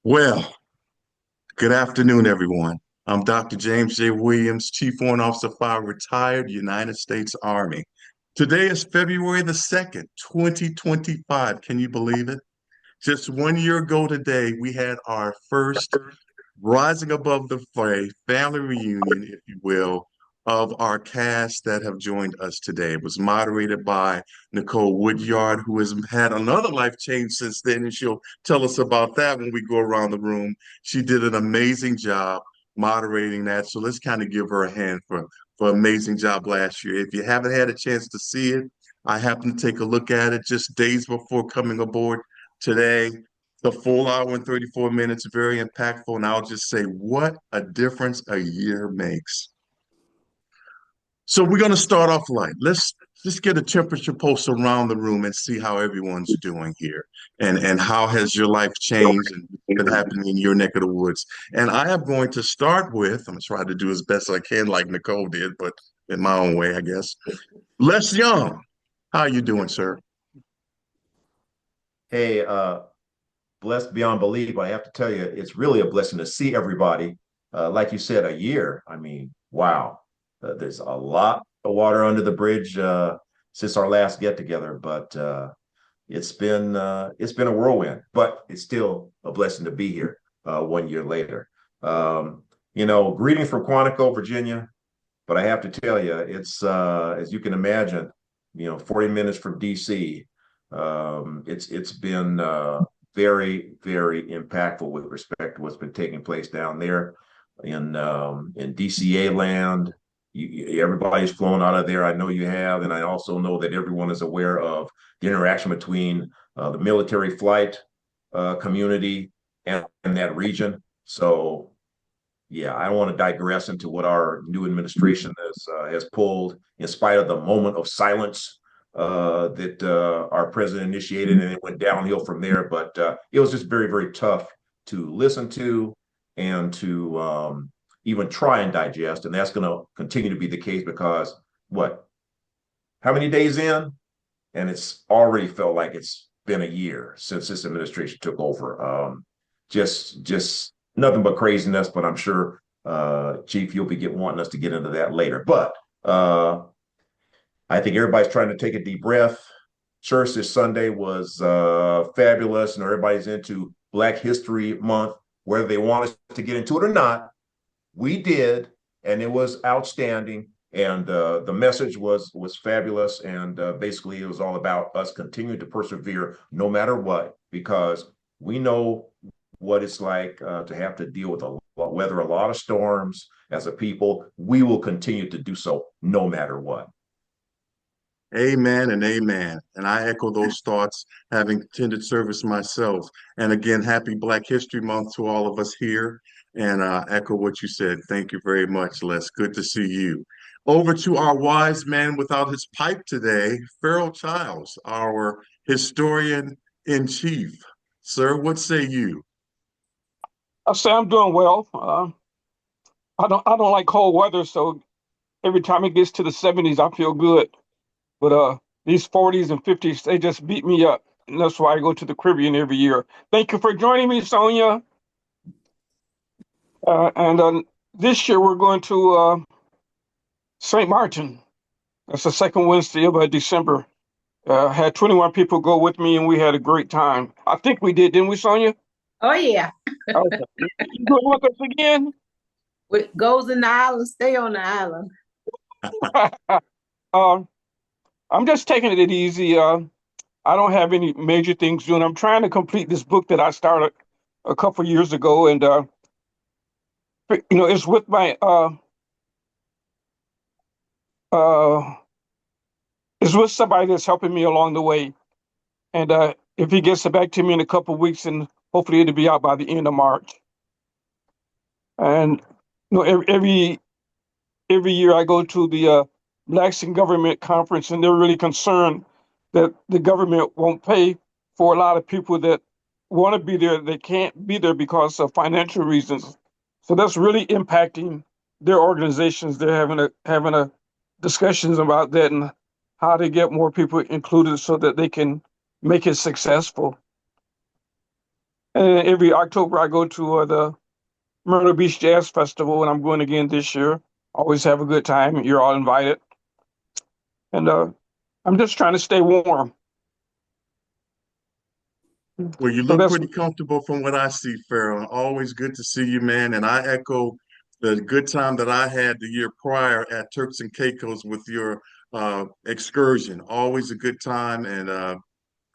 Well, good afternoon, everyone. I'm Dr. James J. Williams, Chief Warrant Officer, Fire, retired United States Army. Today is February the 2nd, 2025. Can you believe it? Just 1 year ago today, we had our first Rising Above the Fray family reunion, if you will, of our cast that have joined us today. It was moderated by Nicole Woodyard, who has had another life change since then, and she'll tell us about that when we go around the room. She did an amazing job moderating that, so let's kind of give her a hand for an amazing job last year. If you haven't had a chance to see it, I happened to take a look at it just days before coming aboard today. The full hour and 34 minutes, very impactful. And I'll just say, what a difference a year makes. So we're going to start off light. Let's just get a temperature pulse around the room and see how everyone's doing here. And how has your life changed and what's happening in your neck of the woods. And I am going to start with, I'm going to try to do as best I can like Nicole did, but in my own way, I guess. Les Young, how are you doing, sir? Hey, blessed beyond belief. But I have to tell you, it's really a blessing to see everybody. Like you said, a year. I mean, wow. There's a lot of water under the bridge since our last get together, but it's been a whirlwind. But it's still a blessing to be here 1 year later. Greetings from Quantico, Virginia. But I have to tell you, it's as you can imagine, 40 minutes from DC. It's been very, very impactful with respect to what's been taking place down there in DCA land. Everybody's flown out of there. I know you have, and I also know that everyone is aware of the interaction between the military flight community and that region. So, yeah, I don't want to digress into what our new administration has pulled, in spite of the moment of silence that our president initiated, and it went downhill from there. But it was just very, very tough to listen to and to even try and digest. And that's going to continue to be the case because what? How many days in? And it's already felt like it's been a year since this administration took over. Just nothing but craziness. But I'm sure, Chief, you'll be wanting us to get into that later. But I think everybody's trying to take a deep breath. Church this Sunday was fabulous, and everybody's into Black History Month, whether they want us to get into it or not. We did, and it was outstanding. And the message was fabulous. And basically, it was all about us continuing to persevere no matter what, because we know what it's like to have to deal with weather a lot of storms as a people. We will continue to do so no matter what. Amen and amen. And I echo those thoughts, having attended service myself. And again, happy Black History Month to all of us here. And echo what you said. Thank you very much, Les. Good to see you. Over to our wise man without his pipe today, Farrell Childs, our historian in chief. Sir, what say you? I say I'm doing well. I don't like cold weather, so every time it gets to the 70s, I feel good. But these 40s and 50s, they just beat me up. And that's why I go to the Caribbean every year. Thank you for joining me, Sonia. And this year we're going to St. Martin. That's the second Wednesday of December. Had 21 people go with me, and we had a great time. I think we did, didn't we, Sonia? Oh yeah. Okay. You going with us again? What goes in the island, stay on the island. Um, I'm just taking it easy. I don't have any major things doing. I'm trying to complete this book that I started a couple years ago, and it's with my uh, it's with somebody that's helping me along the way. And if he gets it back to me in a couple of weeks, and hopefully it'll be out by the end of March. And every year I go to the Blacks in Government conference, and they're really concerned that the government won't pay for a lot of people that want to be there. They can't be there because of financial reasons. So that's really impacting their organizations. They're having a discussions about that and how to get more people included so that they can make it successful. And every October, I go to the Myrtle Beach Jazz Festival, and I'm going again this year. Always have a good time. You're all invited. And I'm just trying to stay warm. Well, you So look that's pretty comfortable from what I see, Farrell. Always good to see you, man. And I echo the good time that I had the year prior at Turks and Caicos with your excursion. Always a good time. And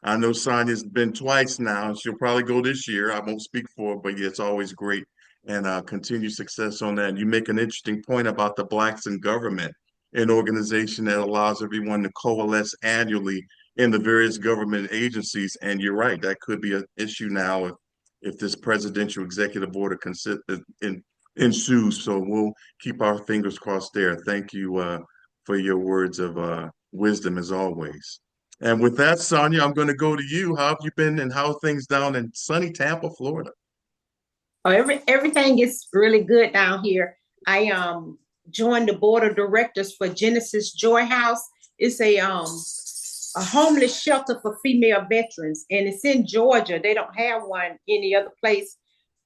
I know Sonia's been twice now. She'll probably go this year. I won't speak for her, but yeah, it's always great. And continued success on that. And you make an interesting point about the Blacks in Government, an organization that allows everyone to coalesce annually in the various government agencies. And you're right, that could be an issue now if this presidential executive order ensues. So we'll keep our fingers crossed there. Thank you for your words of wisdom as always. And with that, Sonia, I'm going to go to you. How have you been and how are things down in sunny Tampa, Florida? Oh, everything is really good down here. I joined the board of directors for Genesis Joy House. It's a homeless shelter for female veterans, and it's in Georgia. They don't have one any other place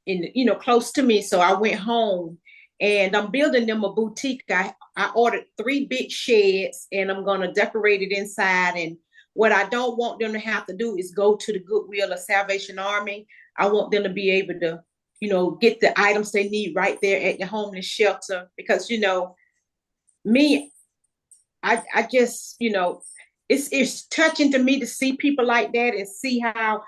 in close to me. So I went home and I'm building them a boutique. I ordered 3 big sheds and I'm gonna decorate it inside. And what I don't want them to have to do is go to the Goodwill or Salvation Army. I want them to be able to, get the items they need right there at the homeless shelter. Because me, I just, it's touching to me to see people like that and see how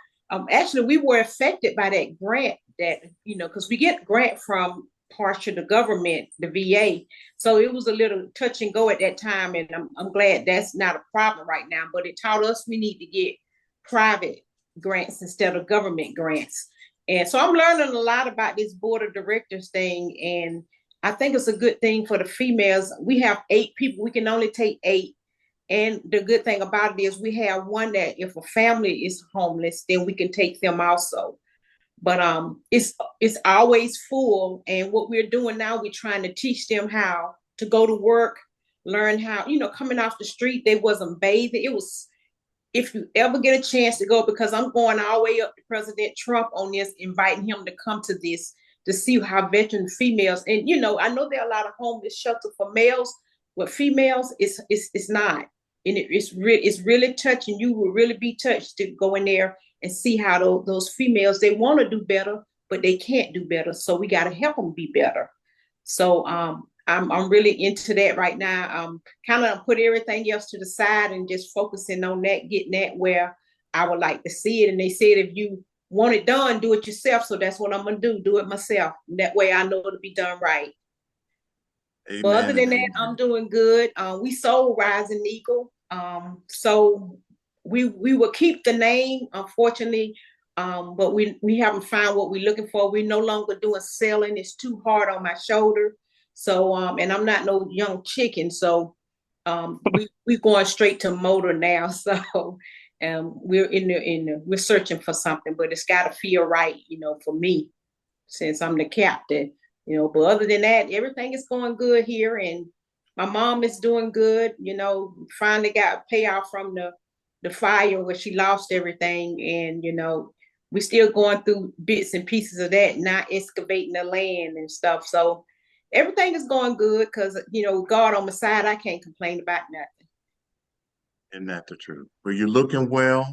actually we were affected by that grant that, because we get grant from partial the government, the VA. So it was a little touch and go at that time. And I'm glad that's not a problem right now, but it taught us we need to get private grants instead of government grants. And so I'm learning a lot about this board of directors thing. And I think it's a good thing for the females. We have 8 people. We can only take 8. And the good thing about it is we have one that if a family is homeless, then we can take them also. But it's always full. And what we're doing now, we're trying to teach them how to go to work, learn how, coming off the street, they wasn't bathing. It was, if you ever get a chance to go, because I'm going all the way up to President Trump on this, inviting him to come to this to see how veteran females, and I know there are a lot of homeless shelter for males, but females, it's not. And it's really touching. You will really be touched to go in there and see how those females, they want to do better, but they can't do better. So we got to help them be better. So I'm really into that right now. Kind of put everything else to the side and just focusing on that, getting that where I would like to see it. And they said if you want it done, do it yourself. So that's what I'm gonna do it myself. That way I know it'll be done right. Amen. But other than that, Amen. I'm doing good. We sold Rising Eagle. So we will keep the name, unfortunately, but we haven't found what we're looking for. We're no longer doing selling. It's too hard on my shoulder. So and I'm not no young chicken. So we're going straight to motor now. So we're searching for something, but it's got to feel right, for me, since I'm the captain. But other than that, everything is going good here, and my mom is doing good. Finally got payoff from the fire where she lost everything, and we're still going through bits and pieces of that, not excavating the land and stuff. So everything is going good because God on my side, I can't complain about nothing. Isn't that the truth? Well, you're looking well.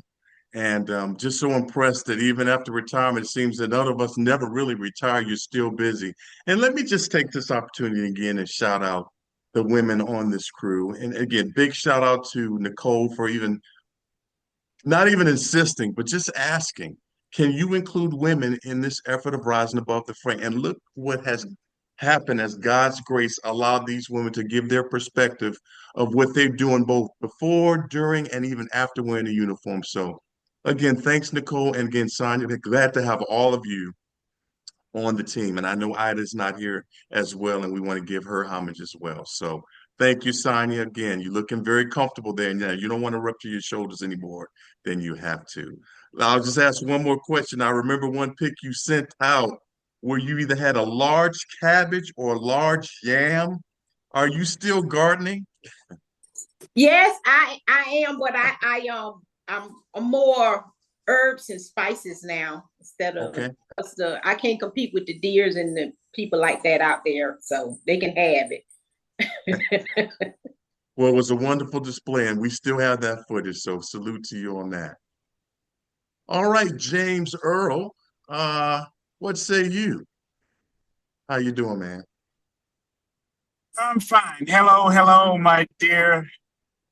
And just so impressed that even after retirement, it seems that none of us never really retire. You're still busy. And let me just take this opportunity again and shout out the women on this crew. And again, big shout out to Nicole for not even insisting, but just asking, can you include women in this effort of rising above the fray? And look what has happened as God's grace allowed these women to give their perspective of what they're doing both before, during, and even after wearing the uniform. So again, thanks, Nicole. And again, Sonia, glad to have all of you on the team. And I know Ida's not here as well, and we want to give her homage as well. So thank you, Sonia. Again, you're looking very comfortable there. Now, you don't want to rupture your shoulders anymore than you have to. I'll just ask one more question. I remember one pic you sent out where you either had a large cabbage or a large yam. Are you still gardening? Yes, I am, but I'm more herbs and spices now instead of Okay. I can't compete with the deers and the people like that out there, so they can have it. Well, it was a wonderful display, and we still have that footage, so salute to you on that. All right, James Earl, what say you? How you doing, man? I'm fine. Hello, hello, my dear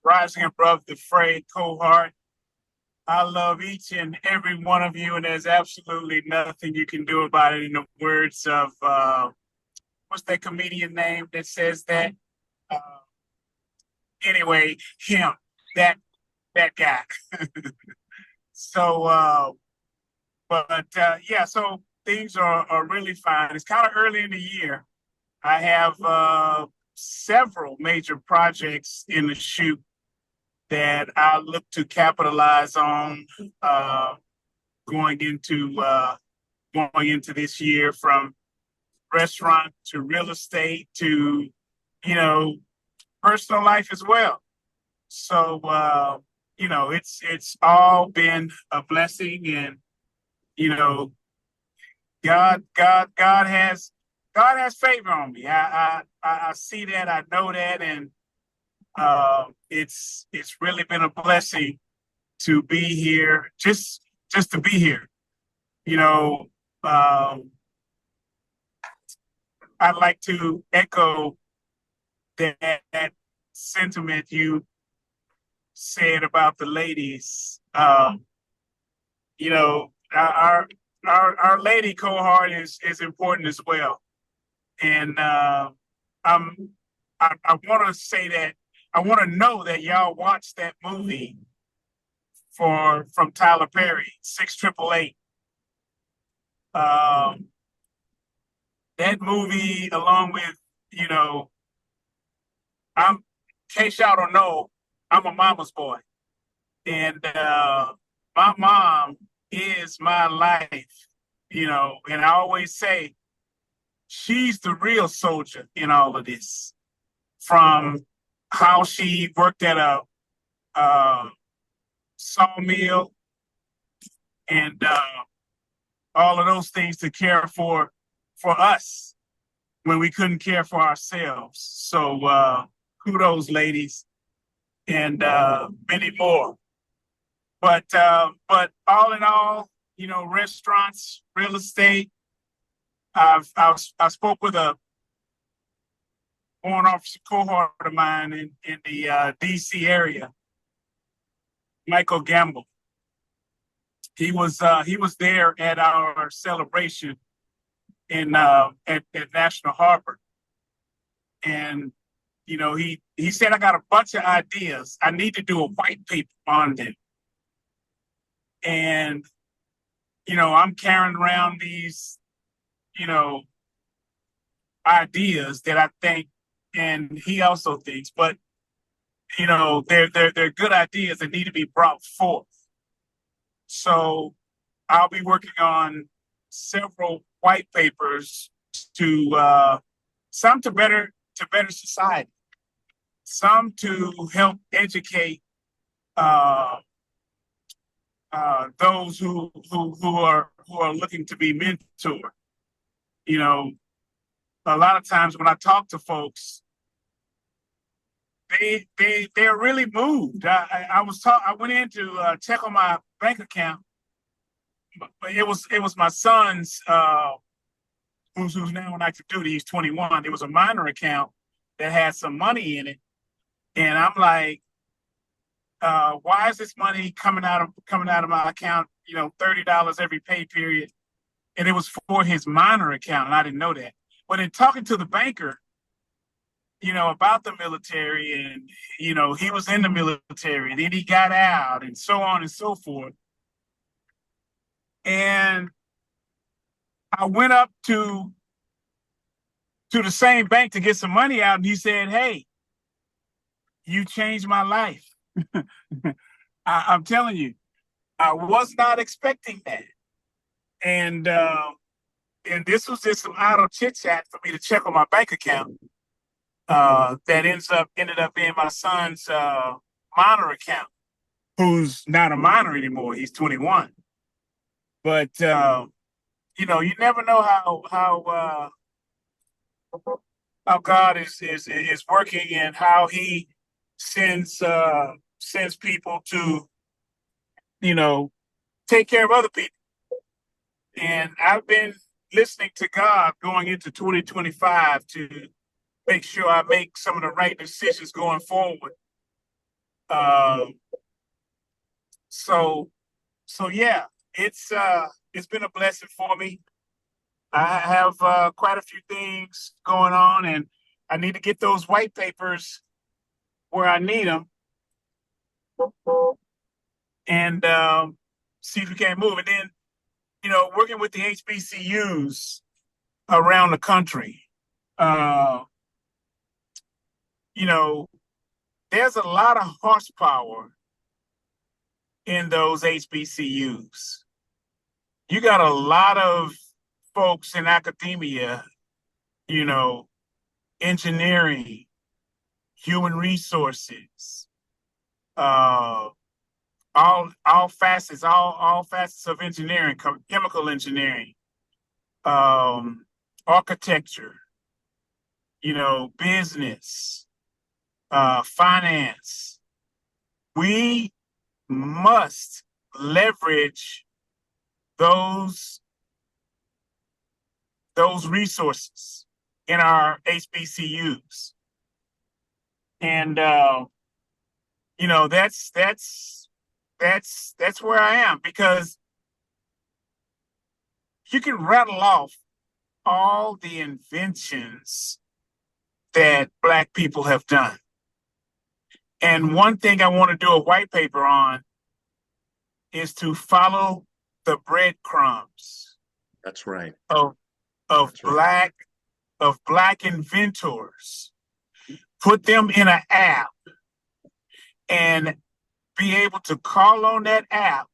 rising above the fray cohort. I love each and every one of you, and there's absolutely nothing you can do about it. In the words of what's that comedian name that says that? Uh, anyway, him, that that guy. So, yeah, so things are really fine. It's kind of early in the year. I have several major projects in the chute that I look to capitalize on going into this year, from restaurant to real estate to, you know, personal life as well. So it's all been a blessing, and God has favor on me. I see that, I know that, and it's really been a blessing to be here, just to be here. I'd like to echo that sentiment you said about the ladies. Our lady cohort is important as well, and I want to say that I want to know that y'all watched that movie from Tyler Perry, 688. That movie, along with, I'm, in case y'all don't know, I'm a mama's boy. And my mom is my life, and I always say she's the real soldier in all of this. From how she worked at a sawmill and all of those things to care for us when we couldn't care for ourselves. So kudos, ladies, and many more. But all in all, restaurants, real estate. I spoke with a warrant officer cohort of mine in the DC area, Michael Gamble. He was there at our celebration at National Harbor, and he said, I got a bunch of ideas. I need to do a white paper on them. And I'm carrying around these ideas that I think, and he also thinks, but they're good ideas that need to be brought forth. So I'll be working on several white papers to some to better society, some to help educate those who are looking to be mentored. A lot of times when I talk to folks, they're really moved. I went in to check on my bank account, but it was my son's who's now on active duty. He's 21. It was a minor account that had some money in it, and I'm like, why is this money coming out of my account? $30 every pay period, and it was for his minor account, and I didn't know that. But in talking to the banker, about the military, and he was in the military, and then he got out, and so on and so forth. And I went up to the same bank to get some money out, and he said, "Hey, you changed my life." I'm telling you, I was not expecting that. And this was just some idle chit chat for me to check on my bank account. That ended up being my son's minor account, who's not a minor anymore. He's 21. But you never know how God is working and how He sends people to take care of other people. And I've been listening to God going into 2025 to make sure I make some of the right decisions going forward. So yeah, it's been a blessing for me. I have quite a few things going on, and I need to get those white papers where I need them, and see if we can move. And then, working with the HBCUs around the country, there's a lot of horsepower in those HBCUs. You got a lot of folks in academia, engineering, human resources, all facets of engineering, chemical engineering, architecture, business, finance. We must leverage those resources in our HBCUs. And that's where I am, because you can rattle off all the inventions that Black people have done. And one thing I want to do a white paper on is to follow the breadcrumbs. That's right. Of That's right. Black inventors. Put them in an app and be able to call on that app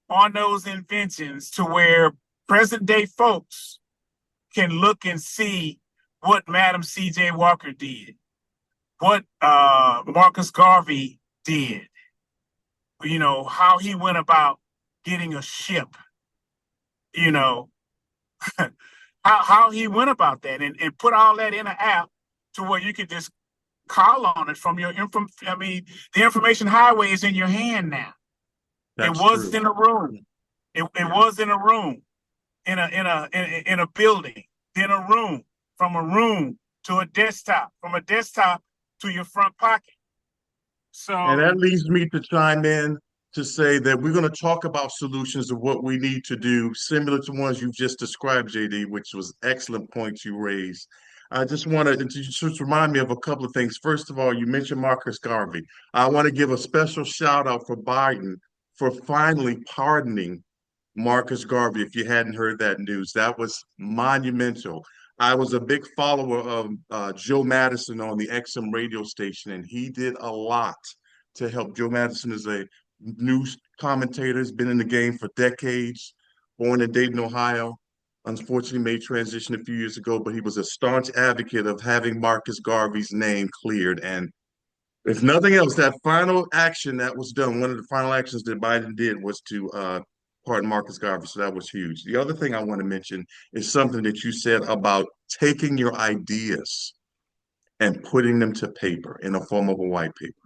on those inventions to where present day folks can look and see what Madam C.J. Walker did, what Marcus Garvey did, how he went about getting a ship, how he went about that, and put all that in an app to where you could just call on it from your the information highway is in your hand now. That's it was true. in a room. It was in a room, in a building, in a room, from a room to a desktop, from a desktop to your front pocket. So, And that leads me to chime in to say that we're going to talk about solutions of what we need to do, similar to ones you've just described, JD, which was excellent points you raised. I just want to just remind me of a couple of things. First of all, you mentioned Marcus Garvey. I want to give a special shout out for Biden for finally pardoning Marcus Garvey. If you hadn't heard that news, that was monumental. I was a big follower of Joe Madison on the XM radio station, and he did a lot to help. Joe Madison is a news commentator, has been in the game for decades, born in Dayton, Ohio. Unfortunately, made transition a few years ago, but he was a staunch advocate of having Marcus Garvey's name cleared. And if nothing else, that final action that was done, one of the final actions that Biden did was to pardon Marcus Garvey. So that was huge. The other thing I want to mention is something that you said about taking your ideas and putting them to paper in the form of a white paper.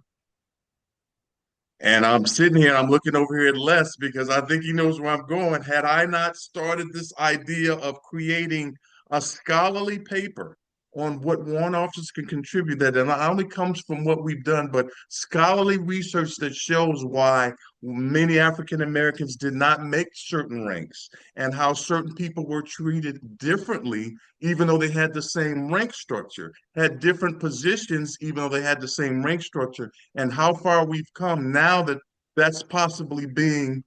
And I'm sitting here, I'm looking over here at Les because I think he knows where I'm going. Had I not started this idea of creating a scholarly paper on what warrant officers can contribute, that not only comes from what we've done, but scholarly research that shows why many African Americans did not make certain ranks and how certain people were treated differently, even though they had the same rank structure, had different positions, even though they had the same rank structure, and how far we've come now that that's possibly being,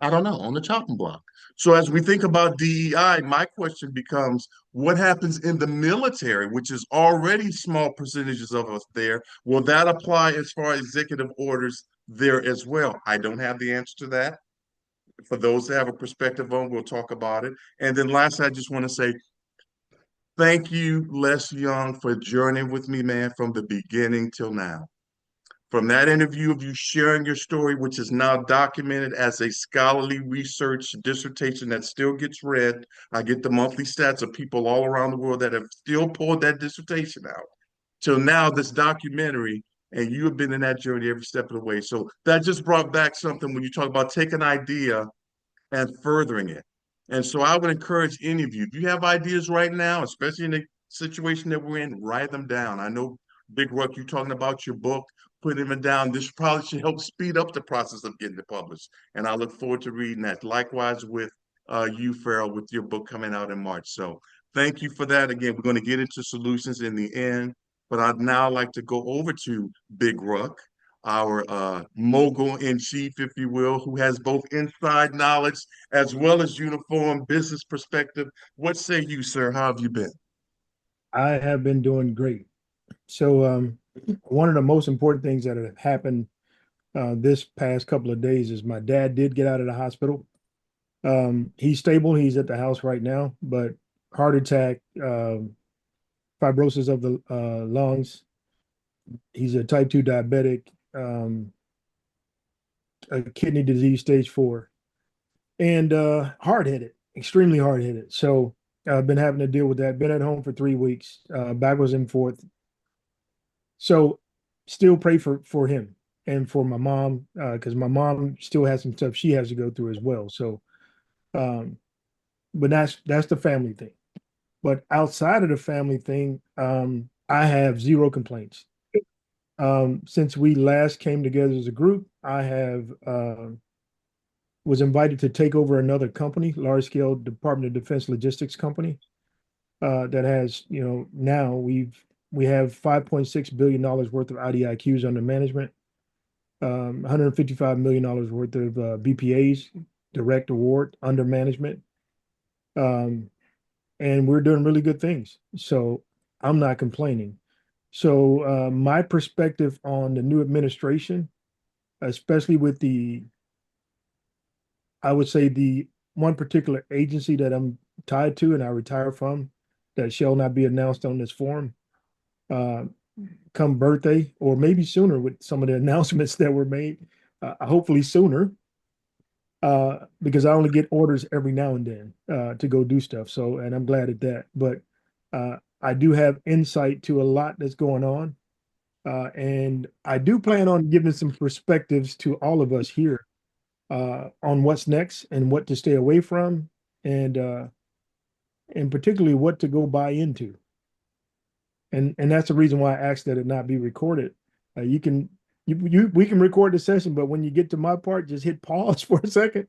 I don't know, on the chopping block. So as we think about DEI, my question becomes, what happens in the military, which is already small percentages of us there? Will that apply as far as executive orders there as well? I don't have the answer to that. For those that have a perspective on, we'll talk about it. And then last, I just want to say, thank you, Les Young, for journeying with me, man, from the beginning till now. From that interview of you sharing your story, which is now documented as a scholarly research dissertation that still gets read. I get the monthly stats of people all around the world that have still pulled that dissertation out. Till now, this documentary, and you have been in that journey every step of the way. So that just brought back something when you talk about taking an idea and furthering it. And so I would encourage any of you, if you have ideas right now, especially in the situation that we're in, write them down. I know, Big Ruck, you're talking about your book, putting them down. This probably should help speed up the process of getting it published. And I look forward to reading that. Likewise with you, Farrell, with your book coming out in March. So thank you for that. Again, we're going to get into solutions in the end, but I'd now like to go over to Big Ruck, our mogul in chief, if you will, who has both inside knowledge as well as uniform business perspective. What say you, sir? How have you been? I have been doing great. So, one of the most important things that have happened this past couple of days is my dad did get out of the hospital. He's stable. He's at the house right now, but heart attack, fibrosis of the lungs. He's a type 2 diabetic, a kidney disease stage 4, and hard-headed, extremely hard-headed. So I've been having to deal with that. Been at home for 3 weeks, backwards and forth. So still pray for him and for my mom, because my mom still has some stuff she has to go through as well. So, but that's the family thing. But outside of the family thing, I have zero complaints. Since we last came together as a group, I have was invited to take over another company, large scale Department of Defense logistics company, that has, now we have $5.6 billion worth of IDIQs under management, $155 million worth of BPAs, direct award under management. And we're doing really good things. So I'm not complaining. So my perspective on the new administration, especially with I would say the one particular agency that I'm tied to and I retire from, that shall not be announced on this forum, come birthday or maybe sooner with some of the announcements that were made, hopefully sooner, because I only get orders every now and then to go do stuff. So, and I'm glad at that. But I do have insight to a lot that's going on. And I do plan on giving some perspectives to all of us here on what's next and what to stay away from, and particularly what to go buy into. And that's the reason why I asked that it not be recorded. We can record the session, but when you get to my part, just hit pause for a second,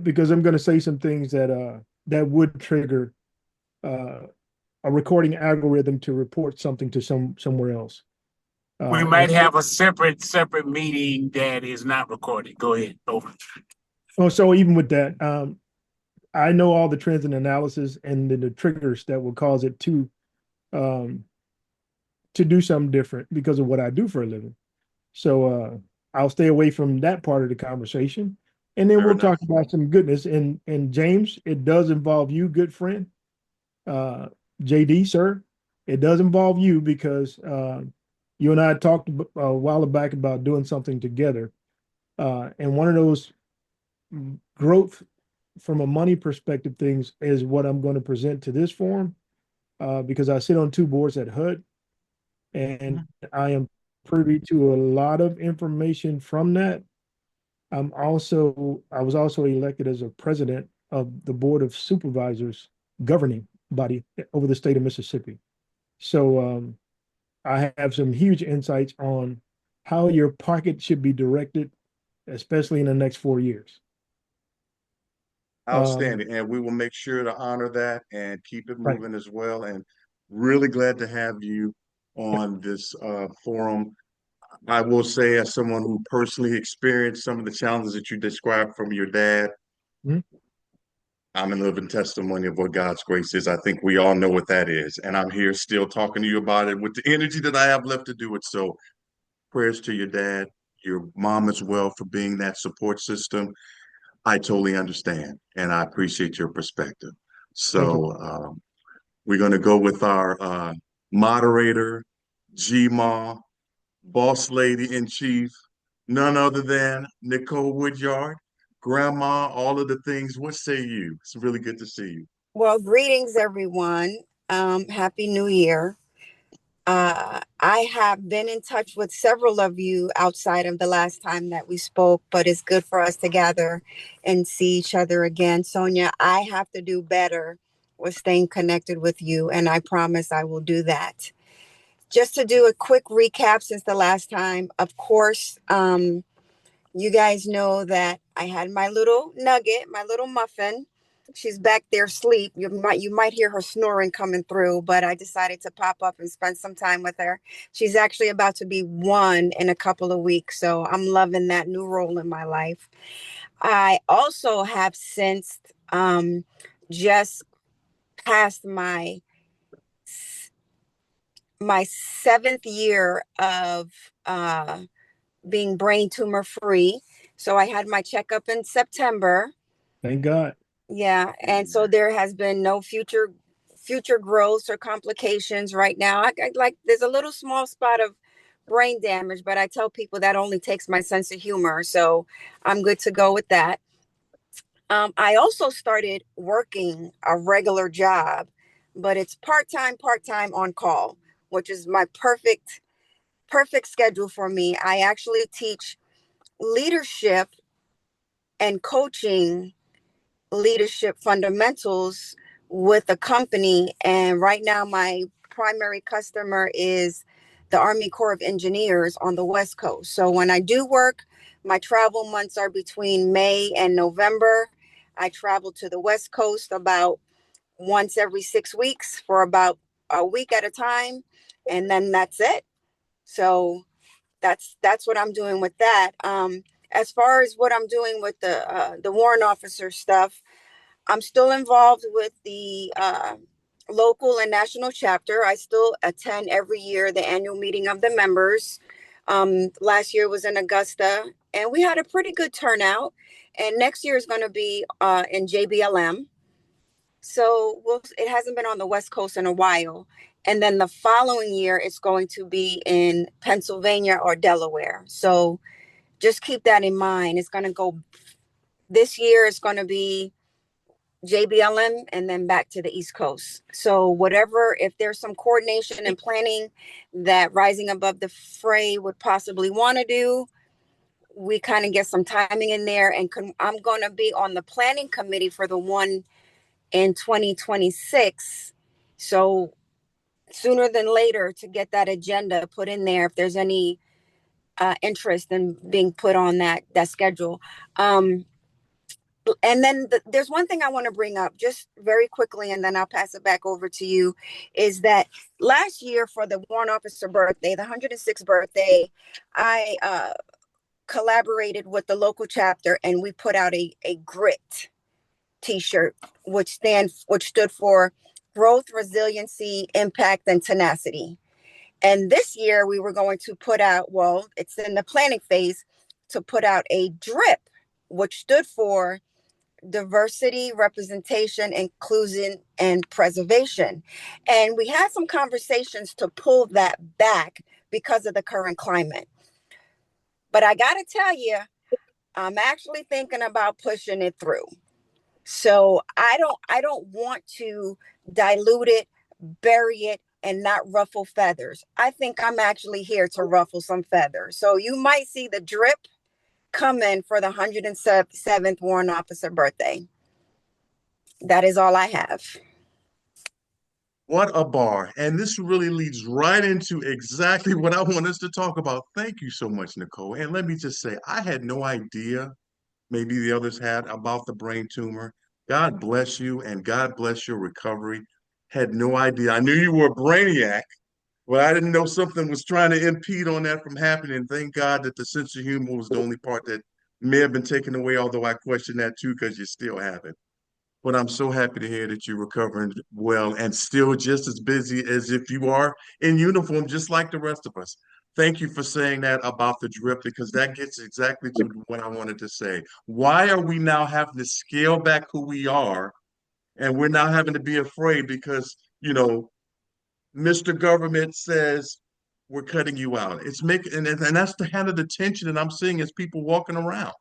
because I'm going to say some things that would trigger a recording algorithm to report something to somewhere else. We might have a separate meeting that is not recorded. Go ahead. Over. Oh, so even with that, I know all the trends and analysis and the triggers that will cause it to do something different because of what I do for a living. So I'll stay away from that part of the conversation, and then we'll talk about some goodness. And James, it does involve you, good friend. JD, sir, it does involve you because you and I talked a while back about doing something together. And one of those growth from a money perspective things is what I'm going to present to this forum, because I sit on 2 boards at HUD, and I am privy to a lot of information from that. I was also elected as a president of the Board of Supervisors governing body over the state of Mississippi. So I have some huge insights on how your pocket should be directed, especially in the next 4 years. Outstanding. And we will make sure to honor that and keep it moving as well. And really glad to have you on this forum. I will say, as someone who personally experienced some of the challenges that you described from your dad, I'm a living testimony of what God's grace is. I think we all know what that is. And I'm here still talking to you about it with the energy that I have left to do it. So prayers to your dad, your mom as well, for being that support system. I totally understand, and I appreciate your perspective. So we're going to go with our moderator, Gma. boss lady in chief, none other than Nicole Woodyard, grandma, all of the things. What say you? It's really good to see you. Well, greetings, everyone. Happy New Year. I have been in touch with several of you outside of the last time that we spoke, but it's good for us to gather and see each other again. Sonia, I have to do better with staying connected with you, and I promise I will do that. Just to do a quick recap since the last time, of course, you guys know that I had my little nugget, my little muffin. She's back there asleep. You might hear her snoring coming through, but I decided to pop up and spend some time with her. She's actually about to be 1 in a couple of weeks, so I'm loving that new role in my life. I also have since just passed my 7th year of being brain tumor free. So I had my checkup in September. Thank God. Yeah, and so there has been no future growths or complications right now. I like there's a little small spot of brain damage, but I tell people that only takes my sense of humor, so I'm good to go with that. I also started working a regular job, but it's part time on call, which is my perfect schedule for me. I actually teach leadership and coaching leadership fundamentals with a company. And right now, my primary customer is the Army Corps of Engineers on the West Coast. So when I do work, my travel months are between May and November. I travel to the West Coast about once every 6 weeks for about a week at a time. And then that's it. So that's what I'm doing with that. As far as what I'm doing with the warrant officer stuff, I'm still involved with the local and national chapter. I still attend every year the annual meeting of the members. Last year was in Augusta, and we had a pretty good turnout. And next year is going to be in JBLM. So it hasn't been on the West Coast in a while. And then the following year, it's going to be in Pennsylvania or Delaware. So just keep that in mind. It's going to go this year, it's going to be JBLM and then back to the East Coast. So whatever, if there's some coordination and planning that Rising Above the Fray would possibly want to do, we kind of get some timing in there. And I'm going to be on the planning committee for the one in 2026. So sooner than later to get that agenda put in there if there's any interest in being put on that schedule. And then there's one thing I want to bring up just very quickly, and then I'll pass it back over to you, is that last year for the warrant officer birthday, the 106th birthday, I collaborated with the local chapter and we put out a GRIT t-shirt, which stood for growth, resiliency, impact, and tenacity. And this year we were going to put out, well, it's in the planning phase, to put out a DRIP, which stood for diversity, representation, inclusion, and preservation. And we had some conversations to pull that back because of the current climate. But I got to tell you, I'm actually thinking about pushing it through. So I don't want to dilute it, bury it, and not ruffle feathers. I think I'm actually here to ruffle some feathers. So you might see the drip come in for the 107th warrant officer birthday. That is all I have. What a bar. And this really leads right into exactly what I want us to talk about. Thank you so much, Nicole. And let me just say, I had no idea, maybe the others had, about the brain tumor. God bless you and God bless your recovery. Had no idea. I knew you were a brainiac, but I didn't know something was trying to impede on that from happening. Thank God that the sense of humor was the only part that may have been taken away, although I question that too, because you still have it. But I'm so happy to hear that you're recovering well and still just as busy as if you are in uniform, just like the rest of us. Thank you for saying that about the drip, because that gets exactly to what I wanted to say. Why are we now having to scale back who we are, and we're now having to be afraid because, Mr. Government says we're cutting you out. It's making, and that's the kind of the tension that I'm seeing as people walking around.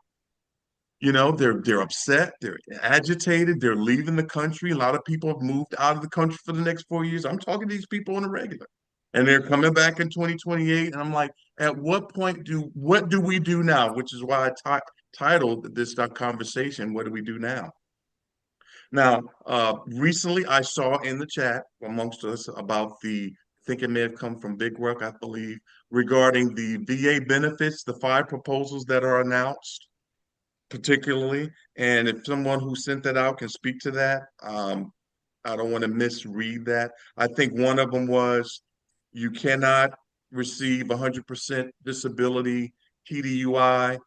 You know, they're upset, they're agitated, they're leaving the country. A lot of people have moved out of the country for the next 4 years. I'm talking to these people on a regular, and they're coming back in 2028. And I'm like, at what do we do now? Which is why I titled this conversation, "What do we do now?" Now, recently I saw in the chat amongst us about I think it may have come from Big Rock, I believe, regarding the VA benefits, the 5 proposals that are announced particularly. And if someone who sent that out can speak to that, I don't want to misread that. I think one of them was you cannot receive 100% disability TDUI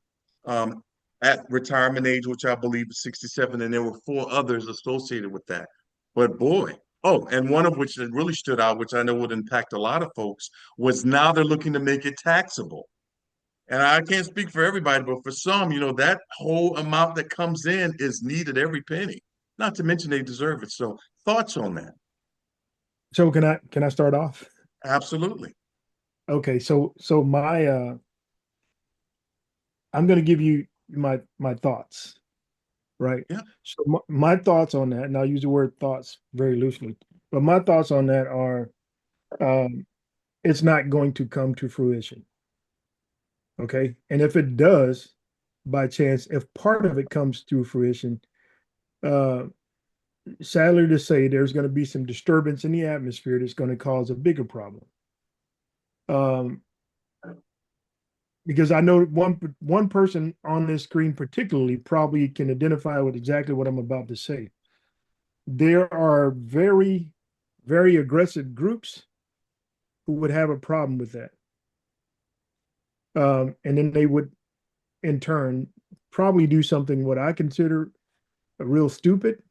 um, at retirement age, which I believe is 67, and there were 4 others associated with that. But boy, oh, and one of which that really stood out, which I know would impact a lot of folks, was now they're looking to make it taxable. And I can't speak for everybody, but for some, that whole amount that comes in is needed every penny. Not to mention they deserve it. So thoughts on that? So can I start off? Absolutely. Okay, so my I'm going to give you my thoughts, right? Yeah. So my thoughts on that, and I'll use the word thoughts very loosely, but my thoughts on that are, it's not going to come to fruition. Okay, and if it does, by chance, if part of it comes to fruition, sadly to say, there's going to be some disturbance in the atmosphere that's going to cause a bigger problem. Because I know one person on this screen particularly probably can identify with exactly what I'm about to say. There are very, very aggressive groups who would have a problem with that. And then they would, in turn, probably do something what I consider a real stupid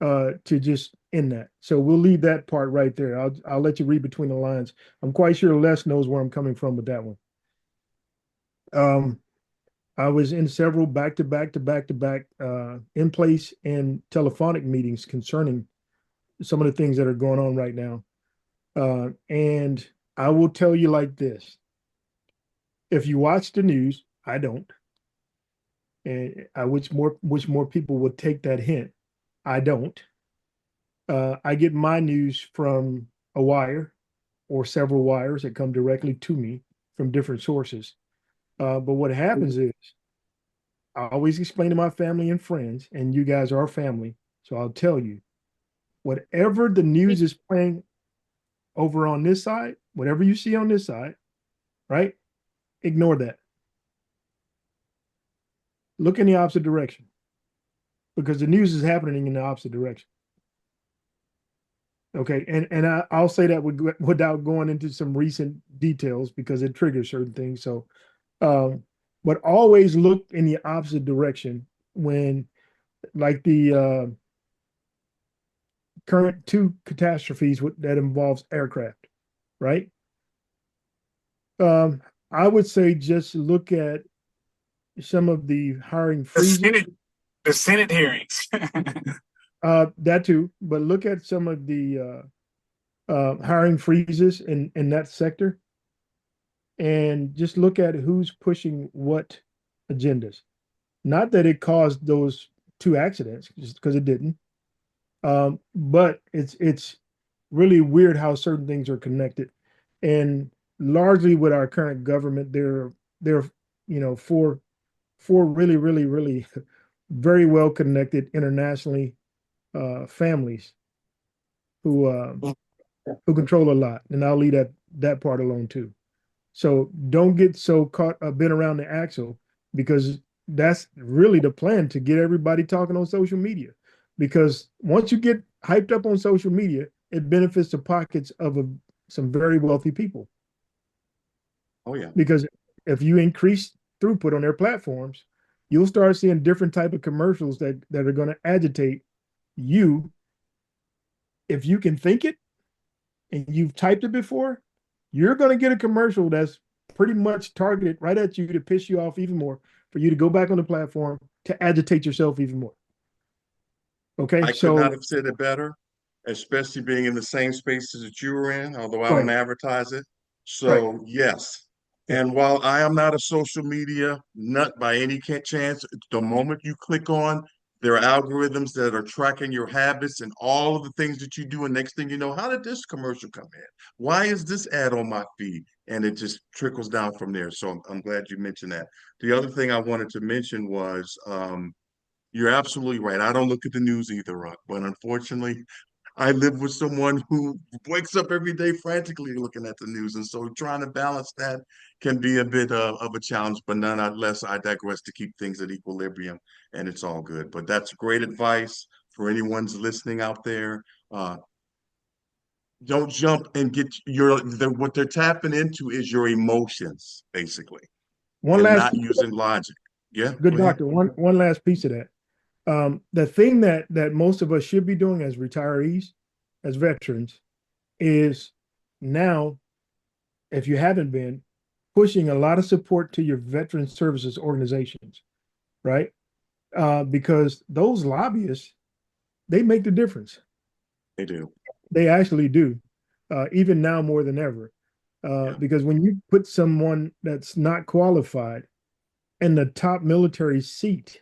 to just end that. So we'll leave that part right there. I'll let you read between the lines. I'm quite sure Les knows where I'm coming from with that one. I was in several back-to-back in place and telephonic meetings concerning some of the things that are going on right now. And I will tell you like this. If you watch the news, I don't. And I wish more people would take that hint. I don't. I get my news from a wire or several wires that come directly to me from different sources. But what happens is I always explain to my family and friends, and you guys are family, so I'll tell you, whatever the news is playing over on this side, whatever you see on this side, right? Ignore that. Look in the opposite direction because the news is happening in the opposite direction. Okay, and I'll say that without going into some recent details because it triggers certain things. So, but always look in the opposite direction when, like the current 2 catastrophes that involves aircraft, right? I would say just look at some of the hiring freezes. The Senate hearings. That too, but look at some of the hiring freezes in that sector, and just look at who's pushing what agendas. Not that it caused those 2 accidents, just because it didn't. But it's really weird how certain things are connected, and largely with our current government, they're four really, really, really very well connected internationally families who control a lot, and I'll leave that part alone too. So don't get so bent around the axle, because that's really the plan, to get everybody talking on social media. Because once you get hyped up on social media, it benefits the pockets of some very wealthy people. Oh yeah. Because if you increase throughput on their platforms, you'll start seeing different type of commercials that are going to agitate you. If you can think it and you've typed it before, you're going to get a commercial that's pretty much targeted right at you to piss you off even more, for you to go back on the platform to agitate yourself even more. Okay, I could not have said it better, especially being in the same spaces that you were in, although I don't advertise it. So yes. Yeah. And while I am not a social media nut by any chance, the moment you click on, there are algorithms that are tracking your habits and all of the things that you do. And next thing you know, how did this commercial come in? Why is this ad on my feed? And it just trickles down from there. So I'm glad you mentioned that. The other thing I wanted to mention was you're absolutely right. I don't look at the news either, Rock, but unfortunately, I live with someone who wakes up every day frantically looking at the news. And so trying to balance that can be a bit of a challenge, but nonetheless, I digress to keep things at equilibrium and it's all good. But that's great advice for anyone's listening out there. Uh, don't jump and get what they're tapping into is your emotions, basically, One and last not using logic. Yeah, good go ahead. doctor. One last piece of that. The thing that most of us should be doing as retirees, as veterans, is now, if you haven't been, pushing a lot of support to your veteran services organizations, right? Because those lobbyists, they make the difference. They do. They actually do, even now more than ever. Yeah. Because when you put someone that's not qualified in the top military seat,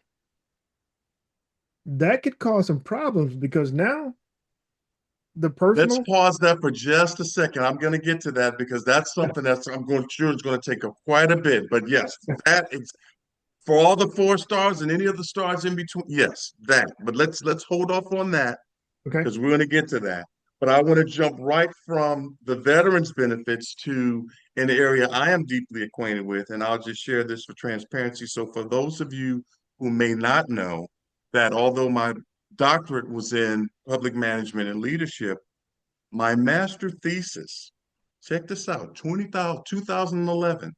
that could cause some problems because now the Let's personal. pause that for just a second. I'm going to get to that because that's something that's sure it's going to take quite a bit. But yes, that is for all the 4 stars and any of the stars in between. Yes, that. But let's hold off on that Okay. because we're going to get to that. But I want to jump right from the veterans benefits to an area I am deeply acquainted with, and I'll just share this for transparency. So for those of you who may not know that although my doctorate was in public management and leadership, my master thesis, check this out, 2011,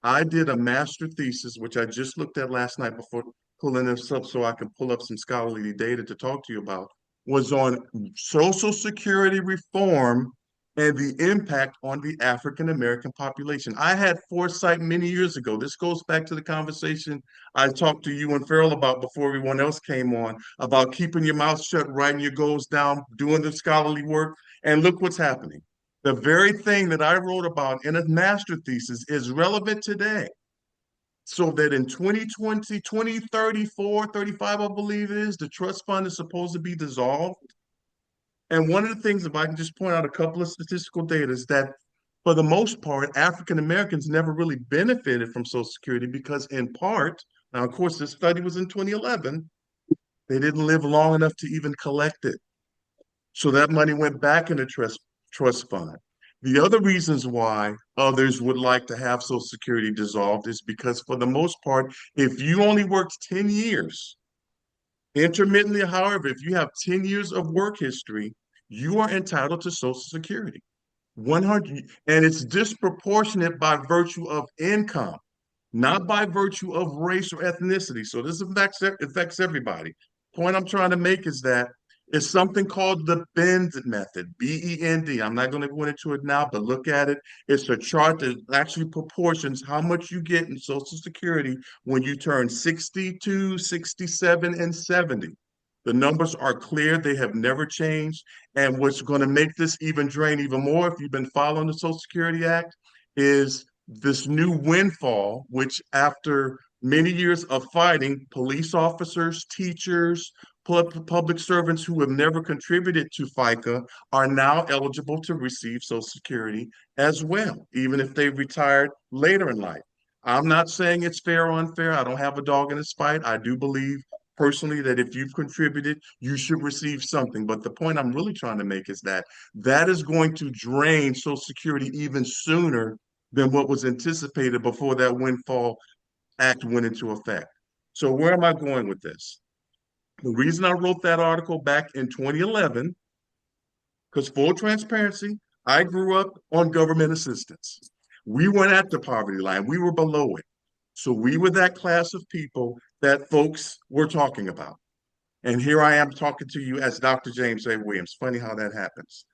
I did a master thesis, which I just looked at last night before pulling this up so I can pull up some scholarly data to talk to you about, was on Social Security reform and the impact on the African American population. I had foresight many years ago. This goes back to the conversation I talked to you and Farrell about before everyone else came on, about keeping your mouth shut, writing your goals down, doing the scholarly work. And look what's happening. The very thing that I wrote about in a master thesis is relevant today. So that in 2020, 2034, 35, I believe it is, the trust fund is supposed to be dissolved. And one of the things, if I can just point out a couple of statistical data, is that for the most part, African Americans never really benefited from Social Security because, in part, now, of course, this study was in 2011, they didn't live long enough to even collect it. So that money went back in the trust fund. The other reasons why others would like to have Social Security dissolved is because, for the most part, if you only worked 10 years, intermittently, however, if you have 10 years of work history, you are entitled to Social Security. 100, and it's disproportionate by virtue of income, not by virtue of race or ethnicity. So this affects everybody. Point I'm trying to make is that it's something called the Bend method, BEND. I'm not going to go into it now, but look at it. It's a chart that actually proportions how much you get in Social Security when you turn 62, 67, and 70. The numbers are clear. They have never changed. And what's going to make this even drain even more, if you've been following the Social Security Act, is this new windfall, which after many years of fighting, police officers, teachers, public servants who have never contributed to FICA are now eligible to receive Social Security as well, even if they retired later in life. I'm not saying it's fair or unfair. I don't have a dog in this fight. I do believe personally that if you've contributed, you should receive something. But the point I'm really trying to make is that that is going to drain Social Security even sooner than what was anticipated before that windfall act went into effect. So where am I going with this? The reason I wrote that article back in 2011, because full transparency, I grew up on government assistance. We weren't at the poverty line, we were below it. So we were that class of people that folks were talking about. And here I am talking to you as Dr. James A. Williams. Funny how that happens.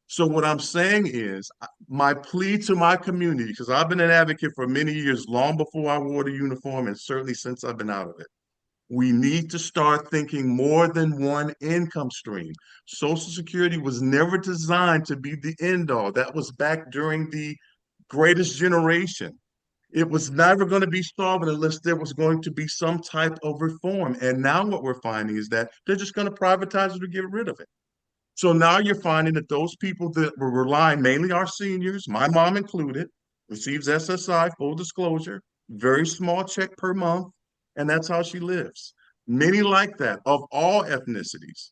So what I'm saying is my plea to my community, because I've been an advocate for many years, long before I wore the uniform, and certainly since I've been out of it. We need to start thinking more than one income stream. Social Security was never designed to be the end all. That was back during the greatest generation. It was never going to be solved unless there was going to be some type of reform. And now what we're finding is that they're just going to privatize it or get rid of it. So now you're finding that those people that were relying, mainly our seniors, my mom included, receives SSI, full disclosure, very small check per month, and that's how she lives. Many like that of all ethnicities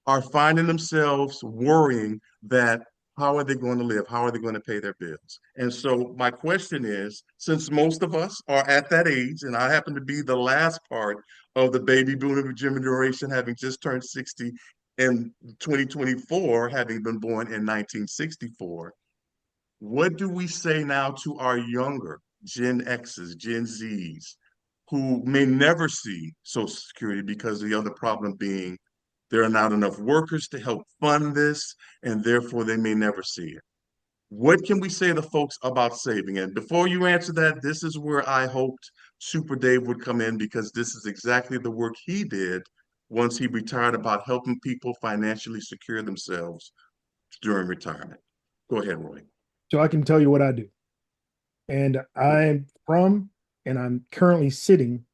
are finding themselves worrying that how are they going to live? How are they going to pay their bills? And so my question is, since most of us are at that age, and I happen to be the last part of the baby boomer generation, having just turned 60 in 2024, having been born in 1964, what do we say now to our younger Gen X's, Gen Z's, who may never see Social Security because the other problem being there are not enough workers to help fund this, and therefore they may never see it. What can we say to folks about saving? And before you answer that, this is where I hoped Super Dave would come in because this is exactly the work he did once he retired about helping people financially secure themselves during retirement. Go ahead, Roy. So I can tell you what I do. And I'm from, and I'm currently sitting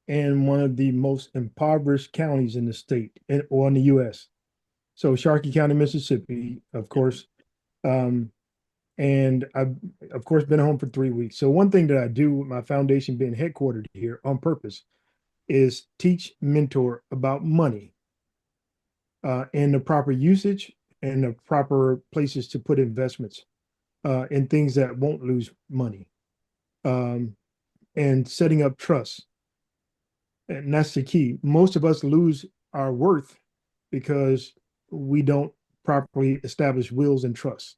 in one of the most impoverished counties in the state or in the U.S. So Sharkey County, Mississippi, of course. And I've, of course, been home for 3 weeks. So one thing that I do with my foundation being headquartered here on purpose is teach, mentor about money and the proper usage and the proper places to put investments in things that won't lose money and setting up trust. And that's the key. Most of us lose our worth because we don't properly establish wills and trusts.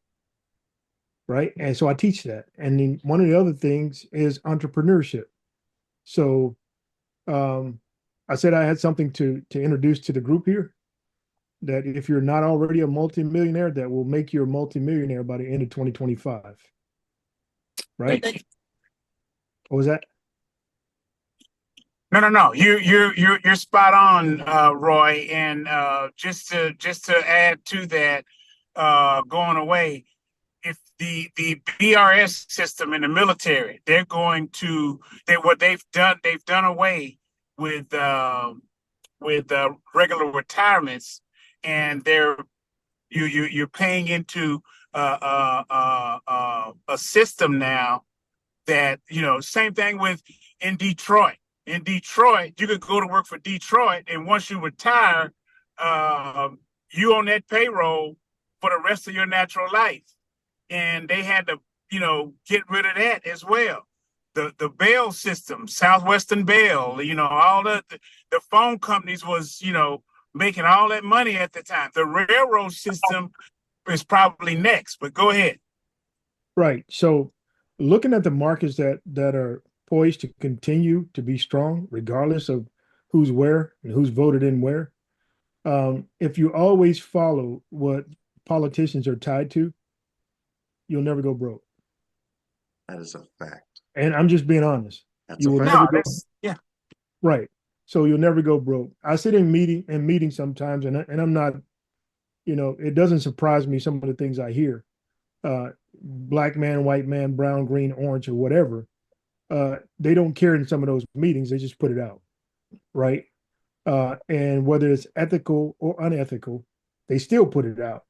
Right. And so I teach that. And then one of the other things is entrepreneurship. So I said I had something to introduce to the group here, that if you're not already a multimillionaire, that will make you a multimillionaire by the end of 2025. Right? What was that? No. You're spot on, Roy. And just to add to that, going away, if the BRS system in the military, they're going to what they've done away with regular retirements, and you're paying into a system now that, same thing with in Detroit. In Detroit, you could go to work for Detroit, and once you retire, you on that payroll for the rest of your natural life. And they had to, get rid of that as well. The Bell system, Southwestern Bell, all the phone companies was, making all that money at the time. The railroad system is probably next, but go ahead. Right. So looking at the markets that are poised to continue to be strong, regardless of who's where and who's voted in where, if you always follow what politicians are tied to, you'll never go broke. That is a fact. And I'm just being honest. That's You a will fact. never No, go. yeah. Right. So you'll never go broke. I sit in meetings sometimes, and I'm not, it doesn't surprise me some of the things I hear. Black man, white man, brown, green, orange, or whatever. They don't care in some of those meetings. They just put it out. Right. And whether it's ethical or unethical, they still put it out.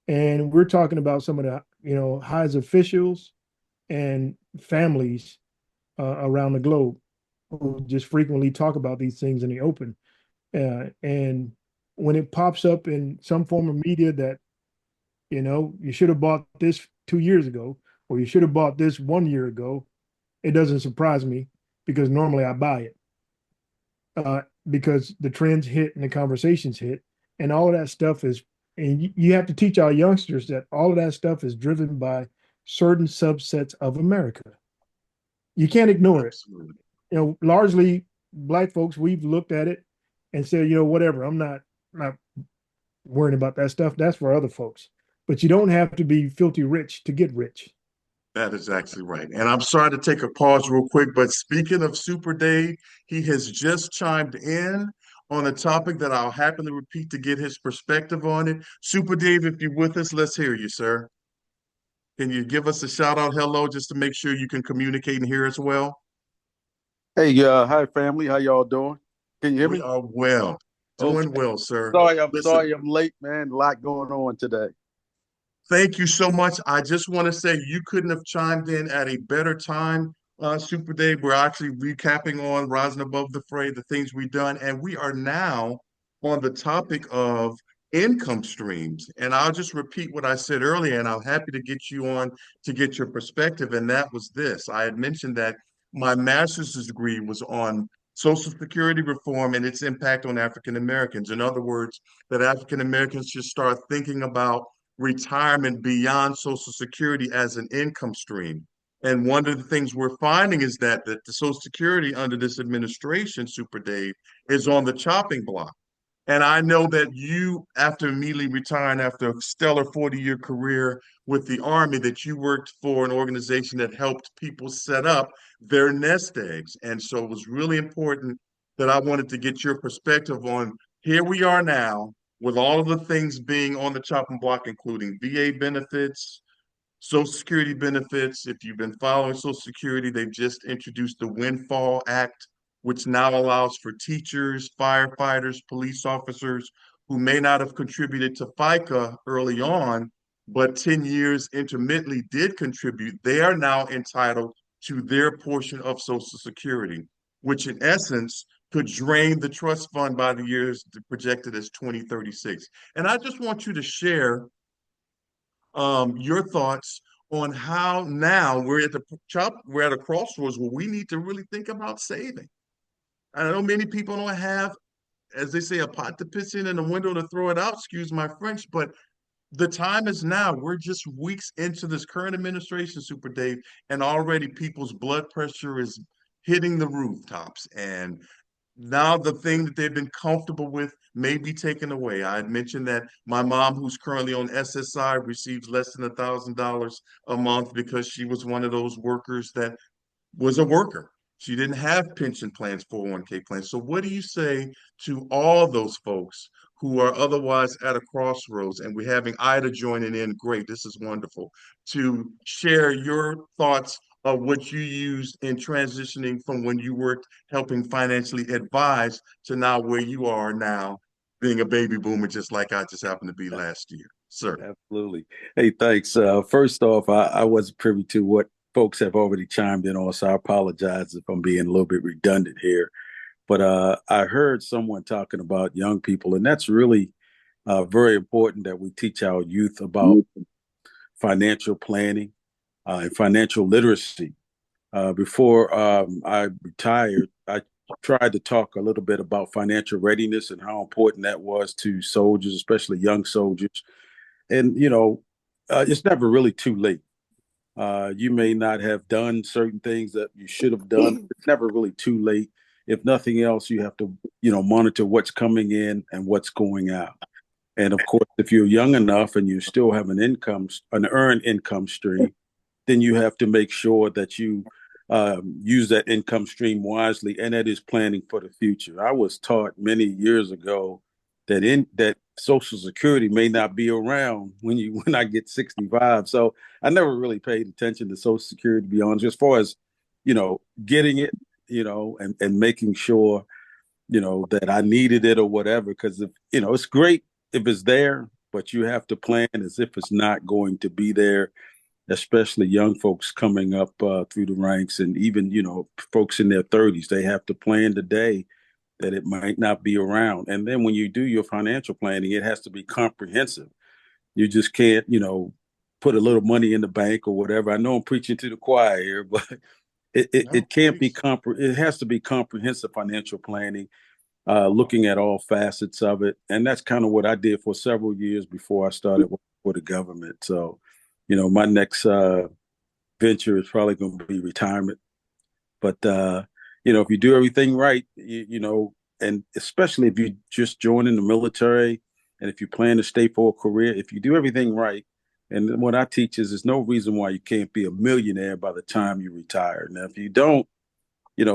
And we're talking about some of the, highest officials and families around the globe who just frequently talk about these things in the open. And when it pops up in some form of media that, you should have bought this 2 years ago, or you should have bought this 1 year ago, it doesn't surprise me because normally I buy it because the trends hit and the conversations hit, and all of that stuff is, and you have to teach our youngsters that all of that stuff is driven by certain subsets of America. You can't ignore Absolutely. it. Largely Black folks, we've looked at it and said, whatever, I'm not worrying about that stuff. That's for other folks. But you don't have to be filthy rich to get rich. That is actually right. And I'm sorry to take a pause real quick, but speaking of Super Dave, he has just chimed in on a topic that I'll happily repeat to get his perspective on it. Super Dave, if you're with us, let's hear you, sir. Can you give us a shout out hello just to make sure you can communicate and hear us well? Hey, hi family. How y'all doing? Can you hear We me? are well. Doing Okay. well, sir. Listen, Sorry I'm late, man. A lot going on today. thank you so much. I just want to say you couldn't have chimed in at a better time, Super Dave. We're actually recapping on Rising Above the Fray, the things we've done, and we are now on the topic of income streams. And I'll just repeat what I said earlier, and I'm happy to get you on to get your perspective. And that was this. I had mentioned that my master's degree was on Social Security reform and its impact on African Americans. In other words, that African Americans should start thinking about retirement beyond Social Security as an income stream. And one of the things we're finding is that the Social Security under this administration, Super Dave, is on the chopping block. And I know that you, after immediately retiring after a stellar 40-year career with the Army, that you worked for an organization that helped people set up their nest eggs. And so it was really important that I wanted to get your perspective on here we are now with all of the things being on the chopping block, including VA benefits, Social Security benefits. If you've been following Social Security, they've just introduced the Windfall Act, which now allows for teachers, firefighters, police officers who may not have contributed to FICA early on, but 10 years intermittently did contribute. They are now entitled to their portion of Social Security, which in essence could drain the trust fund by the years projected as 2036. And I just want you to share your thoughts on how now we're at a crossroads where we need to really think about saving. I know many people don't have, as they say, a pot to piss in and a window to throw it out, excuse my French, but the time is now. We're just weeks into this current administration, Super Dave, and already people's blood pressure is hitting the rooftops. And now the thing that they've been comfortable with may be taken away. I had mentioned that my mom, who's currently on SSI, receives less than $1,000 a month because she was one of those workers that was a worker. She didn't have pension plans, 401k plans. So what do you say to all those folks who are otherwise at a crossroads? And we're having Ida joining in. Great, this is wonderful. To share your thoughts of what you used in transitioning from when you worked helping financially advise to now where you are now, being a baby boomer, just like I just happened to be last year. Sir. Absolutely. Hey, thanks. First off, I wasn't privy to what folks have already chimed in on, so I apologize if I'm being a little bit redundant here. But I heard someone talking about young people, and that's really very important that we teach our youth about financial planning and financial literacy. Before I retired, I tried to talk a little bit about financial readiness and how important that was to soldiers, especially young soldiers. And, it's never really too late. You may not have done certain things that you should have done. It's never really too late. If nothing else, you have to, monitor what's coming in and what's going out. And of course, if you're young enough and you still have an earned income stream, then you have to make sure that you use that income stream wisely, and that is planning for the future. I was taught many years ago that Social Security may not be around when I get 65. So I never really paid attention to Social Security, to be honest, as far as getting it, and making sure that I needed it or whatever. Because if it's great if it's there, but you have to plan as if it's not going to be there, especially young folks coming up through the ranks, and even folks in their 30s. They have to plan today that it might not be around. And then when you do your financial planning, it has to be comprehensive. You just can't put a little money in the bank or whatever. I know I'm preaching to the choir here, but it can't be it has to be comprehensive financial planning, looking at all facets of it. And that's kind of what I did for several years before I started working for the government. So my next venture is probably going to be retirement. But, if you do everything right, and especially if you just join in the military and if you plan to stay for a career, if you do everything right, and what I teach is there's no reason why you can't be a millionaire by the time you retire. Now, if you don't,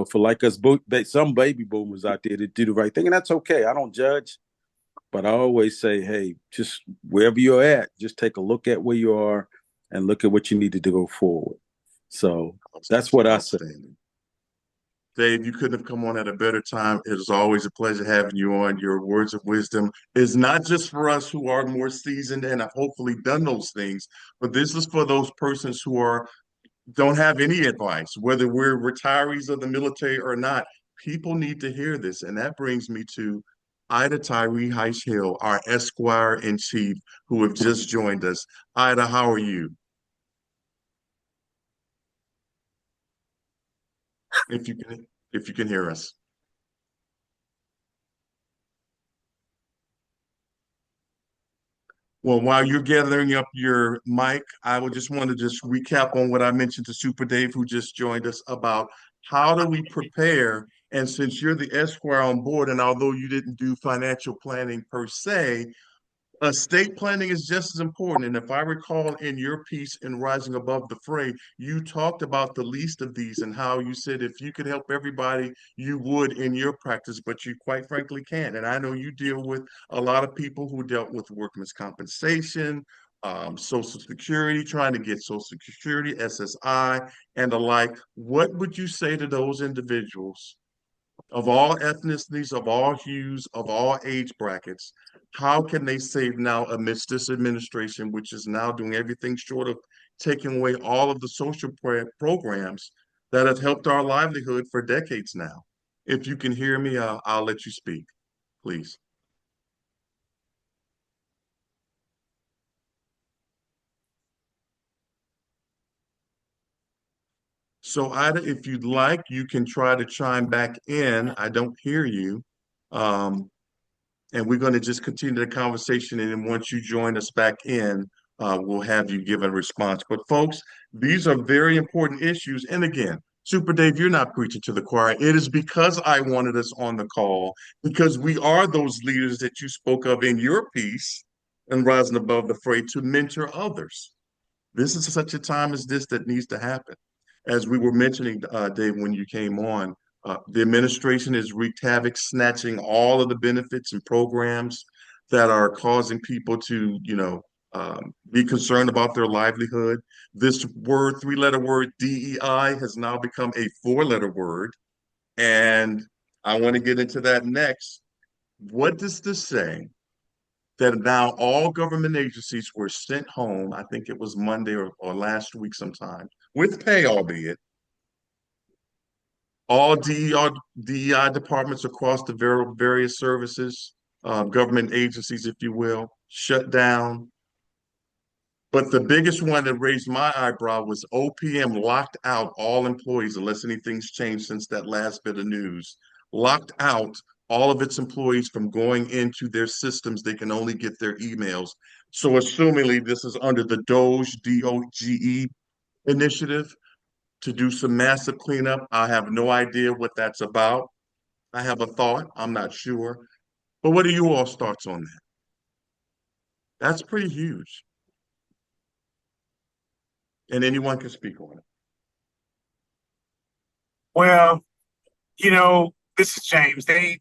for like us, some baby boomers out there that do the right thing, and that's okay. I don't judge. But I always say, hey, just wherever you're at, just take a look at where you are and look at what you need to do to go forward. So that's what I say. Dave, you couldn't have come on at a better time. It is always a pleasure having you on. Your words of wisdom is not just for us who are more seasoned and have hopefully done those things, but this is for those persons who don't have any advice, whether we're retirees of the military or not. People need to hear this. And that brings me to Ida Tyree Heish Hill, our Esquire in Chief, who have just joined us. Ida, how are you? If you can hear us. Well, while you're gathering up your mic, I would just want to just recap on what I mentioned to Super Dave, who just joined us, about how do we prepare. And since you're the Esquire on board, and although you didn't do financial planning per se, estate planning is just as important. And if I recall in your piece in Rising Above the Fray, you talked about the least of these and how you said if you could help everybody, you would in your practice, but you quite frankly can't. And I know you deal with a lot of people who dealt with workman's compensation, Social Security, trying to get Social Security, SSI, and the like. What would you say to those individuals of all ethnicities, of all hues, of all age brackets? How can they save now amidst this administration, which is now doing everything short of taking away all of the social programs that have helped our livelihood for decades now? If you can hear me, I'll let you speak, please. So Ida, if you'd like, you can try to chime back in. I don't hear you. And we're going to just continue the conversation. And then once you join us back in, we'll have you give a response. But folks, these are very important issues. And again, Super Dave, you're not preaching to the choir. It is because I wanted us on the call, because we are those leaders that you spoke of in your piece and Rising Above the Fray, to mentor others. This is such a time as this that needs to happen. As we were mentioning, Dave, when you came on, the administration has wreaked havoc, snatching all of the benefits and programs that are causing people to, be concerned about their livelihood. This word, three-letter word, DEI, has now become a four-letter word. And I want to get into that next. What does this say? That now all government agencies were sent home, I think it was Monday or last week sometime, with pay, albeit. All DEI departments across the various services, government agencies, if you will, shut down. But the biggest one that raised my eyebrow was OPM locked out all employees, unless anything's changed since that last bit of news, locked out all of its employees from going into their systems. They can only get their emails. So assumingly this is under the DOGE initiative to do some massive cleanup. I have no idea what that's about. I have a thought, I'm not sure. But what are you all's thoughts on that? That's pretty huge. And anyone can speak on it. Well, this is James. They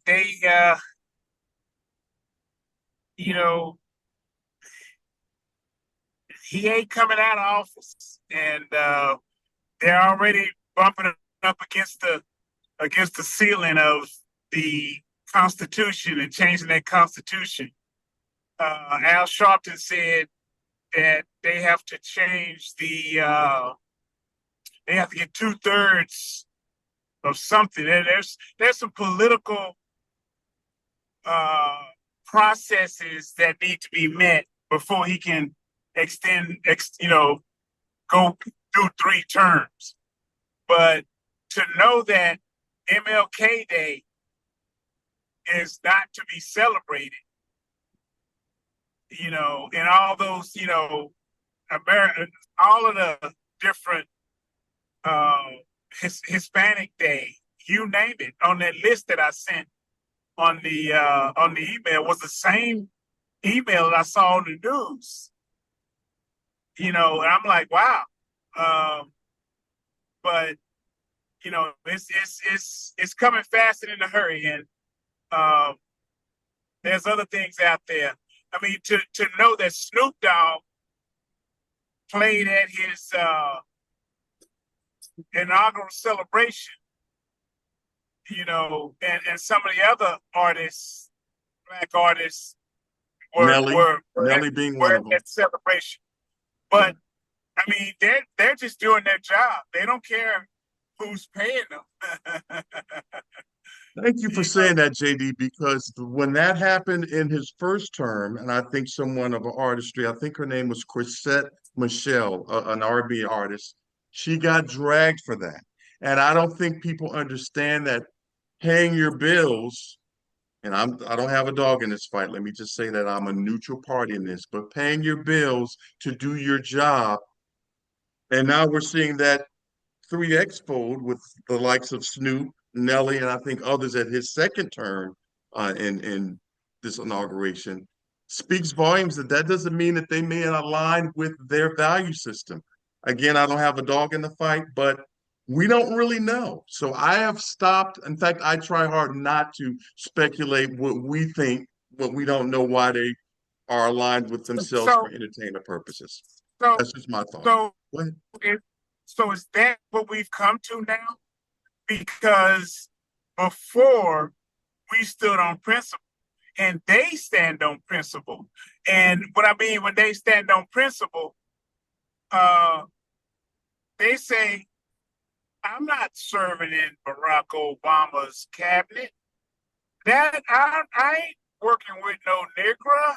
he ain't coming out of office, and they're already bumping up against the ceiling of the Constitution and changing that Constitution. Al Sharpton said that they have to change they have to get 2/3 of something. There's some political processes that need to be met before he can go do 3 terms. But to know that MLK Day is not to be celebrated, and all those, American, all of the different Hispanic Day, you name it, on that list that I sent on the email was the same email that I saw on the news. And I'm like, wow. But it's coming fast and in a hurry, and there's other things out there. I mean, to know that Snoop Dogg played at his inaugural celebration, and some of the other artists, black artists, were Nelly, were were at, Nelly being were one at of them. that celebration. But I mean, they're just doing their job. They don't care who's paying them. Thank you for You know, saying that, JD, because when that happened in his first term, and I think someone of artistry, I think her name was Chrisette Michelle, an R&B artist, she got dragged for that. And I don't think people understand that paying your bills, and I don't have a dog in this fight. Let me just say that I'm a neutral party in this, but paying your bills to do your job, and now we're seeing that 3X fold with the likes of Snoop, Nelly, and I think others at his second term in this inauguration speaks volumes that doesn't mean that they may align with their value system. Again, I don't have a dog in the fight, but we don't really know. So I have stopped. In fact, I try hard not to speculate what we think, but we don't know why they are aligned with themselves for so entertainment purposes. so That's just my thought. so Go ahead. is that what we've come to now? Because before we stood on principle, and they stand on principle. And what I mean when they stand on principle, they say, I'm not serving in Barack Obama's cabinet. That I ain't working with no Negro.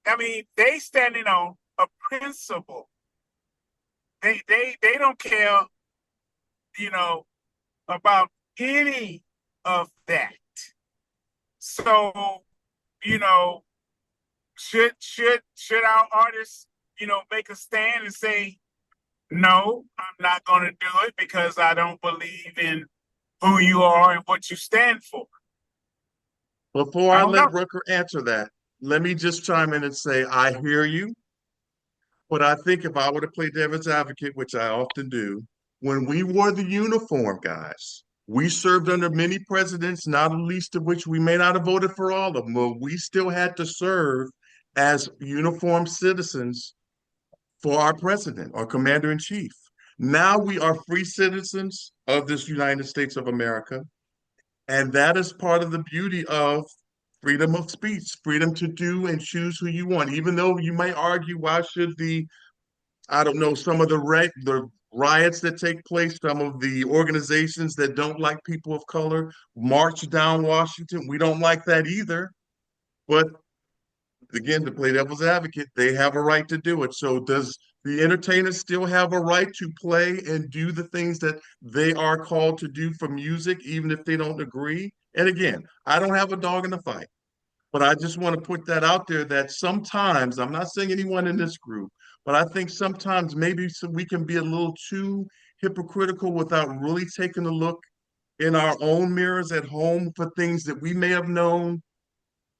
I mean, they standing on a principle. They don't care, about any of that. So, you know, should our artists, make a stand and say, no, I'm not going to do it because I don't believe in who you are and what you stand for. Before I I don't let know. Rucker answer that, let me just chime in and say, I hear you, but I think if I were to play devil's advocate, which I often do, when we wore the uniform, guys, we served under many presidents, not the least of which we may not have voted for all of them, but we still had to serve as uniformed citizens for our president or commander in chief. Now we are free citizens of this United States of America. And that is part of the beauty of freedom of speech, freedom to do and choose who you want. Even though you may argue, why should I don't know, some of the riots that take place, some of the organizations that don't like people of color march down Washington. We don't like that either. But again, to play devil's advocate, they have a right to do it. So does the entertainers still have a right to play and do the things that they are called to do for music, even if they don't agree? And again, I don't have a dog in the fight, but I just want to put that out there that sometimes, I'm not saying anyone in this group, but I think sometimes maybe we can be a little too hypocritical without really taking a look in our own mirrors at home for things that we may have known,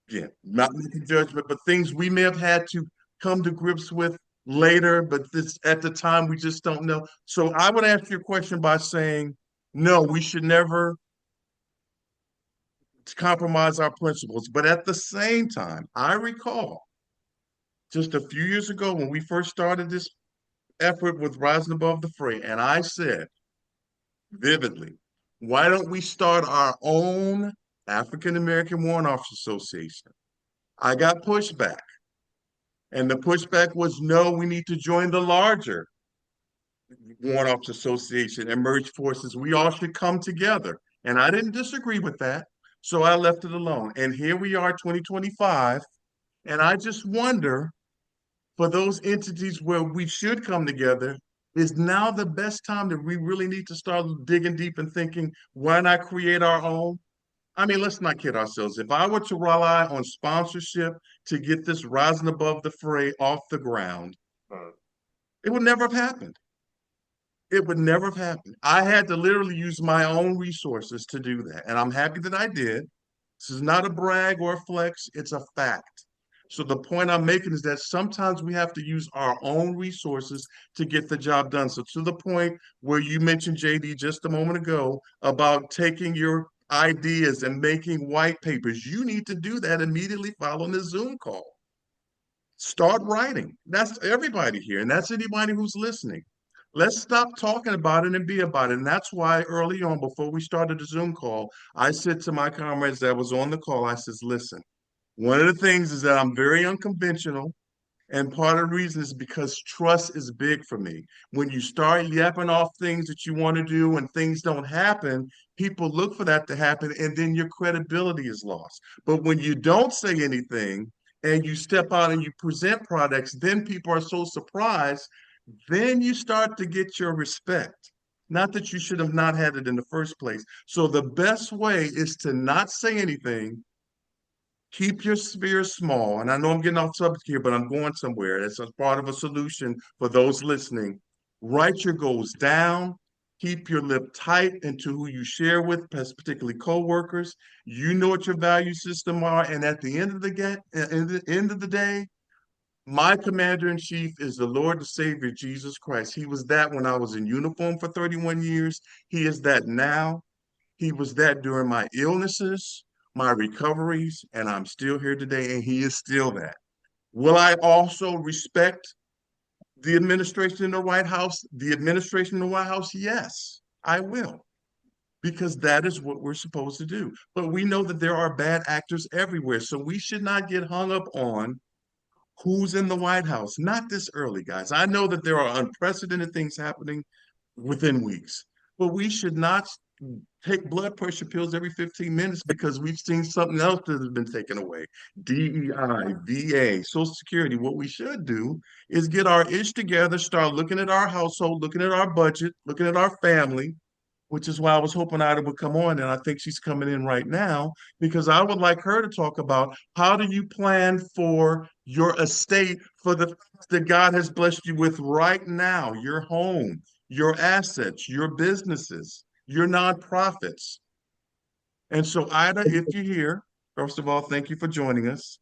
yeah, not making judgment, but things we may have had to come to grips with later, but this at the time we just don't know. So I would answer your question by saying, no, we should never compromise our principles. But at the same time, I recall just a few years ago when we first started this effort with Rising Above the Fray, and I said vividly, why don't we start our own African American Warrant Officers Association? I got pushback. And the pushback was, no, we need to join the larger Warrant Officers Association and merge forces. We all should come together. And I didn't disagree with that. So I left it alone. And here we are, 2025. And I just wonder, for those entities where we should come together, is now the best time that we really need to start digging deep and thinking, why not create our own? I mean, let's not kid ourselves. If I were to rely on sponsorship to get this Rising Above the Fray off the ground, it would never have happened. It would never have happened. I had to literally use my own resources to do that. And I'm happy that I did. This is not a brag or a flex, it's a fact. So the point I'm making is that sometimes we have to use our own resources to get the job done. So to the point where you mentioned, JD, just a moment ago about taking your ideas and making white papers, you need to do that immediately following the Zoom call. Start writing. That's everybody here, and that's anybody who's listening. Let's stop talking about it and be about it. And that's why early on, before we started the Zoom call, I said to my comrades that was on the call, I says, listen, one of the things is that I'm very unconventional. And part of the reason is because trust is big for me. When you start yapping off things that you want to do and things don't happen, people look for that to happen, and then your credibility is lost. But when you don't say anything and you step out and you present products, then people are so surprised, then you start to get your respect. Not that you should have not had it in the first place. So the best way is to not say anything. Keep your sphere small. And I know I'm getting off subject here, but I'm going somewhere. That's a part of a solution for those listening. Write your goals down. Keep your lip tight into who you share with, particularly coworkers. You know what your value system are. And at the end of the day, my commander in chief is the Lord and Savior Jesus Christ. He was that when I was in uniform for 31 years. He is that now. He was that during my illnesses, my recoveries, and I'm still here today, and he is still that. Will I also respect the administration in the White House? The administration in the White House, yes, I will, because that is what we're supposed to do. But we know that there are bad actors everywhere, so we should not get hung up on who's in the White House. Not this early, guys. I know that there are unprecedented things happening within weeks, but we should not take blood pressure pills every 15 minutes because we've seen something else that has been taken away. DEI, VA, Social Security. What we should do is get our ish together, start looking at our household, looking at our budget, looking at our family, which is why I was hoping Ida would come on, and I think she's coming in right now, because I would like her to talk about how do you plan for your estate for the that God has blessed you with right now, your home, your assets, your businesses, your nonprofits. And so, Ida, if you're here, first of all, thank you for joining us.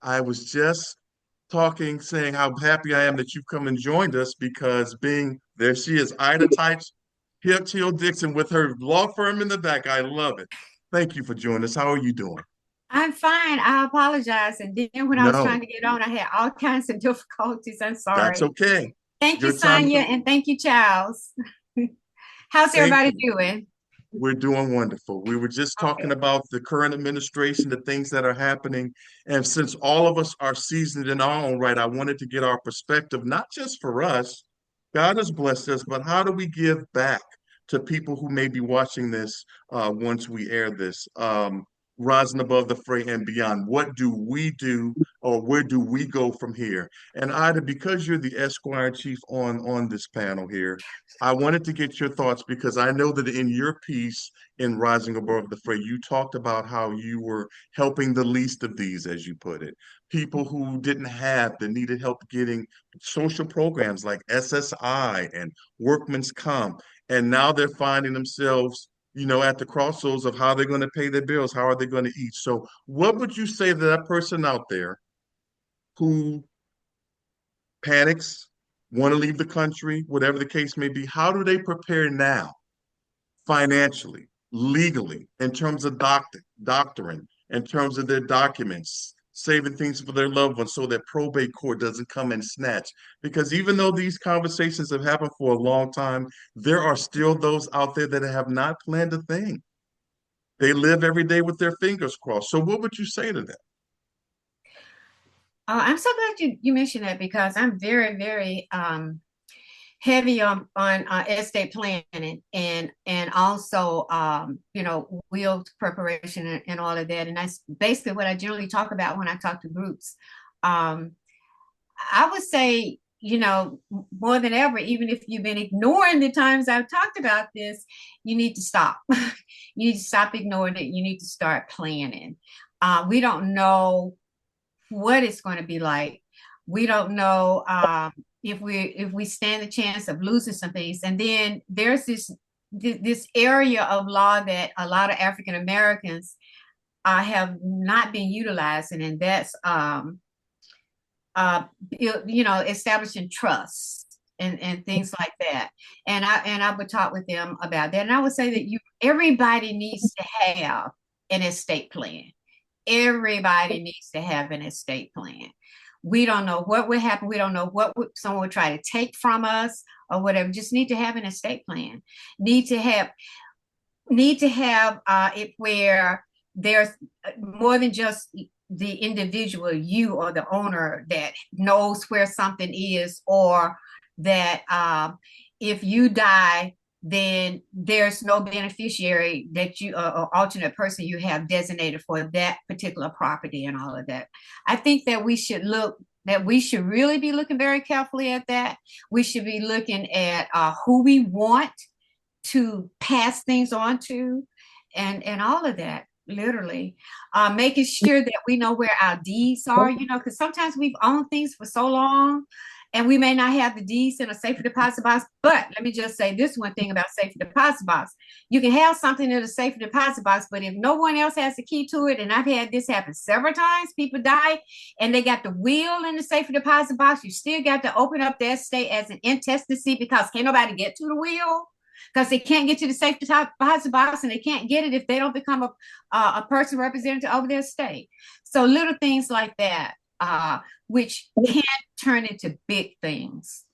I was just talking, saying how happy I am that you've come and joined us because there she is, Ida Types, Hill Dixon with her law firm in the back. I love it. Thank you for joining us. How are you doing? I'm fine. I apologize. And then when I was trying No, to get on, I had all kinds of difficulties. I'm that's sorry. okay. Thank you, Your time is Sonia, and thank you, Charles. How's Thank everybody you. doing? We're doing wonderful. We were just talking Okay. about the current administration, the things that are happening. And since all of us are seasoned in our own right, I wanted to get our perspective, not just for us, God has blessed us, but how do we give back to people who may be watching this once we air this? Rising above the fray and beyond. What do we do, or where do we go from here? And Ida, because you're the Esquire chief on this panel here, I wanted to get your thoughts because I know that in your piece in Rising Above the Fray, you talked about how you were helping the least of these, as you put it, people who didn't have, that needed help getting social programs like SSI and Workman's Comp. And now they're finding themselves, at the crossroads of how they're going to pay their bills, how are they going to eat. So what would you say to that person out there who panics, want to leave the country, whatever the case may be? How do they prepare now, financially, legally, in terms of doctoring, in terms of their documents, saving things for their loved ones so that probate court doesn't come and snatch? Because even though these conversations have happened for a long time, there are still those out there that have not planned a thing. They live every day with their fingers crossed. So what would you say to them? I'm so glad you mentioned that because I'm very, very heavy on estate planning and also will preparation and all of that. And that's basically what I generally talk about when I talk to groups. I would say, more than ever, even if you've been ignoring the times I've talked about this, you need to stop. You need to stop ignoring it. You need to start planning. We don't know what it's going to be like. We don't know if we stand the chance of losing some things. And then there's this area of law that a lot of African Americans have not been utilizing, and that's establishing trust and things like that. And I would talk with them about that. And I would say that everybody needs to have an estate plan. Everybody needs to have an estate plan. We don't know what would happen. We don't know what someone would try to take from us or whatever. Just need to have an estate plan. Need to have it where there's more than just the individual, you or the owner, that knows where something is, or that if you die, then there's no beneficiary that you or alternate person you have designated for that particular property and all of that. I think that we should really be looking very carefully at that. We should be looking at who we want to pass things on to, and all of that, literally making sure that we know where our deeds are, because sometimes we've owned things for so long and we may not have the deeds in a safe deposit box. But let me just say this one thing about safe deposit box: you can have something in a safe deposit box, but if no one else has the key to it, and I've had this happen several times, people die and they got the will in the safe deposit box, you still got to open up their estate as an intestacy, because can't nobody get to the will, because they can't get to the safe deposit box, and they can't get it if they don't become a person representative over their state. So little things like that, which can turn into big things.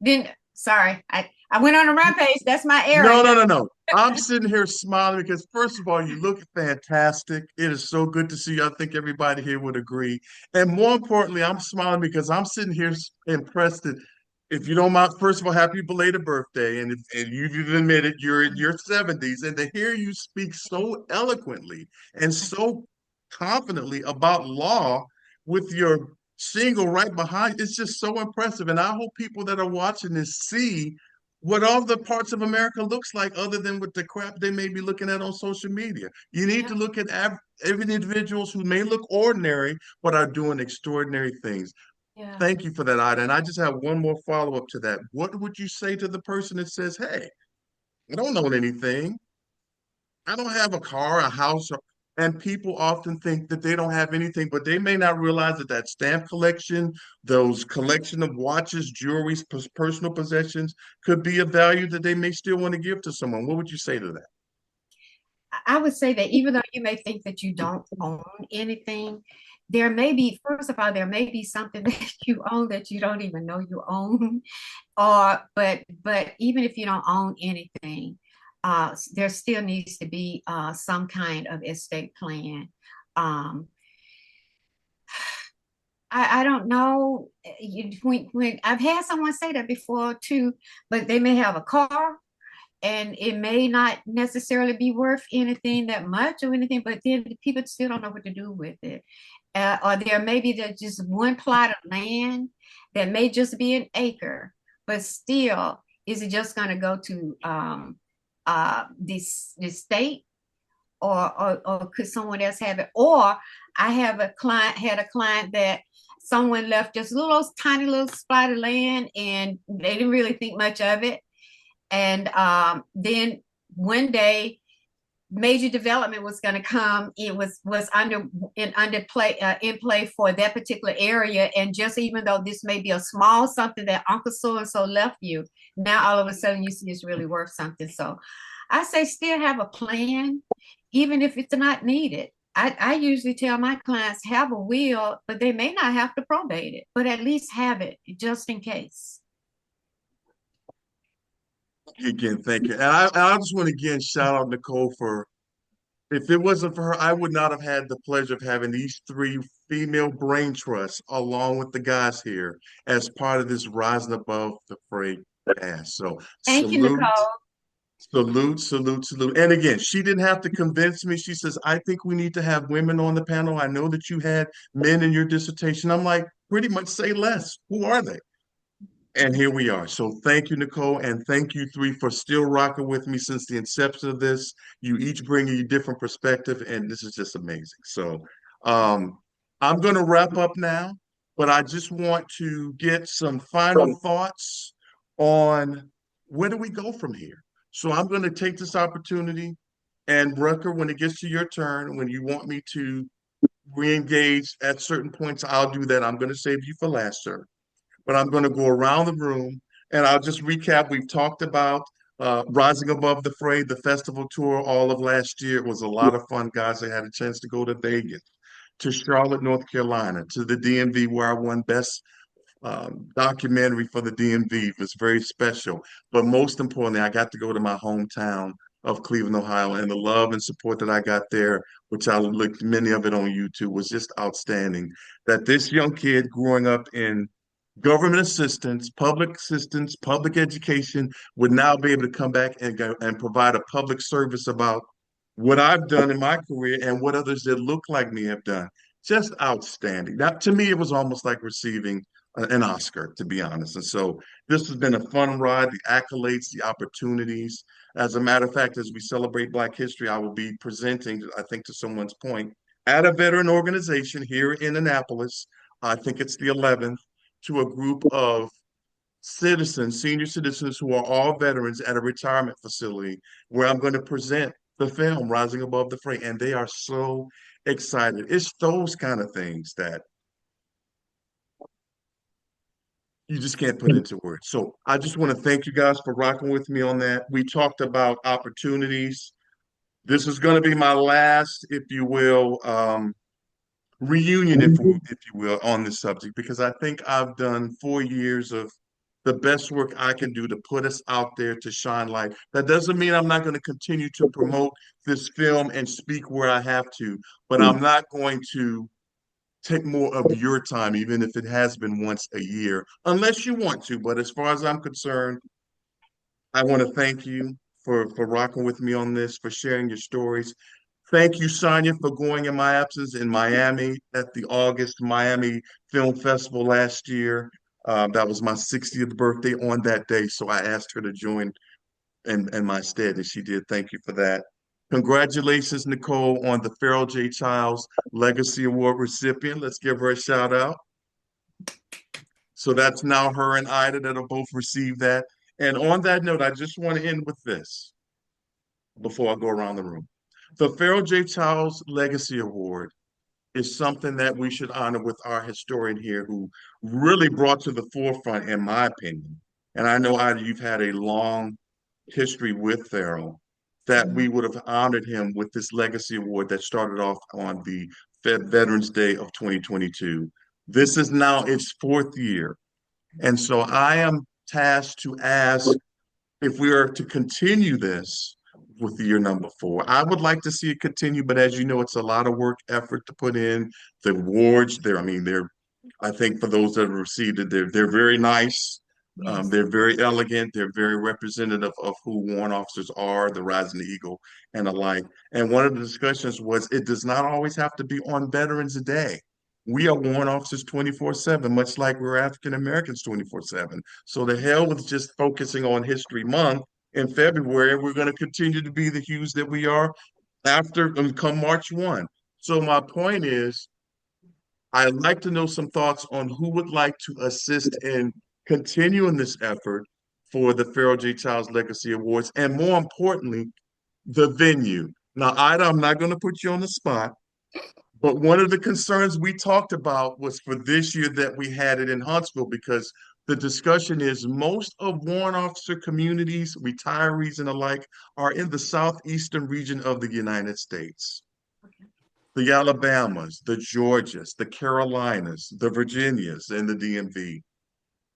Then, sorry, I went on a rampage. That's my area. No. I'm sitting here smiling because, first of all, you look fantastic. It is so good to see you. I think everybody here would agree. And more importantly, I'm smiling because I'm sitting here impressed that, if you don't mind, first of all, happy belated birthday. And you've admitted you're in your 70s. And to hear you speak so eloquently and so confidently about law with your single right behind, it's just so impressive. And I hope people that are watching this see what all the parts of America looks like, other than with the crap they may be looking at on social media. You need to look at every individuals who may look ordinary but are doing extraordinary things. Yeah. Thank you for that, Ida. And I just have one more follow-up to that. What would you say to the person that says, hey, I don't own anything. I don't have a car, a house, and people often think that they don't have anything, but they may not realize that that stamp collection, those collection of watches, jewelry, personal possessions could be a value that they may still want to give to someone. What would you say to that? I would say that even though you may think that you don't own anything, there may be, first of all, there may be something that you own that you don't even know you own. But even if you don't own anything, there still needs to be some kind of estate plan. I don't know. When I've had someone say that before too, but they may have a car and it may not necessarily be worth anything that much or anything, but then people still don't know what to do with it. Or there may be just one plot of land that may just be an acre, but still, is it just going to go to this state, or could someone else have it? Or I had a client that someone left just a little tiny little spot of land, and they didn't really think much of it. And then one day, major development was going to come. It was in play for that particular area. And just even though this may be a small something that Uncle so and so left you, now all of a sudden you see it's really worth something. So I say still have a plan, even if it's not needed. I usually tell my clients, have a will, but they may not have to probate it, but at least have it just in case. Again, thank you. And I just want to again shout out Nicole for, if it wasn't for her, I would not have had the pleasure of having these three female brain trusts along with the guys here as part of this Rising Above the Fray pass. So thank you, Nicole. Salute. And again, she didn't have to convince me. She says, I think we need to have women on the panel. I know that you had men in your dissertation. I'm like, pretty much say less. Who are they? And here we are. So thank you, Nicole, and thank you three for still rocking with me since the inception of this. You each bring a different perspective, and this is just amazing. So I'm going to wrap up now, but I just want to get some final thoughts on where do we go from here. So I'm going to take this opportunity, and Rucker, when it gets to your turn, when you want me to re-engage at certain points, I'll do that. I'm going to save you for last, sir. But I'm going to go around the room and I'll just recap. We've talked about Rising Above the Fray, the festival tour all of last year. It was a lot of fun, guys. I had a chance to go to Vegas, to Charlotte, North Carolina, to the DMV where I won Best documentary for the DMV. It was very special. But most importantly, I got to go to my hometown of Cleveland, Ohio, and the love and support that I got there, which I looked many of it on YouTube, was just outstanding. That this young kid growing up in government assistance, public education would now be able to come back and provide a public service about what I've done in my career and what others that look like me have done. Just outstanding. That to me, it was almost like receiving an Oscar, to be honest. And so this has been a fun ride, the accolades, the opportunities. As a matter of fact, as we celebrate Black History, I will be presenting, I think to someone's point, at a veteran organization here in Annapolis. I think it's the 11th, to a group of citizens, senior citizens who are all veterans at a retirement facility where I'm going to present the film Rising Above the Fray. And they are so excited. It's those kind of things that you just can't put into words. So I just want to thank you guys for rocking with me on that. We talked about opportunities. This is going to be my last, if you will, reunion, if you will, on this subject, because I think I've done 4 years of the best work I can do to put us out there to shine light. That doesn't mean I'm not going to continue to promote this film and speak where I have to, but I'm not going to take more of your time, even if it has been once a year, unless you want to. But as far as I'm concerned, I want to thank you for rocking with me on this, for sharing your stories. Thank you, Sonia, for going in my absence in Miami at the August Miami Film Festival last year. That was my 60th birthday on that day, so I asked her to join in my stead, and she did. Thank you for that. Congratulations, Nicole, on the Farrell J. Childs Legacy Award recipient. Let's give her a shout out. So that's now her and Ida that have both received that. And on that note, I just want to end with this before I go around the room. The Farrell J. Childs Legacy Award is something that we should honor with our historian here who really brought to the forefront, in my opinion. And I know, Ida, you've had a long history with Farrell, that we would have honored him with this Legacy Award that started off on the Veterans Day of 2022. This is now its 4th year. And so I am tasked to ask if we are to continue this with year number 4. I would like to see it continue, but as you know, it's a lot of work, effort to put in. The awards, I think for those that have received it, they're very nice. Yes. They're very elegant. They're very representative of who warrant officers are, the Rising Eagle and alike. And one of the discussions was it does not always have to be on Veterans Day. We are warrant officers 24/7, much like we're African Americans 24/7. So the hell with just focusing on History Month in February. We're going to continue to be the hues that we are after come March 1. So my point is, I'd like to know some thoughts on who would like to assist in continuing this effort for the Farrell J. Childs Legacy Awards, and more importantly, the venue. Now, Ida, I'm not going to put you on the spot, but one of the concerns we talked about was for this year that we had it in Huntsville, because the discussion is most of warrant officer communities, retirees and alike, are in the southeastern region of the United States. The Alabamas, the Georgias, the Carolinas, the Virginias, and the DMV.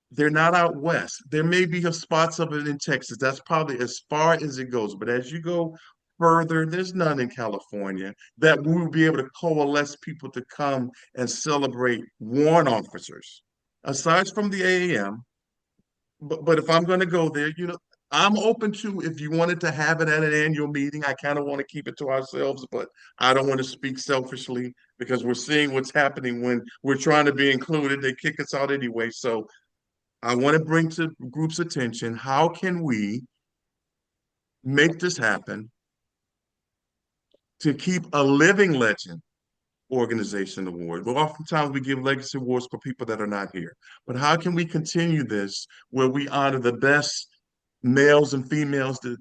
They're not out west. There may be spots of it in Texas. That's probably as far as it goes. But as you go further, there's none in California that we will be able to coalesce people to come and celebrate warrant officers. Aside from the AAM, but if I'm going to go there, I'm open to, if you wanted to have it at an annual meeting. I kind of want to keep it to ourselves, but I don't want to speak selfishly because we're seeing what's happening when we're trying to be included. They kick us out anyway. So I want to bring to group's attention, how can we make this happen to keep a living legend organization award? Well, oftentimes we give legacy awards for people that are not here, but how can we continue this where we honor the best males and females that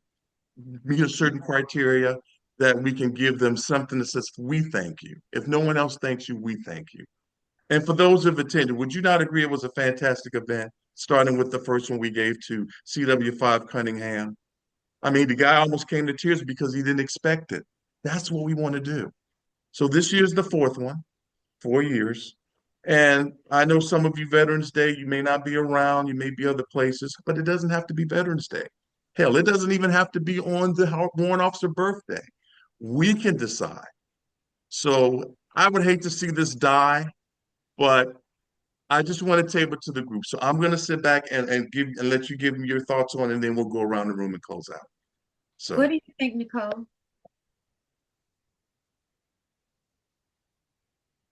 meet a certain criteria, that we can give them something that says, we thank you. If no one else thanks you, we thank you. And for those who have attended, would you not agree it was a fantastic event, starting with the first one we gave to CW5 Cunningham? I mean, the guy almost came to tears because he didn't expect it. That's what we want to do. So this year's the 4th one. 4 years. And I know some of you Veterans Day, you may not be around, you may be other places, but it doesn't have to be Veterans Day. Hell, it doesn't even have to be on the warrant officer birthday. We can decide. So I would hate to see this die, but I just want to table it to the group. So I'm going to sit back and let you give me your thoughts on it, and then we'll go around the room and close out. So What do you think, Nicole?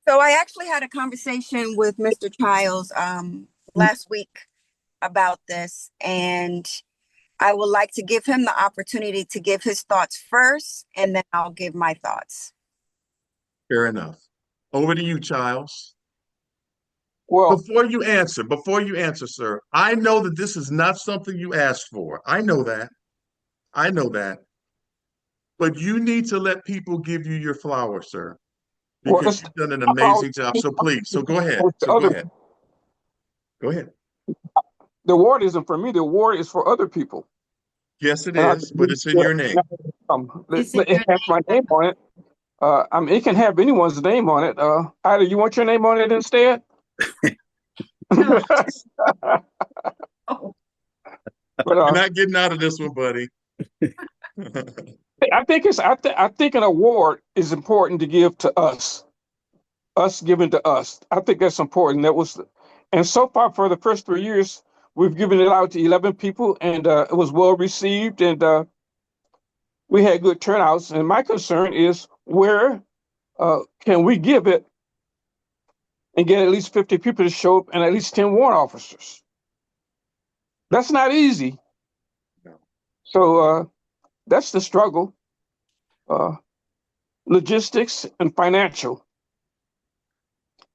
So I actually had a conversation with Mr. Childs last week about this, and I would like to give him the opportunity to give his thoughts first, and then I'll give my thoughts. fair enough. Over to you, Childs. Well, Before you answer, sir, I know that this is not something you asked for. I know that. I know that. But you need to let people give you your flowers, sir, well, because it's you've done an about amazing job. So please, so go ahead. the So go other. ahead. Go ahead. The award isn't for me. The award is for other people. Yes, it And I, is, but it's in your name. It's in it your has my name. name on it. I mean, it can have anyone's name on it. Ida, you want your name on it instead? No. But Oh, You're not getting out of this one, buddy. I think I think an award is important to give to us giving to us. I think that's important. And so far for the first 3 years, we've given it out to 11 people, and it was well received, and we had good turnouts. And my concern is where can we give it and get at least 50 people to show up and at least 10 warrant officers? That's not easy. No. So that's the struggle. Logistics and financial.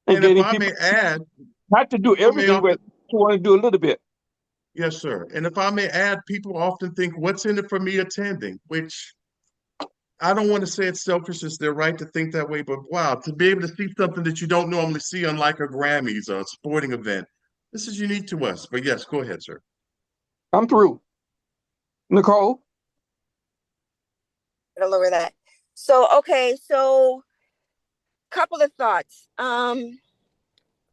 And And if getting I may people add, not to do people may everything, often, but to want to do a little bit. yes, sir. And if I may add, people often think, what's in it for me attending? Which I don't want to say it's selfish, it's their right to think that way, but wow, to be able to see something that you don't normally see, unlike a Grammys or a sporting event, this is unique to us. But yes, go ahead, sir. I'm through. Nicole? I'll lower that. So, okay, so couple of thoughts.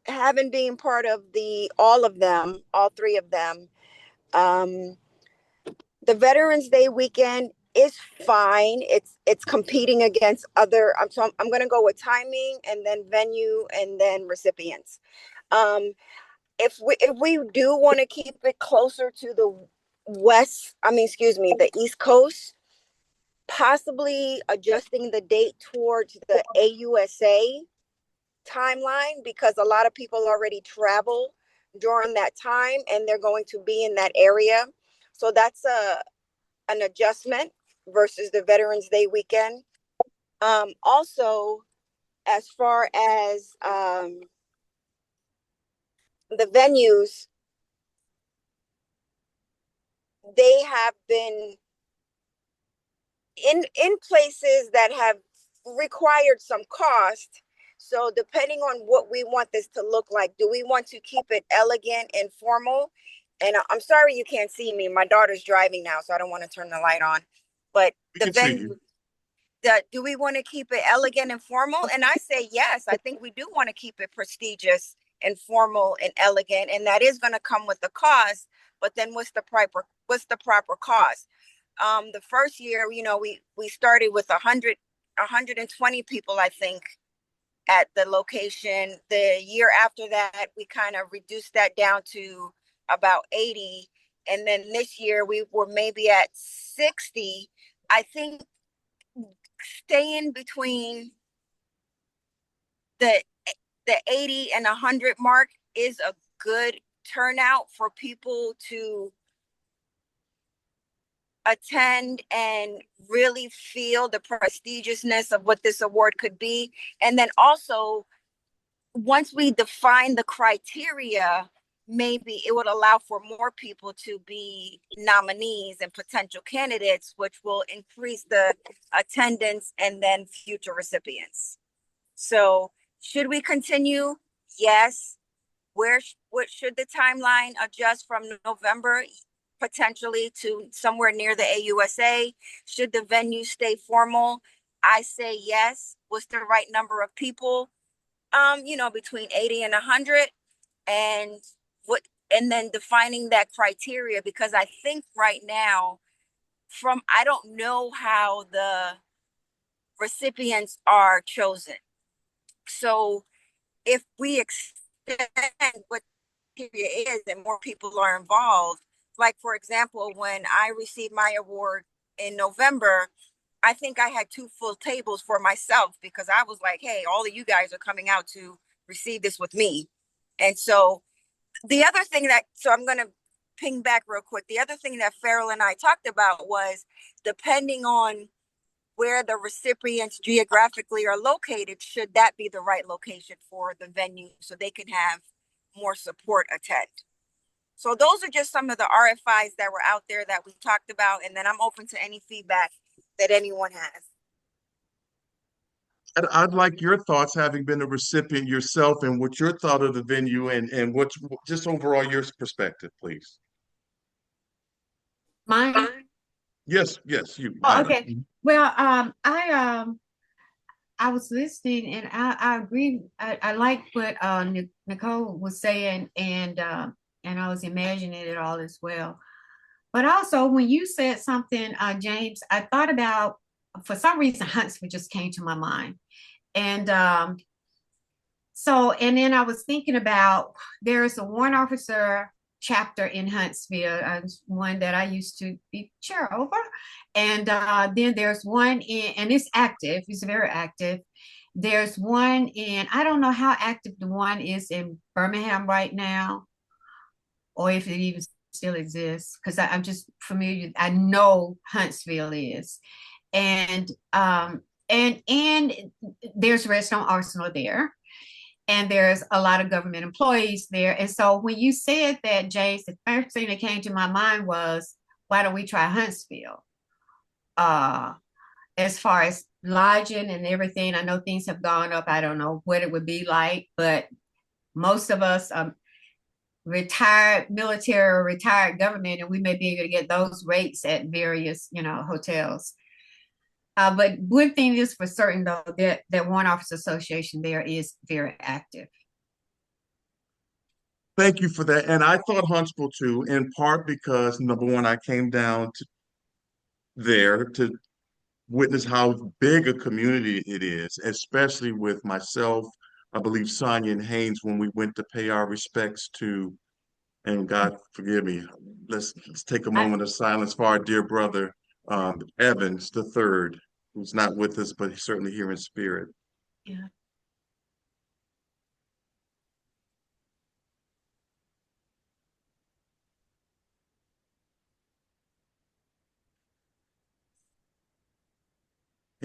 Having been part of all of them, all three of them, the Veterans Day weekend is fine. It's competing against other. I'm going to go with timing and then venue and then recipients. If we do want to keep it closer to the East Coast, possibly adjusting the date towards the AUSA timeline, because a lot of people already travel during that time and they're going to be in that area. So that's an adjustment versus the Veterans Day weekend. Also, as far as the venues, they have been in places that have required some cost. So depending on what we want this to look like, do we want to keep it elegant and formal? And I'm sorry you can't see me. My daughter's driving now, so I don't want to turn the light on. But We the can see venue, you. do we want to keep it elegant and formal? And I say yes. I think we do want to keep it prestigious and formal and elegant, and that is going to come with the cost. But then what's the proper cost? The first year, we started with 120 people, I think, at the location. The year after that, we kind of reduced that down to about 80. And then this year we were maybe at 60. I think staying between the 80 and 100 mark is a good turnout for people to attend and really feel the prestigiousness of what this award could be. And then also, once we define the criteria, maybe it would allow for more people to be nominees and potential candidates, which will increase the attendance and then future recipients. So should we continue? Yes. What should the timeline adjust from November potentially to somewhere near the AUSA? Should the venue stay formal? I say yes. What's the right number of people? between 80 and 100, and and then defining that criteria, because I think right now, I don't know how the recipients are chosen. So if we extend what criteria is and more people are involved, like for example, when I received my award in November, I think I had 2 full tables for myself, because I was like, hey, all of you guys are coming out to receive this with me. And so the other thing so I'm going to ping back real quick. The other thing that Farrell and I talked about was, depending on where the recipients geographically are located, should that be the right location for the venue so they can have more support attend. So those are just some of the RFIs that were out there that we talked about. And then I'm open to any feedback that anyone has. I'd like your thoughts, having been a recipient yourself, and what your thought of the venue and what's just overall your perspective, please. Mine. Yes, yes, you. Oh, okay. Well, I was listening, and I agree. I like what Nicole was saying, and I was imagining it all as well. But also, when you said something, James, I thought about, for some reason, Huntsville just came to my mind. And and then I was thinking about, there's a warrant officer chapter in Huntsville, one that I used to be chair over. And then there's one and it's active, it's very active. There's one I don't know how active the one is in Birmingham right now, or if it even still exists, because I'm just familiar. I know Huntsville is. And there's Redstone Arsenal there, and there's a lot of government employees there. And so when you said that, James, the first thing that came to my mind was, why don't we try Huntsville? As far as lodging and everything, I know things have gone up. I don't know what it would be like, but most of us retired military or retired government, and we may be able to get those rates at various, hotels. But one thing is for certain, though, that Warrant Officers Association there is very active. Thank you for that. And I thought Huntsville too, in part because, number one, I came down to there to witness how big a community it is, especially with myself, I believe Sonia and Haynes, when we went to pay our respects to, and God forgive me, let's take a moment of silence for our dear brother, Evans the third, who's not with us, but he's certainly here in spirit. Yeah.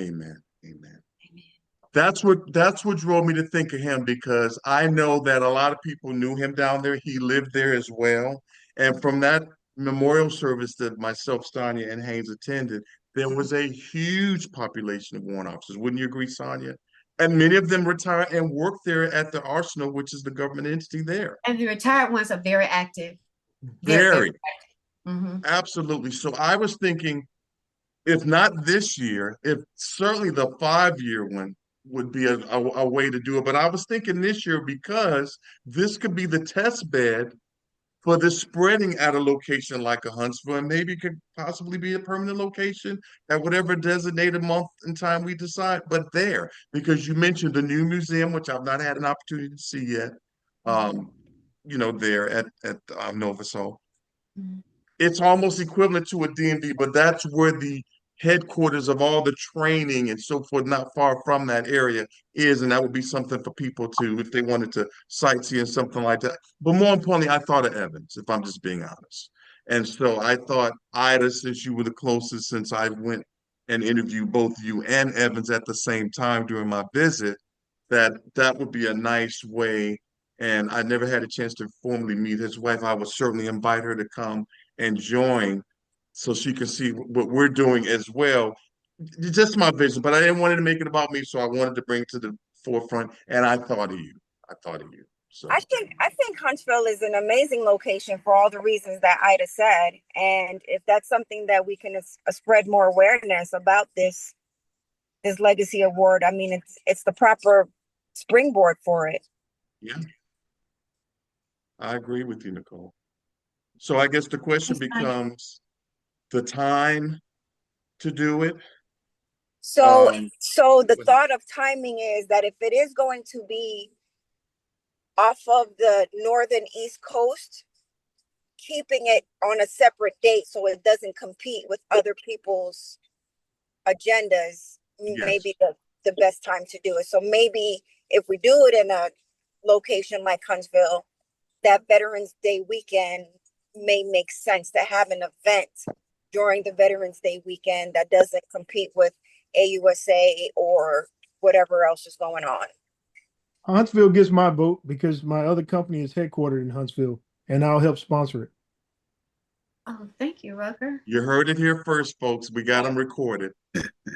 Amen. Amen. That's what drove me to think of him, because I know that a lot of people knew him down there. He lived there as well. And from that memorial service that myself, Sonia, and Haynes attended, there was a huge population of warrant officers. Wouldn't you agree, Sonia? And many of them retire and work there at the Arsenal, which is the government entity there. And the retired ones are very active. Very. Active. Mm-hmm. Absolutely. So I was thinking, if not this year, if certainly the 5-year one would be a way to do it. But I was thinking this year, because this could be the test bed for the spreading at a location like a Huntsville, and maybe it could possibly be a permanent location at whatever designated month and time we decide. But there, because you mentioned the new museum, which I've not had an opportunity to see yet, there at Novasol. Mm-hmm. It's almost equivalent to a DMV, but that's where the headquarters of all the training and so forth, not far from that area is. And that would be something for people to, if they wanted to sightsee and something like that. But more importantly, I thought of Evans, if I'm just being honest. And so I thought, Ida, since you were the closest, since I went and interviewed both you and Evans at the same time during my visit, that would be a nice way. And I never had a chance to formally meet his wife. I would certainly invite her to come and join so she can see what we're doing as well. Just my vision, but I didn't want it to make it about me, so I wanted to bring it to the forefront, and I thought of you. I thought of you. So I think Huntsville is an amazing location for all the reasons that Ida said. And if that's something that we can spread more awareness about this legacy award, I mean, it's the proper springboard for it. Yeah, I agree with you, Nicole. So I guess the question That's nice. becomes the time to do it. So, Um, so the thought of timing is that if it is going to be off of the northern East Coast, keeping it on a separate date so it doesn't compete with other people's agendas may yes. be the best time to do it. So maybe if we do it in a location like Huntsville, that Veterans Day weekend may make sense to have an event during the Veterans Day weekend that doesn't compete with AUSA or whatever else is going on. Huntsville gets my vote because my other company is headquartered in Huntsville, and I'll help sponsor it. Oh, thank you, Rucker. You heard it here first, folks. We got them recorded.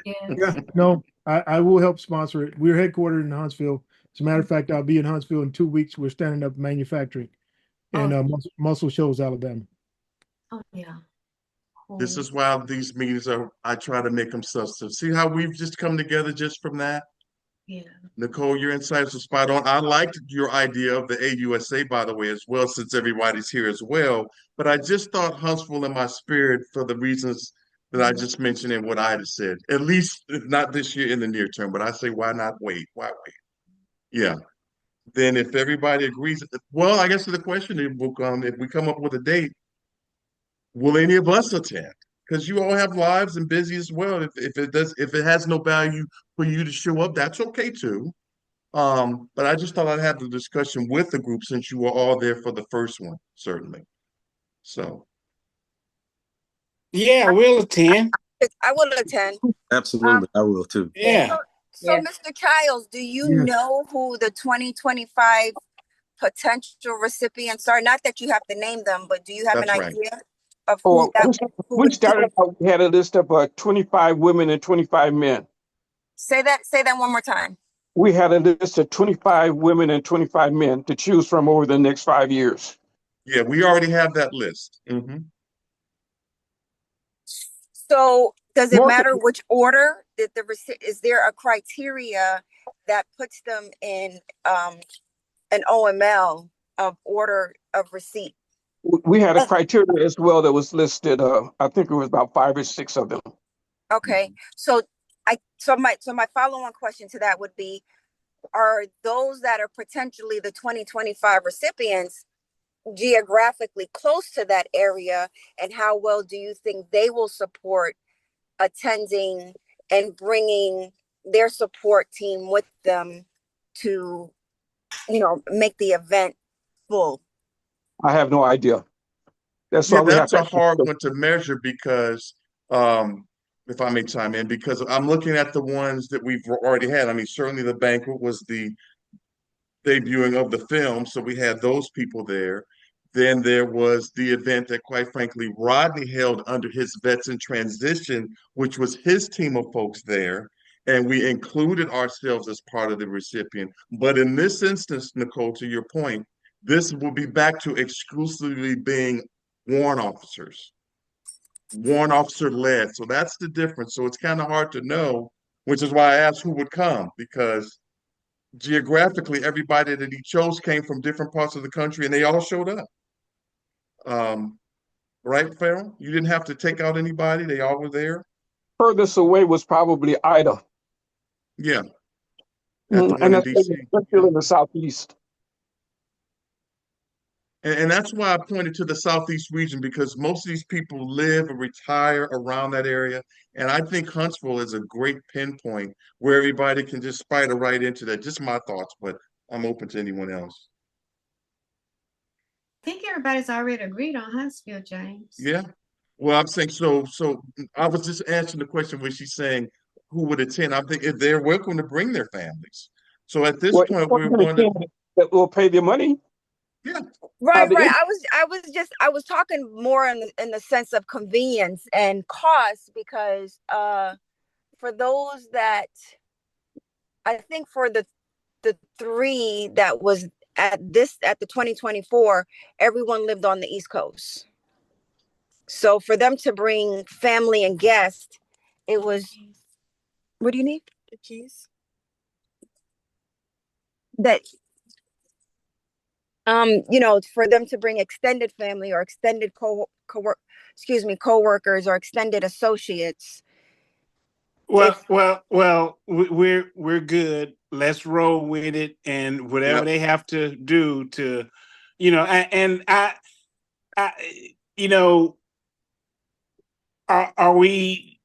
Yes. No, I will help sponsor it. We're headquartered in Huntsville. As a matter of fact, I'll be in Huntsville in 2 weeks. We're standing up manufacturing in Muscle Shoals, Alabama. Oh, yeah. Cool. This is why these meetings are, I try to make them substantive. See how we've just come together just from that? Yeah. Nicole, your insights are spot on. I liked your idea of the AUSA, by the way, as well, since everybody's here as well. But I just thought Huntsville in my spirit for the reasons that I just mentioned and what I just said. At least not this year in the near term, but I say, why not wait? Why wait? Yeah. Then if everybody agrees, well, I guess the question will come, if we come up with a date, will any of us attend? Because you all have lives and busy as well. If it has no value for you to show up, that's okay too. But I just thought I'd have the discussion with the group since you were all there for the first one, certainly. So Yeah, we'll attend. I will attend. Absolutely, I will too. Yeah. So Mr. Childs, do you Yes. know who the 2025 potential recipients are? Not that you have to name them, but do you have that's an right. idea of who who We would started out, we had a list of 25 women and 25 men. say that one more time? We had a list of 25 women and 25 men to choose from over the next 5 years. Yeah, we already have that list. Mhm. So does it More- matter which order that is there a criteria that puts them in an OML of order of receipt? We had a criteria as well that was listed. I think it was about 5 or 6 of them. Okay. So my follow-on question to that would be, are those that are potentially the 2025 recipients geographically close to that area, and how well do you think they will support attending and bringing their support team with them to, make the event full? I have no idea. That's Yeah, why we have that's a to. hard one to measure because, if I may chime in, because I'm looking at the ones that we've already had. I mean, certainly the banquet was the debuting of the film, so we had those people there. Then there was the event that, quite frankly, Rodney held under his Vets in Transition, which was his team of folks there. And we included ourselves as part of the recipient. But in this instance, Nicole, to your point, this will be back to exclusively being warrant officers, warrant officer led. So that's the difference. So it's kind of hard to know, which is why I asked who would come, because geographically, everybody that he chose came from different parts of the country and they all showed up. Right, Farrell? You didn't have to take out anybody, they all were there. Furthest away was probably Ida. Yeah, at the one And in that's DC. still in the southeast. And that's why I pointed to the Southeast region, because most of these people live or retire around that area. And I think Huntsville is a great pinpoint where everybody can just spider right into that. Just my thoughts, but I'm open to anyone else. I think everybody's already agreed on Huntsville, James. Yeah. Well, I'm saying so. So I was just answering the question where she's saying who would attend. I think if they're welcome to bring their families. So at this point, we're going to. That will pay their money. Yeah. Right. I was talking more in the sense of convenience and cost, because for those that, I think for the 3 that was at the 2024, everyone lived on the East Coast. So for them to bring family and guests, it was, what do you need? The keys? that for them to bring extended family or extended co-workers or extended associates. We're good. Let's roll with it, and whatever they have to do to, I are we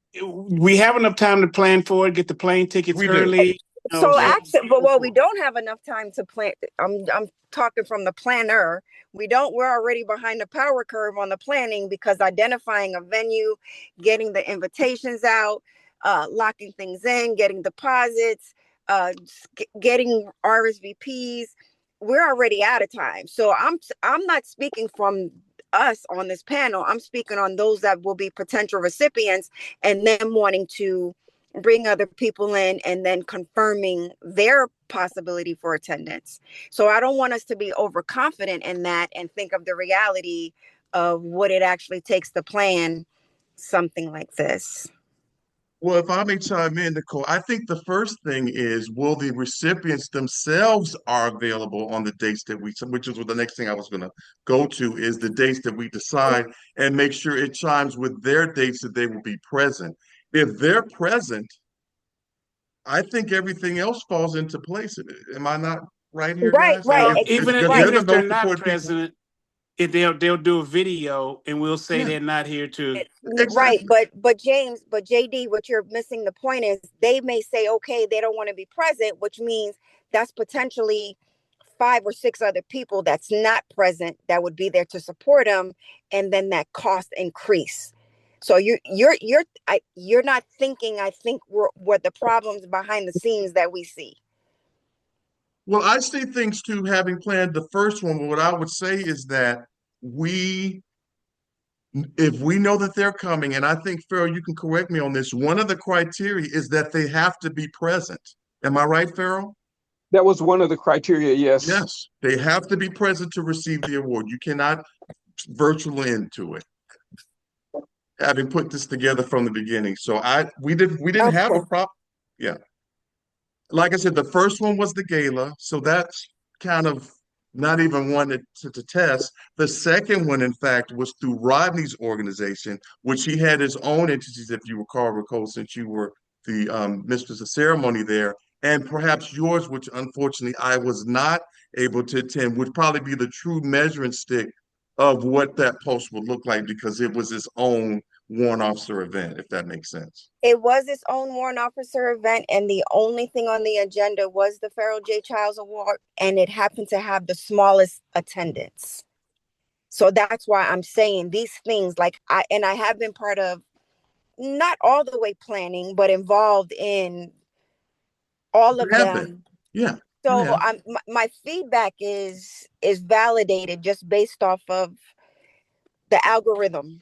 have enough time to plan for it, get the plane tickets early? So actually, but we don't have enough time to plan. I'm talking from the planner. We're already behind the power curve on the planning, because identifying a venue, getting the invitations out, locking things in, getting deposits, getting RSVPs, we're already out of time. So I'm not speaking from us on this panel. I'm speaking on those that will be potential recipients, and them wanting to bring other people in and then confirming their possibility for attendance. So I don't want us to be overconfident in that and think of the reality of what it actually takes to plan something like this. Well, if I may chime in, Nicole, I think the first thing is, will the recipients themselves are available on the dates that which is what the next thing I was going to go to, is the dates that we decide, and make sure it chimes with their dates that they will be present. If they're present, I think everything else falls into place. Am I not right here, guys? Right. Even if they're not present, they'll do a video, and we'll say they're not here to. Right, but James, but JD, what you're missing the point is, they may say, okay, they don't want to be present, which means that's potentially 5 or 6 other people that's not present that would be there to support them, and then that cost increase. So you're not thinking, I think, what the problems behind the scenes that we see. Well, I see things too, having planned the first one. But what I would say is that if we know that they're coming, and I think, Farrell, you can correct me on this, one of the criteria is that they have to be present. Am I right, Farrell? That was one of the criteria, yes. Yes, they have to be present to receive the award. You cannot virtual into it. Having put this together from the beginning, so we didn't have a problem. Yeah, like I said, the first one was the gala, so that's kind of not even one to test. The second one, in fact, was through Rodney's organization, which he had his own entities, if you recall, since you were the mistress of ceremony there, and perhaps yours, which unfortunately I was not able to attend, would probably be the true measuring stick of what that post would look like, because it was its own warrant officer event, if that makes sense. It was its own warrant officer event, and the only thing on the agenda was the Farrell J. Childs Award, and it happened to have the smallest attendance. So that's why I'm saying these things, like I have been part of, not all the way planning, but involved in all of them. Yeah. So my feedback is validated just based off of the algorithm.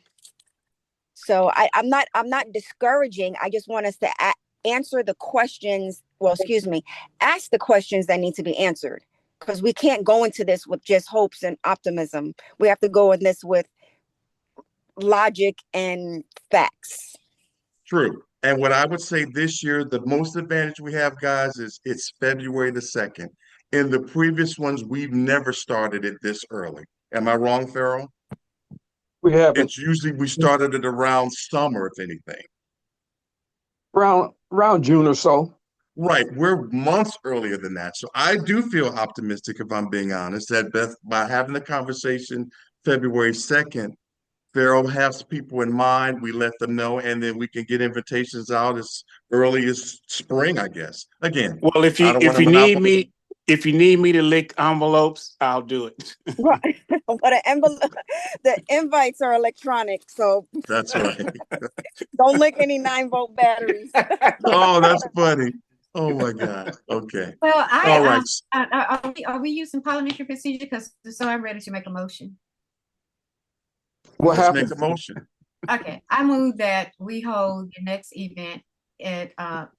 So I'm not discouraging. I just want us to answer the questions. Well, excuse me, ask the questions that need to be answered, because we can't go into this with just hopes and optimism. We have to go in this with logic and facts. True. And what I would say this year, the most advantage we have, guys, is it's February the 2nd. In the previous ones, we've never started it this early. Am I wrong, Farrell? We haven't. It's usually we started it around summer, if anything. Around June or so. Right. We're months earlier than that. So I do feel optimistic, if I'm being honest, that by having the conversation February 2nd, Farrell has people in mind, we let them know, and then we can get invitations out as early as spring, I guess. Again, well, if you need me to lick envelopes, I'll do it. Right. But the invites are electronic, so that's right. Don't lick any 9-volt batteries. Oh, that's funny. Oh my God. Okay. Well, all right. Are we using parliamentary procedure? Because so I'm ready to make a motion. Let's make a motion. Okay, I move that we hold the next event at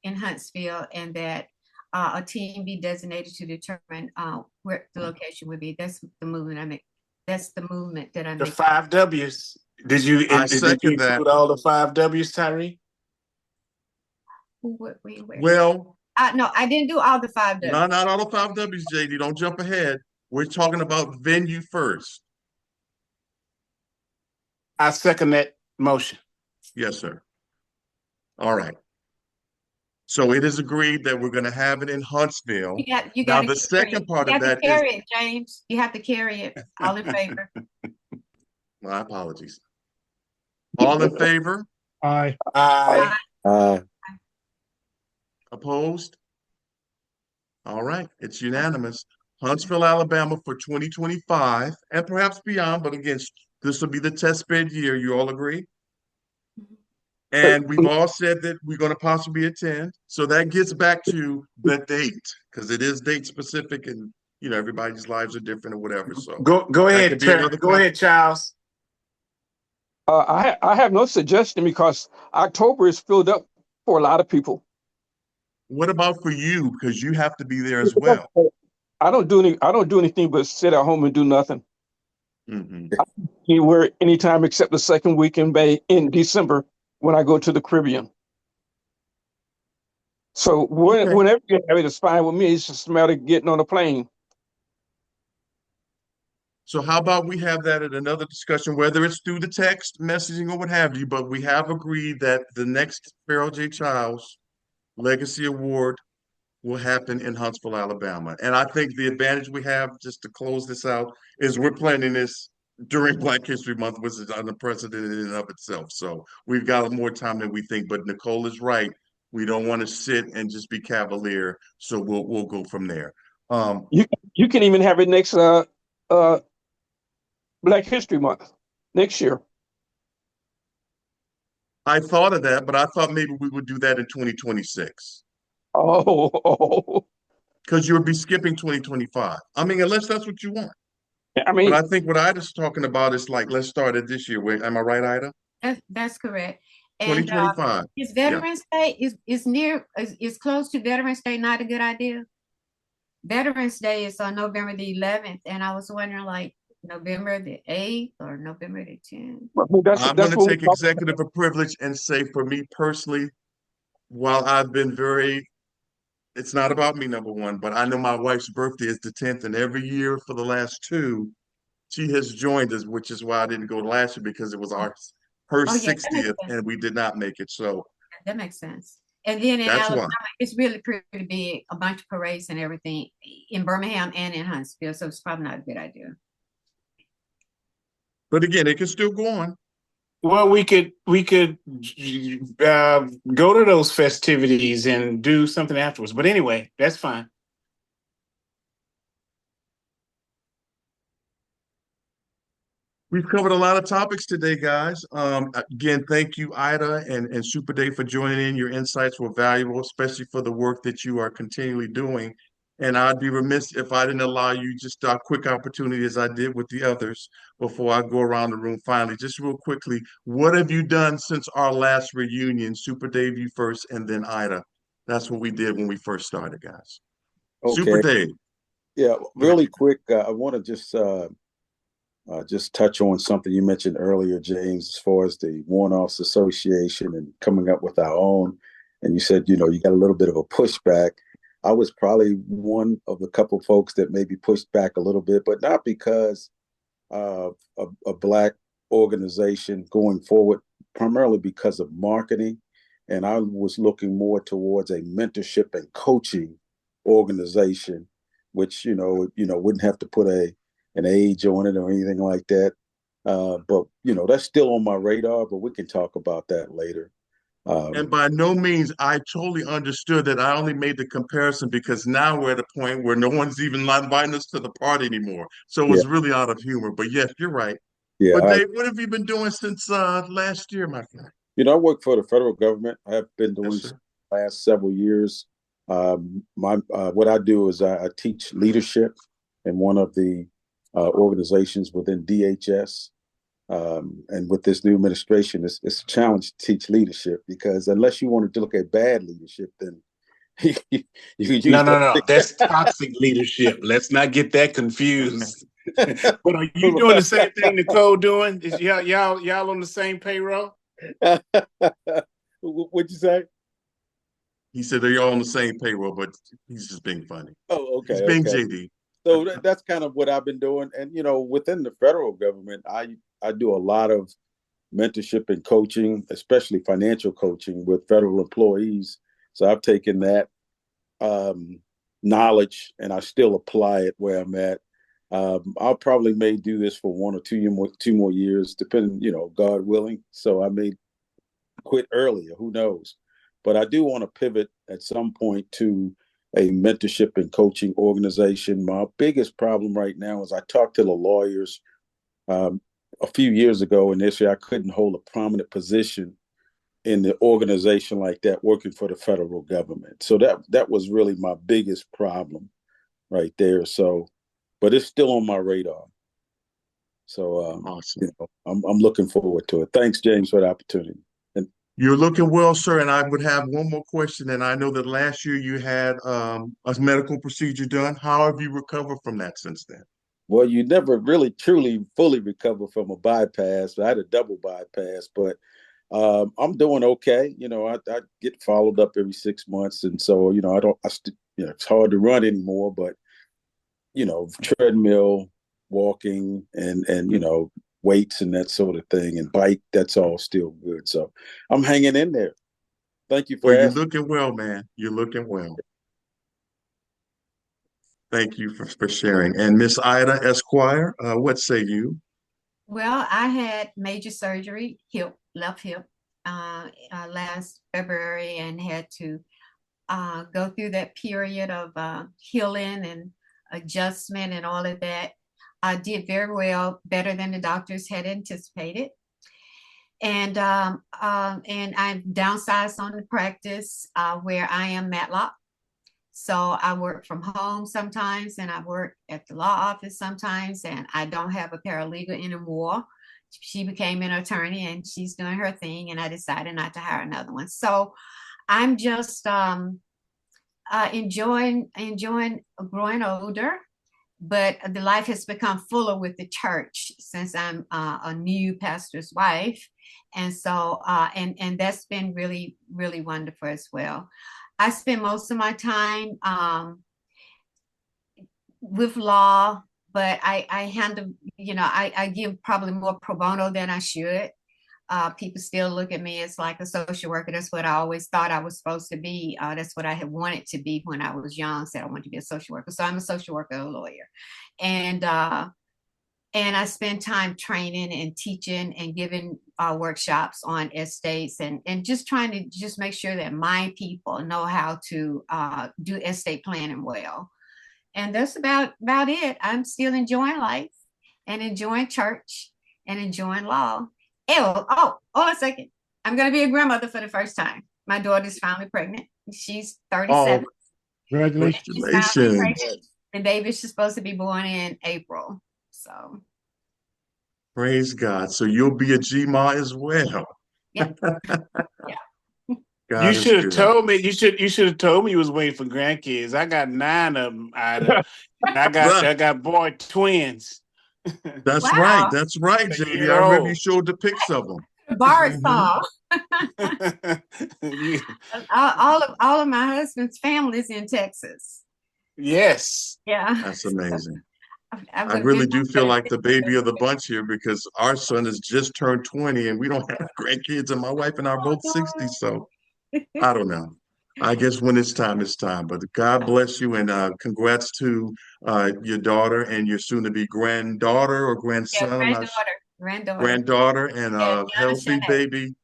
in Huntsville, and that a team be designated to determine where the location would be. That's the movement I make. That's the movement that I make. The 5 W's. Did you include all the 5 W's, Tyree? Well, No, I didn't do all the 5 Ws. No, not all the 5 Ws, JD. Don't jump ahead. We're talking about venue first. I second that motion. Yes, sir. All right. So it is agreed that we're going to have it in Huntsville. You Now, got the second part you of have that to carry is it, James. You have to carry it. All in favor? my apologies. All in favor? Aye. Aye. Opposed? All right, it's unanimous. Huntsville, Alabama for 2025 and perhaps beyond, but again, this will be the test bed year. You all agree? And we've all said that we're going to possibly attend. So that gets back to the date, because it is date specific and everybody's lives are different or whatever. So Go that ahead, could be another Go ahead, Charles. I have no suggestion because October is filled up for a lot of people. What about for you? Because you have to be there as well. I don't do anything but sit at home and do nothing. Mhm. Anywhere, anytime except the second week in December when I go to the Caribbean. So whenever you have it, it's fine with me. It's just a matter of getting on a plane. So how about we have that at another discussion, whether it's through the text messaging or what have you, but we have agreed that the next Farrell J. Childs Legacy Award will happen in Huntsville, Alabama. And I think the advantage we have, just to close this out, is we're planning this during Black History Month, which is unprecedented in and of itself. So we've got more time than we think. But Nicole is right. We don't want to sit and just be cavalier. So we'll go from there. You can even have it next Black History Month next year. I thought of that, but I thought maybe we would do that in 2026. Oh. Because you would be skipping 2025. I mean, unless that's what you want. I mean, but I think what Ida's talking about is like, let's start it this year. Wait, am I right, Ida? That's correct. And 2025. Is Veterans Day is close to Veterans Day not a good idea? Veterans Day is on November the 11th, and I was wondering like November the 8th or November the 10th. I'm going to take executive privilege and say, for me personally, while I've been it's not about me, number one, but I know my wife's birthday is the 10th, and every year for the last 2, she has joined us, which is why I didn't go last year, because it was her 60th, and we did not make it. So that makes sense. And then in that's Alabama, why. it's really pretty big, a bunch of parades and everything in Birmingham and in Huntsville, so it's probably not a good idea. But again, it can still go on. Well, we could go to those festivities and do something afterwards. But anyway, that's fine. We've covered a lot of topics today, guys. Again, thank you, Ida and Super Dave, for joining in. Your insights were valuable, especially for the work that you are continually doing. And I'd be remiss if I didn't allow you just a quick opportunity, as I did with the others, before I go around the room finally. Just real quickly, what have you done since our last reunion? Super Dave, you first, and then Ida. That's what we did when we first started, guys. Okay. Super Dave. Yeah, really quick. I want to just touch on something you mentioned earlier, James, as far as the One-Offs Association and coming up with our own. And you said, you got a little bit of a pushback. I was probably one of the couple of folks that maybe pushed back a little bit, but not because of a Black organization going forward, primarily because of marketing. And I was looking more towards a mentorship and coaching organization, which, wouldn't have to put an age on it or anything like that. But, that's still on my radar, but we can talk about that later. And by no means, I totally understood that. I only made the comparison because now we're at a point where no one's even inviting us to the party anymore. So it was really out of humor. But yes, you're right. Yeah. But Dave, what have you been doing since last year, my friend? I work for the federal government. I have been doing the last several years. What I do is I teach leadership in one of the organizations within DHS. And with this new administration, it's a challenge to teach leadership, because unless you want to look at bad leadership, then you can use no. That's toxic leadership. Let's not get that confused. But are you doing the same thing Nicole doing? Is y'all on the same payroll? What'd you say? He said they're all on the same payroll, but he's just being funny. Oh, He's okay, being okay. JD. So that's kind of what I've been doing. And, within the federal government, I do a lot of mentorship and coaching, especially financial coaching with federal employees. So I've taken that knowledge and I still apply it where I'm at. I'll probably may do this for 1 or 2 more years, depending, God willing. So I may quit earlier, who knows? But I do want to pivot at some point to a mentorship and coaching organization. My biggest problem right now is I talked to the lawyers a few years ago, and they say I couldn't hold a prominent position in the organization like that, working for the federal government. So that was really my biggest problem right there. So, but it's still on my radar. So Awesome. I'm looking forward to it. Thanks, James, for the opportunity. And You're looking well, sir. And I would have one more question. And I know that last year you had a medical procedure done. How have you recovered from that since then? well, you never really truly fully recover from a bypass. I had a double bypass, but I'm doing okay. I get followed up every 6 months, and so it's hard to run anymore, but treadmill, walking, and weights and that sort of thing, and bike. That's all still good. So I'm hanging in there. Thank you for Well, you're asking. looking well, man. You're looking well. Thank you for sharing. And Miss Ida Esquire, what say you? Well, I had major surgery, left hip, last February, and had to go through that period of healing and adjustment and all of that. I did very well, better than the doctors had anticipated. And I've downsized on the practice where I am Matlock. So I work from home sometimes, and I work at the law office sometimes, and I don't have a paralegal anymore. She became an attorney and she's doing her thing, and I decided not to hire another one. So I'm just enjoying growing older, but the life has become fuller with the church since I'm a new pastor's wife. And so, and that's been really, really wonderful as well. I spend most of my time with law, but I handle, I give probably more pro bono than I should. People still look at me as like a social worker. That's what I always thought I was supposed to be. That's what I had wanted to be when I was young. Said I wanted to be a social worker. So I'm a social worker, a lawyer, and I spend time training and teaching and giving workshops on estates and just trying to just make sure that my people know how to do estate planning well. And that's about it. I'm still enjoying life and enjoying church and enjoying law. Hold on a second. I'm going to be a grandmother for the first time. My daughter's finally pregnant. She's 37. Oh, Congratulations. She's finally congratulations. pregnant. The baby's supposed to be born in April. So, Praise God. So you'll be a GMA as well. yeah. Yeah. You God is should have good. told me. You should have told me you was waiting for grandkids. I got 9 of them, Ida. I got boy twins. That's right. Wow. That's right, A JD. year I remember you old. showed the pics of them. Bard Mhm. song. You- All of my husband's family's in Texas. yes. Yeah. That's amazing. I'm I gonna really miss do my feel like 36 the baby of the bunch here because our son has just turned 20 and we don't have grandkids, and my wife and I are both 60. So I don't know. I guess when it's time, it's time. But God bless you, and congrats to your daughter and your soon-to-be granddaughter or Yeah, grandson. I'm not sure. granddaughter. Granddaughter and Yeah, a Yana healthy Shanae. baby.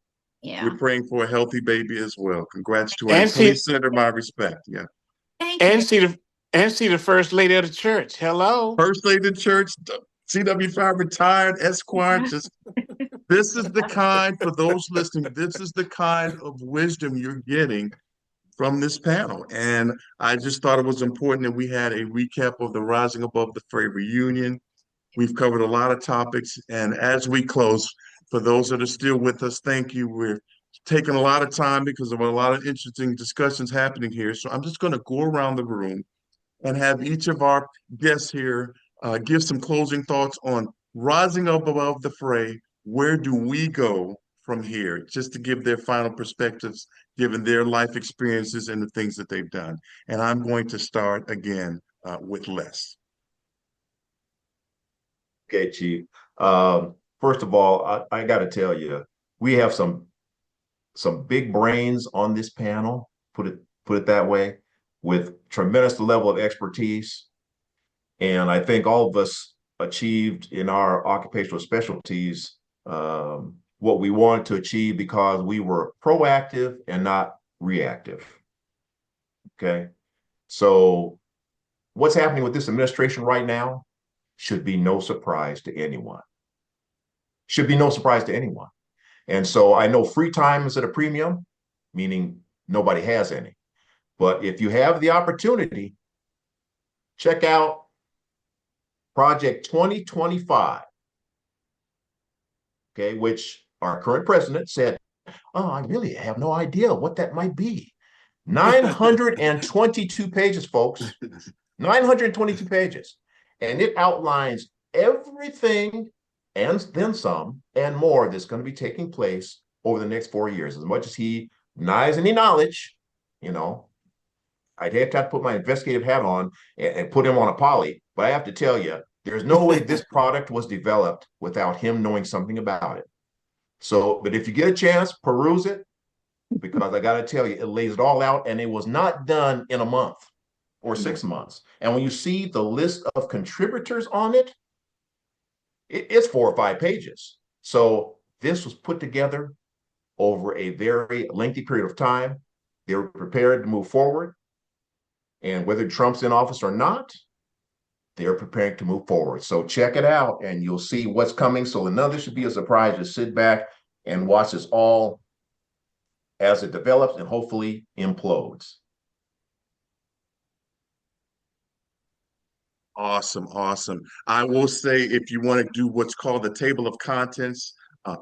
Yeah. We're praying for a healthy baby as well. Congrats to her. And And please see send her my respect. Yeah. Thank you. and see the first lady of the church. Hello. First Lady Church, CW5 retired, Esquire. Just this is the kind, for those listening, this is the kind of wisdom you're getting from this panel. And I just thought it was important that we had a recap of the Rising Above the Fray reunion. We've covered a lot of topics. And as we close, for those that are still with us, thank you. We're taking a lot of time because of a lot of interesting discussions happening here. So I'm just going to go around the room and have each of our guests here give some closing thoughts on rising up above the fray. Where do we go from here, just to give their final perspectives, given their life experiences and the things that they've done. And I'm going to start again with Les. Okay, Chief. First of all, I got to tell you, we have some big brains on this panel. Put it that way, with tremendous level of expertise, and I think all of us achieved in our occupational specialties what we wanted to achieve because we were proactive and not reactive. Okay, so what's happening with this administration right now should be no surprise to anyone. Should be no surprise to anyone. And so I know free time is at a premium, meaning nobody has any. But if you have the opportunity, check out Project 2025, okay, which our current president said, oh, I really have no idea what that might be. 922 pages, folks. 922 pages. And it outlines everything and then some and more that's going to be taking place over the next 4 years. As much as he denies any knowledge, you know, I'd have to put my investigative hat on and put him on a poly. But I have to tell you, there's no way this product was developed without him knowing something about it. So, but if you get a chance, peruse it, because I got to tell you, it lays it all out, and it was not done in a month or 6 months. And when you see the list of contributors on it, it's 4 or 5 pages. So this was put together over a very lengthy period of time. They were prepared to move forward. And whether Trump's in office or not, they're preparing to move forward. So check it out and you'll see what's coming. So none of this should be a surprise. Just sit back and watch this all as it develops and hopefully implodes. Awesome, awesome. I will say, if you want to do what's called the table of contents,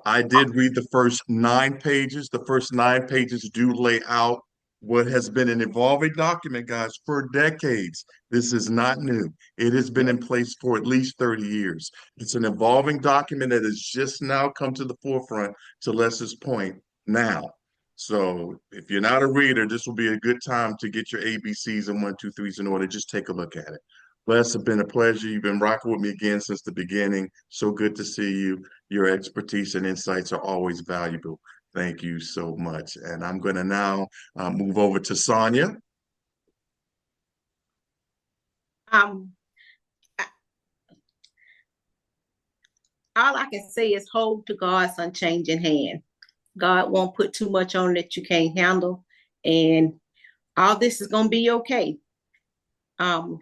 I did read the first 9 pages. The first 9 pages do lay out what has been an evolving document, guys, for decades. This is not new. It has been in place for at least 30 years. It's an evolving document that has just now come to the forefront, to Les's point, now. So if you're not a reader, this will be a good time to get your ABCs and 1, 2, 3s in order. Just take a look at it. Les, it's been a pleasure. You've been rocking with me again since the beginning. So good to see you. Your expertise and insights are always valuable. Thank you so much. And I'm going to now move over to Sonia. Um, all I can say is hold to God's unchanging hand. God won't put too much on that you can't handle, and all this is gonna be okay.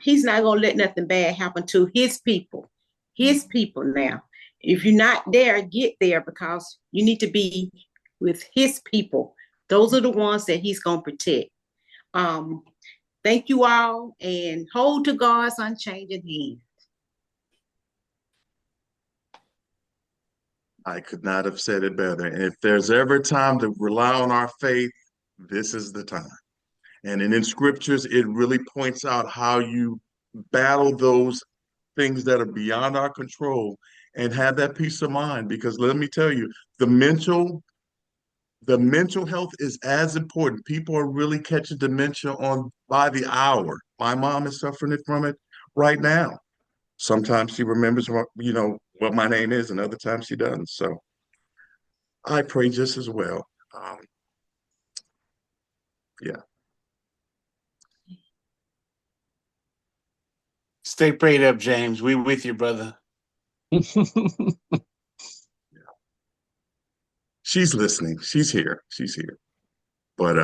He's not gonna let nothing bad happen to his people. His people now. If you're not there, get there, because you need to be with his people. Those are the ones that he's gonna protect. Thank you all, and hold to God's unchanging hand. I could not have said it better. And if there's ever time to rely on our faith, this is the time. And in scriptures, it really points out how you battle those things that are beyond our control and have that peace of mind. Because let me tell you, the mental health is as important. People are really catching dementia on by the hour. My mom is suffering from it right now. Sometimes she remembers what, what my name is, and other times she doesn't. So I pray just as well. Yeah. Stay prayed up, James. We with you, brother. She's listening. She's here. She's here. But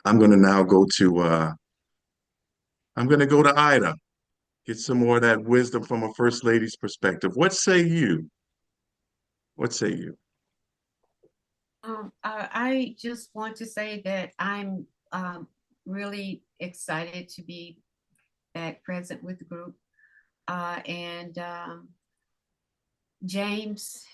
I'm going to now go to Ida. Get some more of that wisdom from a first lady's perspective. What say you? What say you? I just want to say that I'm really excited to be back present with the group. And James,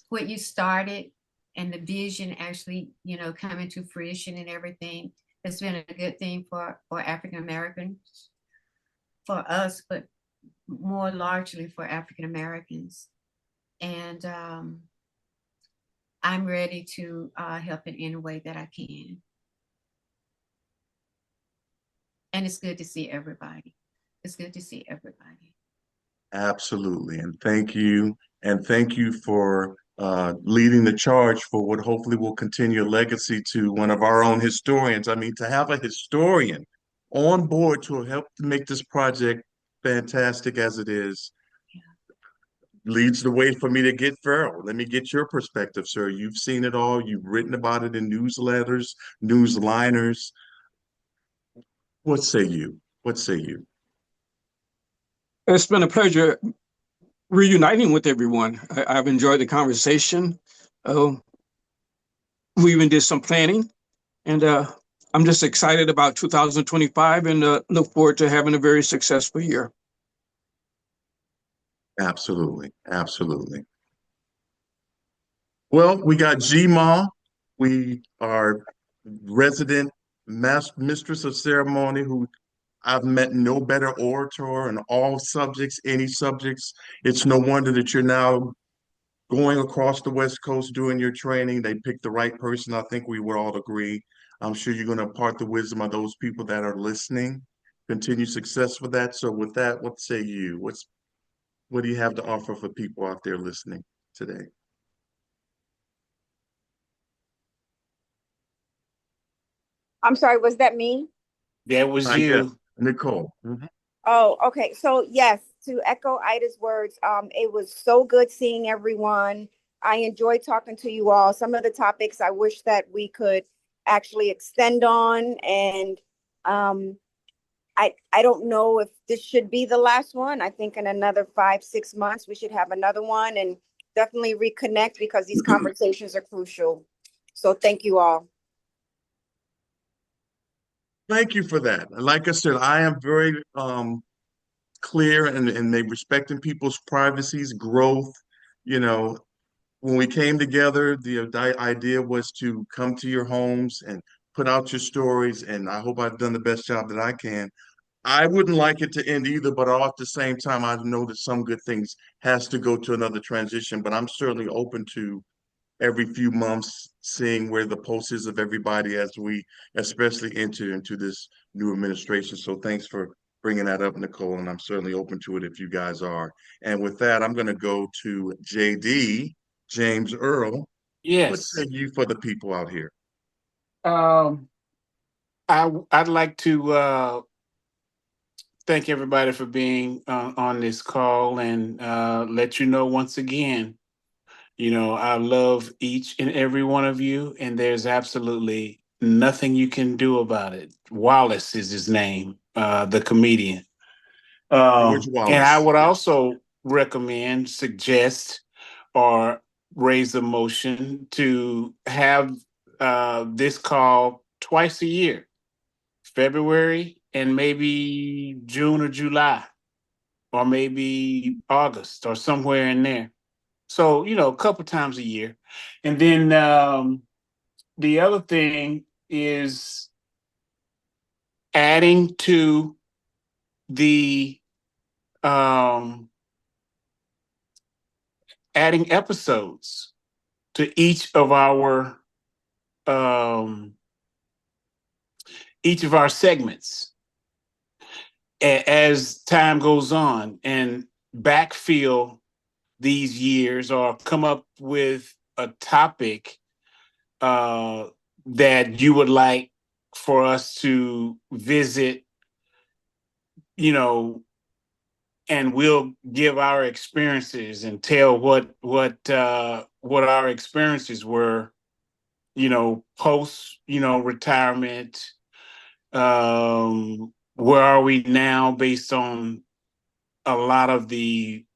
what you started and the vision actually, coming to fruition and everything, has been a good thing for African Americans, for us, but more largely for African Americans. And I'm ready to help in any way that I can. And it's good to see everybody. It's good to see everybody. Absolutely. And thank you. And thank you for leading the charge for what hopefully will continue a legacy to one of our own historians. I mean, to have a historian on board to help to make this project fantastic as it is leads the way for me to get Farrell. Let me get your perspective, sir. You've seen it all. You've written about it in newsletters, newsliners. What say you? What say you? It's been a pleasure reuniting with everyone. I've enjoyed the conversation. We even did some planning, and I'm just excited about 2025 and look forward to having a very successful year. Absolutely. Absolutely. Well, we got Gma. We are resident mistress of ceremony who I've met no better orator in all subjects, any subjects. It's no wonder that you're now going across the West Coast doing your training. They picked the right person. I think we would all agree. I'm sure you're going to impart the wisdom of those people that are listening. Continue success with that. So with that, what say you? What do you have to offer for people out there listening today? I'm sorry, was that me? That was Yeah, you. Nicole. Mhm. Oh, okay. So yes, to echo Ida's words, it was so good seeing everyone. I enjoyed talking to you all. Some of the topics I wish that we could actually extend on, and um, I don't know if this should be the last one. I think in another 5, 6 months we should have another one and definitely reconnect because these conversations are crucial. So thank you all. Thank you for that. Like I said, I am very clear and they respecting people's privacies, growth. You know, when we came together, the idea was to come to your homes and put out your stories, and I hope I've done the best job that I can. I wouldn't like it to end either, but at the same time, I know that some good things has to go to another transition, but I'm certainly open to every few months, seeing where the pulse is of everybody as we especially enter into this new administration. So thanks for bringing that up, Nicole, and I'm certainly open to it if you guys are. And with that, I'm going to go to JD, James Earl. What Yes. say you for the people out here? Um, I'd like to thank everybody for being on this call and let you know once again, I love each and every one of you, and there's absolutely nothing you can do about it. Wallace is his name, the comedian. George And I Wallace. would Yes. also recommend, suggest, or raise a motion to have this call twice a year, February and maybe June or July, or maybe August or somewhere in there. So, a couple times a year. And then the other thing is adding to the adding episodes to um, each of our segments as time goes on and backfill these years or come up with a topic that you would like for us to visit, and we'll give our experiences and tell what our experiences were, post, retirement. Where are we now based on a lot of the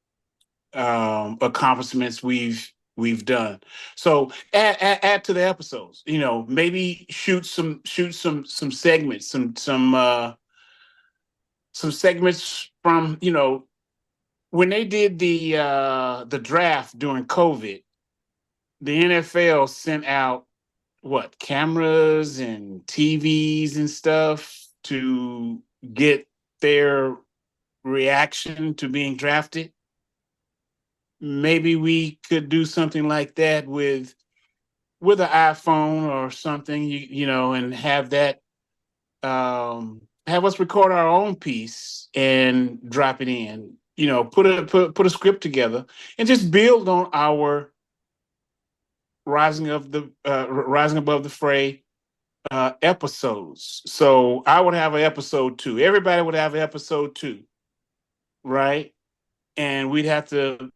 accomplishments we've done. So add to the episodes. Maybe shoot some segments, some segments from when they did the draft during COVID. The NFL sent out cameras and TVs and stuff to get their reaction to being drafted. Maybe we could do something like that with with an iPhone or something, and have that have us record our own piece and drop it in. Put a script together and just build on our rising above the fray episodes. So I would have an episode 2. Everybody would have an episode 2, right? And we'd have to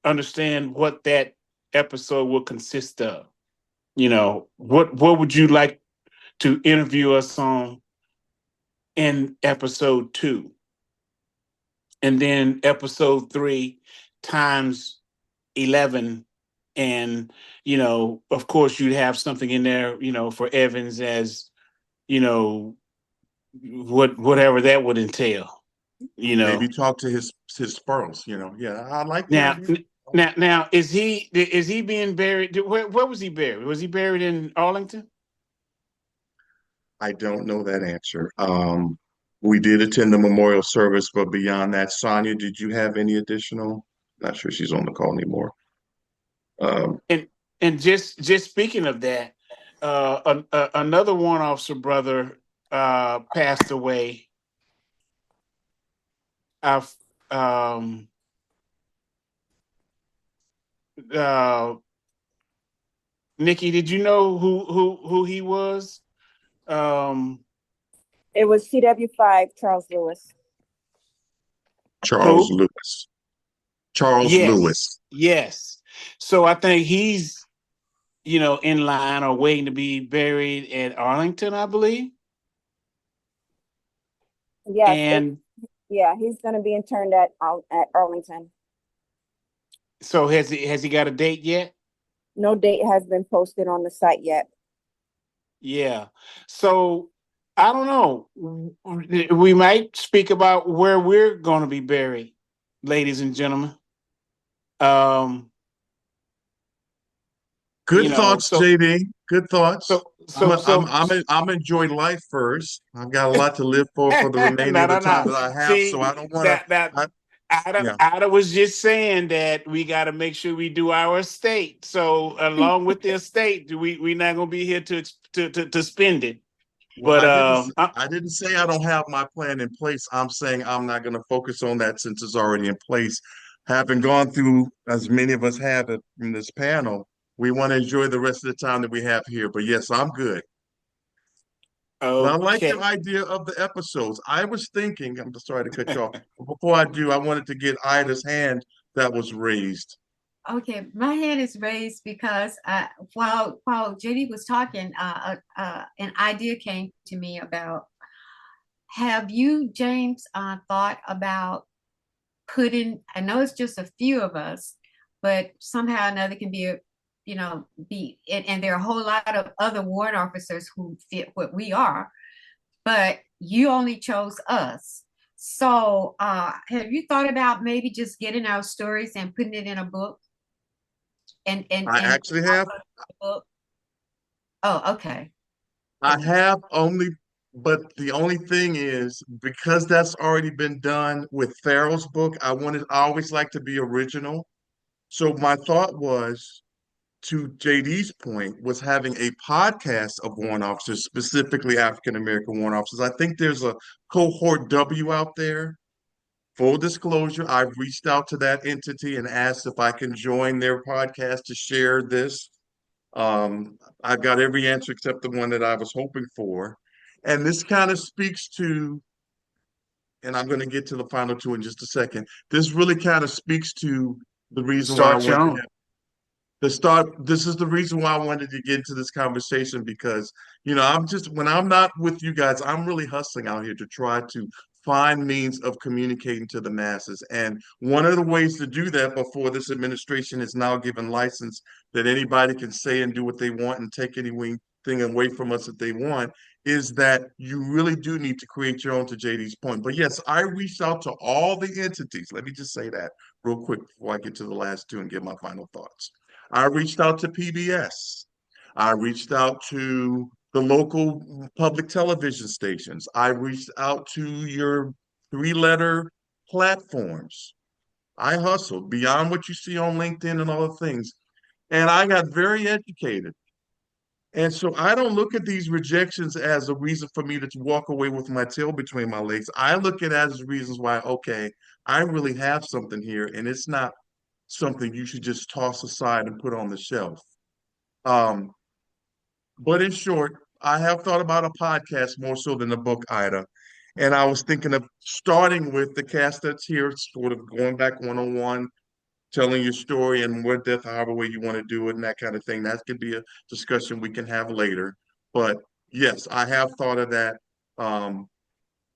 understand what that episode will consist of. What would you like to interview us on in episode 2? And then episode 3 times 11. And, of course, you'd have something in there, for Evans as, whatever that would entail. Maybe talk to his sperms. Yeah, I like Now, that. now, is he being buried? Where was he buried? Was he buried in Arlington? I don't know that answer. We did attend the memorial service, but beyond that, Sonia, did you have any additional? Not sure she's on the call anymore. And just speaking of that, another warrant officer brother passed away. Um, Nikki, did you know who he was? It was CW5 Charles Lewis. Charles Who? Lewis. Charles Yes. Lewis. Yes. So I think he's, in line or waiting to be buried at Arlington, I believe. Yes. And yeah, he's going to be interned at Arlington. so has he got a date yet? No date has been posted on the site yet. Yeah. So I don't know. We might speak about where we're going to be buried, ladies and gentlemen. Good thoughts, JD. Good thoughts. I'm enjoying life first. I've got a lot to live for the remainder of the time that I have. See, so I don't want to. Ada was just saying that we got to make sure we do our estate. So along with the estate, we're not going to be here to spend it. Well, But I didn't say I don't have my plan in place. I'm saying I'm not going to focus on that since it's already in place. Having gone through as many of us have in this panel, we want to enjoy the rest of the time that we have here. But yes, I'm good. But I like okay. your idea of the episodes. I was thinking, I'm sorry to cut you off. Before I do, I wanted to get Ida's hand that was raised. Okay, my hand is raised because while JD was talking, an idea came to me about, have you, James, thought about putting, I know it's just a few of us, but somehow or another can be and there are a whole lot of other warrant officers who fit what we are, but you only chose us. So have you thought about maybe just getting our stories and putting it in a book? I actually have. Oh, okay. I have only, but the only thing is, because that's already been done with Farrell's book, I always like to be original. So my thought was, to JD's point, was having a podcast of warrant officers, specifically African American warrant officers. I think there's a cohort W out there. Full disclosure, I've reached out to that entity and asked if I can join their podcast to share this. I've got every answer except the one that I was hoping for. And this kind of speaks to, and I'm going to get to the final two in just a second. This really kind of speaks to the reason why I wanted to have this is the reason why I wanted to get into this conversation, because when I'm not with you guys, I'm really hustling out here to try to find means of communicating to the masses. And one of the ways to do that, before this administration is now given license that anybody can say and do what they want and take anything away from us that they want, is that you really do need to create your own, to JD's point. But yes, I reached out to all the entities. Let me just say that real quick before I get to the last two and give my final thoughts. I reached out to PBS. I reached out to the local public television stations. I reached out to your 3-letter platforms. I hustled beyond what you see on LinkedIn and all the things. And I got very educated. And so I don't look at these rejections as a reason for me to walk away with my tail between my legs. I look at it as reasons why, okay, I really have something here, and it's not something you should just toss aside and put on the shelf. Um, but in short, I have thought about a podcast more so than a book, Ida. And I was thinking of starting with the cast that's here, sort of going back one-on-one, telling your story and what death, however way you want to do it, and that kind of thing. That could be a discussion we can have later. But yes, I have thought of that. Um,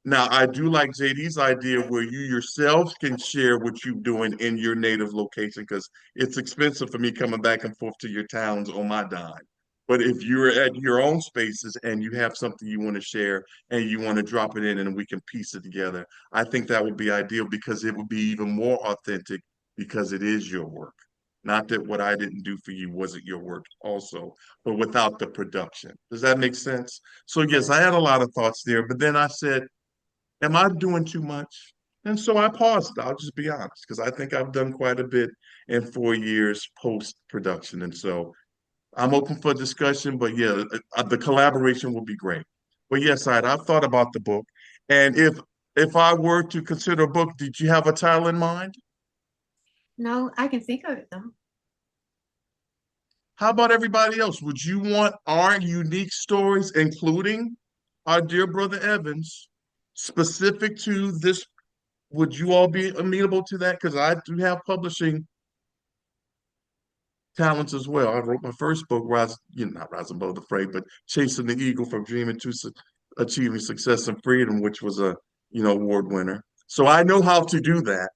Now, I do like JD's idea where you yourself can share what you're doing in your native location because it's expensive for me coming back and forth to your towns on my dime. But if you're at your own spaces and you have something you want to share and you want to drop it in and we can piece it together, I think that would be ideal because it would be even more authentic because it is your work. Not that what I didn't do for you wasn't your work also, but without the production. Does that make sense? So yes, I had a lot of thoughts there, but then I said, am I doing too much? And so I paused. I'll just be honest, because I think I've done quite a bit in 4 years post production. And so I'm open for discussion, but yeah, the collaboration will be great. But yes, I've thought about the book. And if I were to consider a book, did you have a title in mind? No, I can think of it though. How about everybody else? Would you want our unique stories, including our dear brother Evans, specific to this? Would you all be amenable to that? Because I do have publishing talents as well. I wrote my first book, not Rising Above the Fray, but Chasing the Eagle from Dreaming to Achieving Success and Freedom, which was a, award winner. So I know how to do that,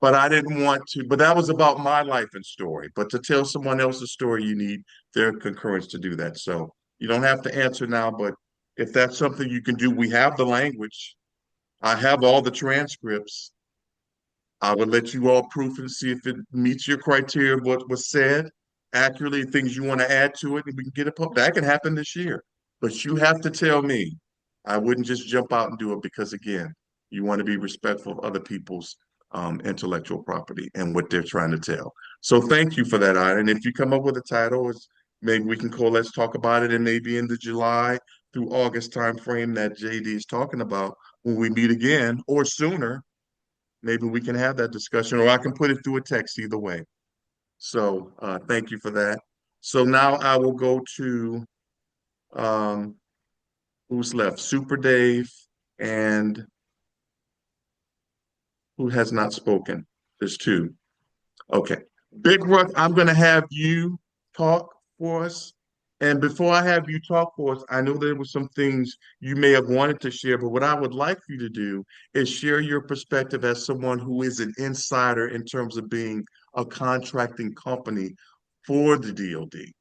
but I didn't want to, but that was about my life and story. But to tell someone else's story, you need their concurrence to do that. So you don't have to answer now, but if that's something you can do, we have the language. I have all the transcripts. I would let you all proof and see if it meets your criteria of what was said accurately, things you want to add to it, and we can get it published. That can happen this year. But you have to tell me. I wouldn't just jump out and do it because, again, you want to be respectful of other people's intellectual property and what they're trying to tell. So thank you for that, Ida. And if you come up with a title, maybe we can call Let's Talk About It, and maybe in the July through August timeframe that JD is talking about when we meet again or sooner, maybe we can have that discussion, or I can put it through a text either way. So thank you for that. So now I will go to um, who's left? Super Dave and who has not spoken? There's two. Okay. Big Ruck, I'm going to have you talk for us. And before I have you talk for us, I know there were some things you may have wanted to share, but what I would like for you to do is share your perspective as someone who is an insider in terms of being a contracting company for the DoD.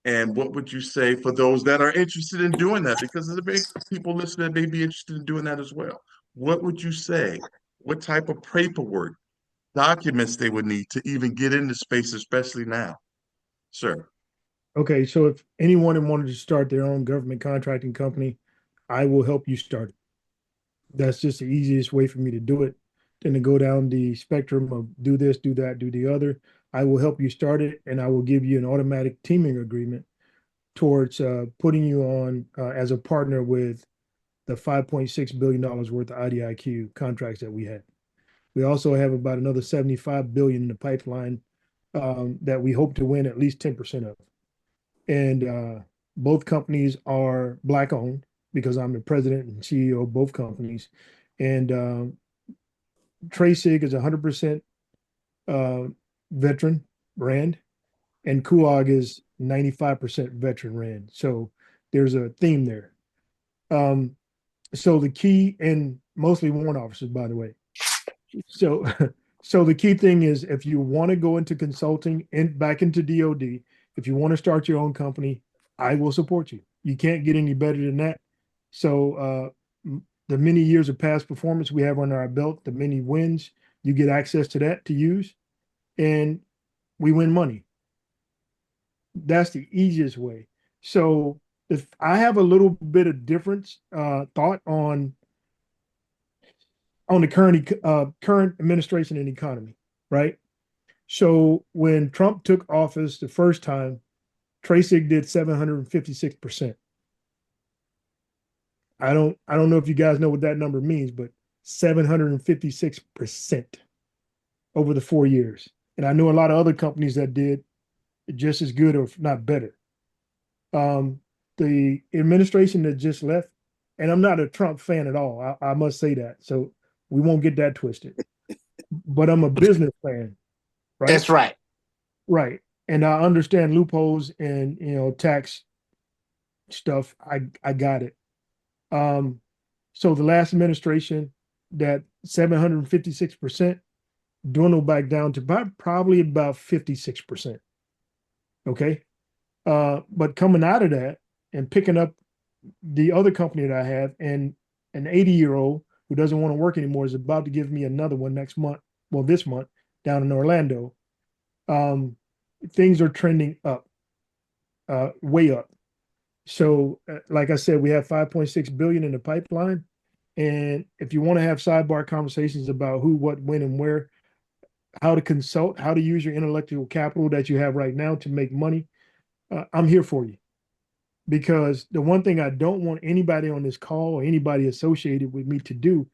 And what would you say for those that are interested in doing that? Because there's people listening that may be interested in doing that as well. What would you say? What type of paperwork, documents they would need to even get into space, especially now? Sure. Okay, so if anyone wanted to start their own government contracting company, I will help you start it. That's just the easiest way for me to do it than to go down the spectrum of do this, do that, do the other. I will help you start it, and I will give you an automatic teaming agreement towards putting you on as a partner with the $5.6 billion worth of IDIQ contracts that we had. We also have about another 75 billion in the pipeline that we hope to win at least 10% of. And both companies are Black owned because I'm the president and CEO of both companies. And Tracig is 100% veteran brand, and KUOG is 95% veteran brand. So there's a theme there. So the key, and mostly warrant officers, by the way. So, so the key thing is if you want to go into consulting and back into DoD, if you want to start your own company, I will support you. You can't get any better than that. So the many years of past performance we have under our belt, the many wins, you get access to that to use, and we win money. That's the easiest way. So if I have a little bit of difference thought on the current administration and economy, right? So when Trump took office the first time, Tracig did 756%. I don't know if you guys know what that number means, but 756% over the 4 years. And I know a lot of other companies that did just as good or if not better. The administration that just left, and I'm not a Trump fan at all, I must say that. So we won't get that twisted. But I'm a business fan, right? That's right. Right. And I understand loopholes and tax stuff. I got it. So the last administration, that 756% dwindled back down to probably about 56%. Okay. But coming out of that and picking up the other company that I have, and an 80-year-old who doesn't want to work anymore is about to give me another one next month. Well, this month down in Orlando. Things are trending up, way up. So, like I said, we have 5.6 billion in the pipeline. And if you want to have sidebar conversations about who, what, when, and where, how to consult, how to use your intellectual capital that you have right now to make money, I'm here for you. Because the one thing I don't want anybody on this call or anybody associated with me to do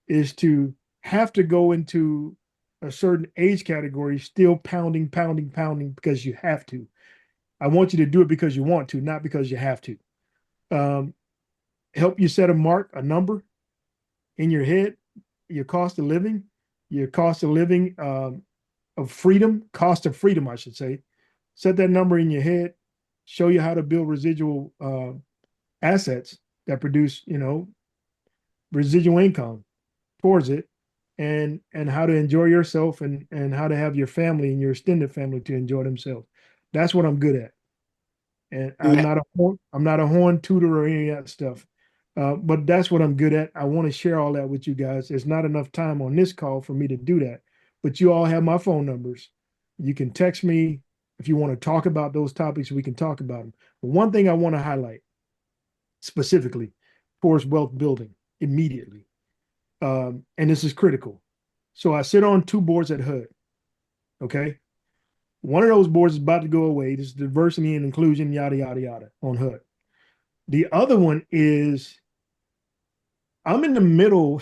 is to have to go into a certain age category still pounding because you have to. I want you to do it because you want to, not because you have to. Help you set a mark, a number in your head, your cost of living of freedom, cost of freedom, I should say. Set that number in your head, show you how to build residual assets that produce, residual income towards it, and how to enjoy yourself and how to have your family and your extended family to enjoy themselves. That's what I'm good at. And I'm not a horn tutor or any of that stuff. But that's what I'm good at. I want to share all that with you guys. There's not enough time on this call for me to do that. But you all have my phone numbers. You can text me if you want to talk about those topics. We can talk about them. But one thing I want to highlight specifically towards wealth building immediately. And this is critical. So I sit on 2 boards at HUD. Okay. One of those boards is about to go away. This is diversity and inclusion, yada, yada, yada on HUD. The other one is I'm in the middle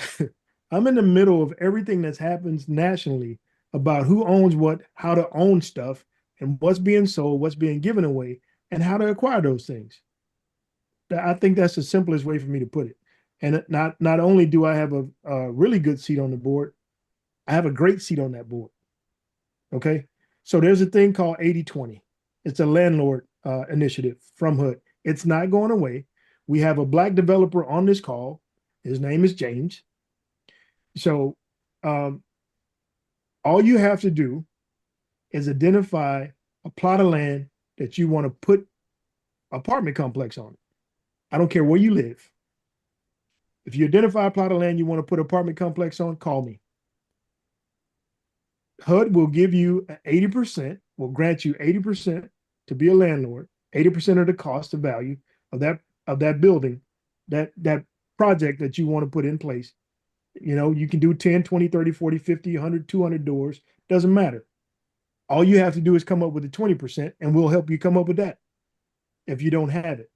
of everything that happens nationally about who owns what, how to own stuff, and what's being sold, what's being given away, and how to acquire those things. I think that's the simplest way for me to put it. And not only do I have a really good seat on the board, I have a great seat on that board. Okay. So there's a thing called 80/20. It's a landlord initiative from HUD. It's not going away. We have a Black developer on this call. His name is James. So all you have to do is identify a plot of land that you want to put apartment complex on. I don't care where you live. If you identify a plot of land you want to put apartment complex on, call me. HUD will give you 80%, will grant you 80% to be a landlord, 80% of the cost of value of that building, that project that you want to put in place. You can do 10, 20, 30, 40, 50, 100, 200 doors, doesn't matter. All you have to do is come up with the 20%, and we'll help you come up with that if you don't have it.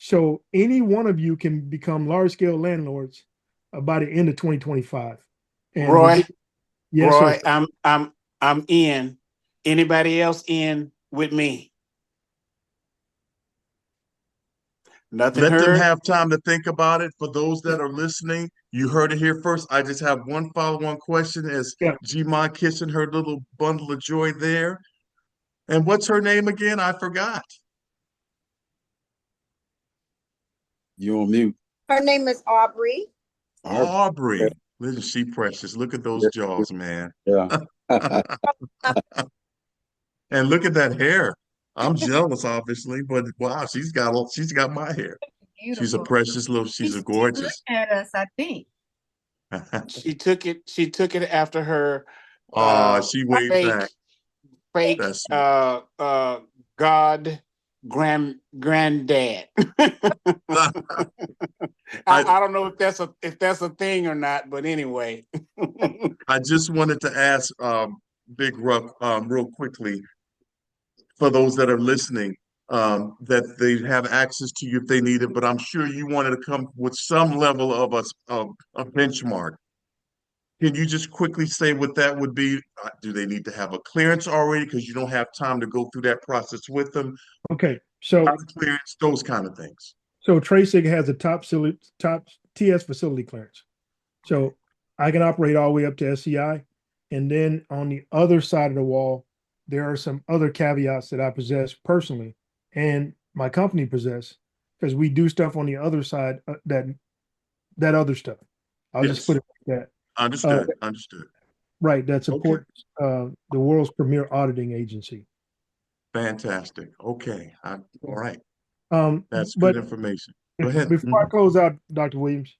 So any one of you can become large-scale landlords by the end of 2025. And Roy, yes, Roy, sir. I'm in. Anybody else in with me? Nothing Let them heard. have time to think about it. For those that are listening, you heard it here first. I just have one follow-on question as Yeah. G-Mon kissing her little bundle of joy there. And what's her name again? I forgot. You on mute. Her name is Aubrey. Aubrey. Isn't she precious? Look at those jaws, man. Yeah. And look at that hair. I'm jealous, obviously, but wow, she's got my hair. Beautiful. She's a precious little. She's a gorgeous. Looking at us, I think. She took it after her She waved back. fake That's god granddad. I don't know if that's a thing or not, but anyway. I just wanted to ask Big Ruck real quickly for those that are listening. that they have access to you if they need it. But I'm sure you wanted to come with some level of a benchmark. Can you just quickly say what that would be? Do they need to have a clearance already because you don't have time to go through that process with them? Okay, so Clearance, those kind of things. so Tracig has a top TS facility clearance. So I can operate all the way up to SCI. And then on the other side of the wall, there are some other caveats that I possess personally and my company possess because we do stuff on the other side that other stuff. I'll just put it like that. Understood. Right, that supports the world's premier auditing agency. Fantastic. Okay. All right. That's But good information. Go ahead. Before I close out, Dr. Williams,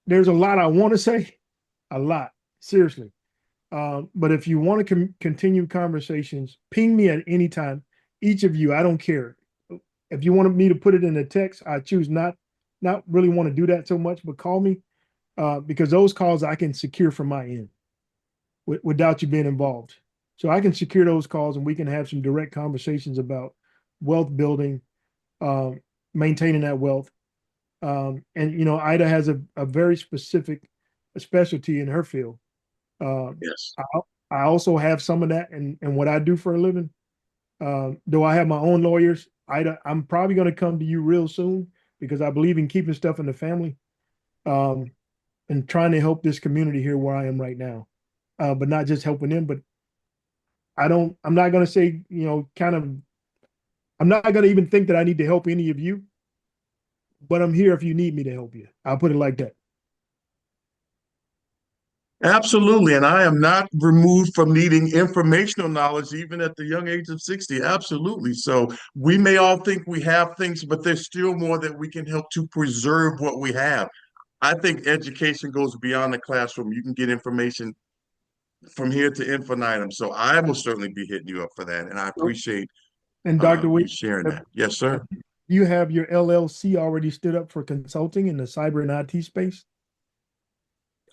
there's a lot I want to say, a lot, seriously. But if you want to continue conversations, ping me at any time. Each of you, I don't care. If you wanted me to put it in a text, I choose not really want to do that so much, but call me because those calls I can secure from my end without you being involved. So I can secure those calls and we can have some direct conversations about wealth building, maintaining that wealth. And Ida has a very specific specialty in her field. Yes. I also have some of that and what I do for a living. Though I have my own lawyers, Ida, I'm probably going to come to you real soon because I believe in keeping stuff in the family and trying to help this community here where I am right now. But not just helping them, but I'm not going to say, I'm not going to even think that I need to help any of you, but I'm here if you need me to help you. I'll put it like that. Absolutely. And I am not removed from needing informational knowledge, even at the young age of 60. Absolutely. So we may all think we have things, but there's still more that we can help to preserve what we have. I think education goes beyond the classroom. You can get information from here to infinitum. So I will certainly be hitting you up for that. And I appreciate And Dr. you Williams, sharing that. Yes, sir. You have your LLC already stood up for consulting in the cyber and IT space?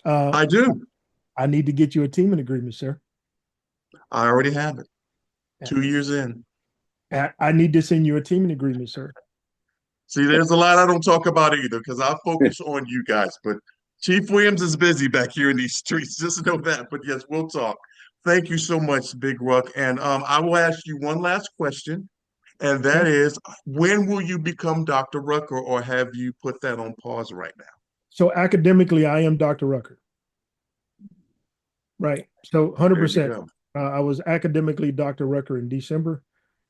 I do. I need to get you a teaming agreement, sir. I already have it. 2 years in. I need to send you a teaming agreement, sir. See, there's a lot I don't talk about either because I focus on you guys. But Chief Williams is busy back here in these streets. Just know that. But yes, we'll talk. Thank you so much, Big Ruck. And I will ask you one last question, and that is, when will you become Dr. Rucker, or have you put that on pause right now? So academically, I am Dr. Rucker. Right. So 100%. I was academically Dr. Rucker in December.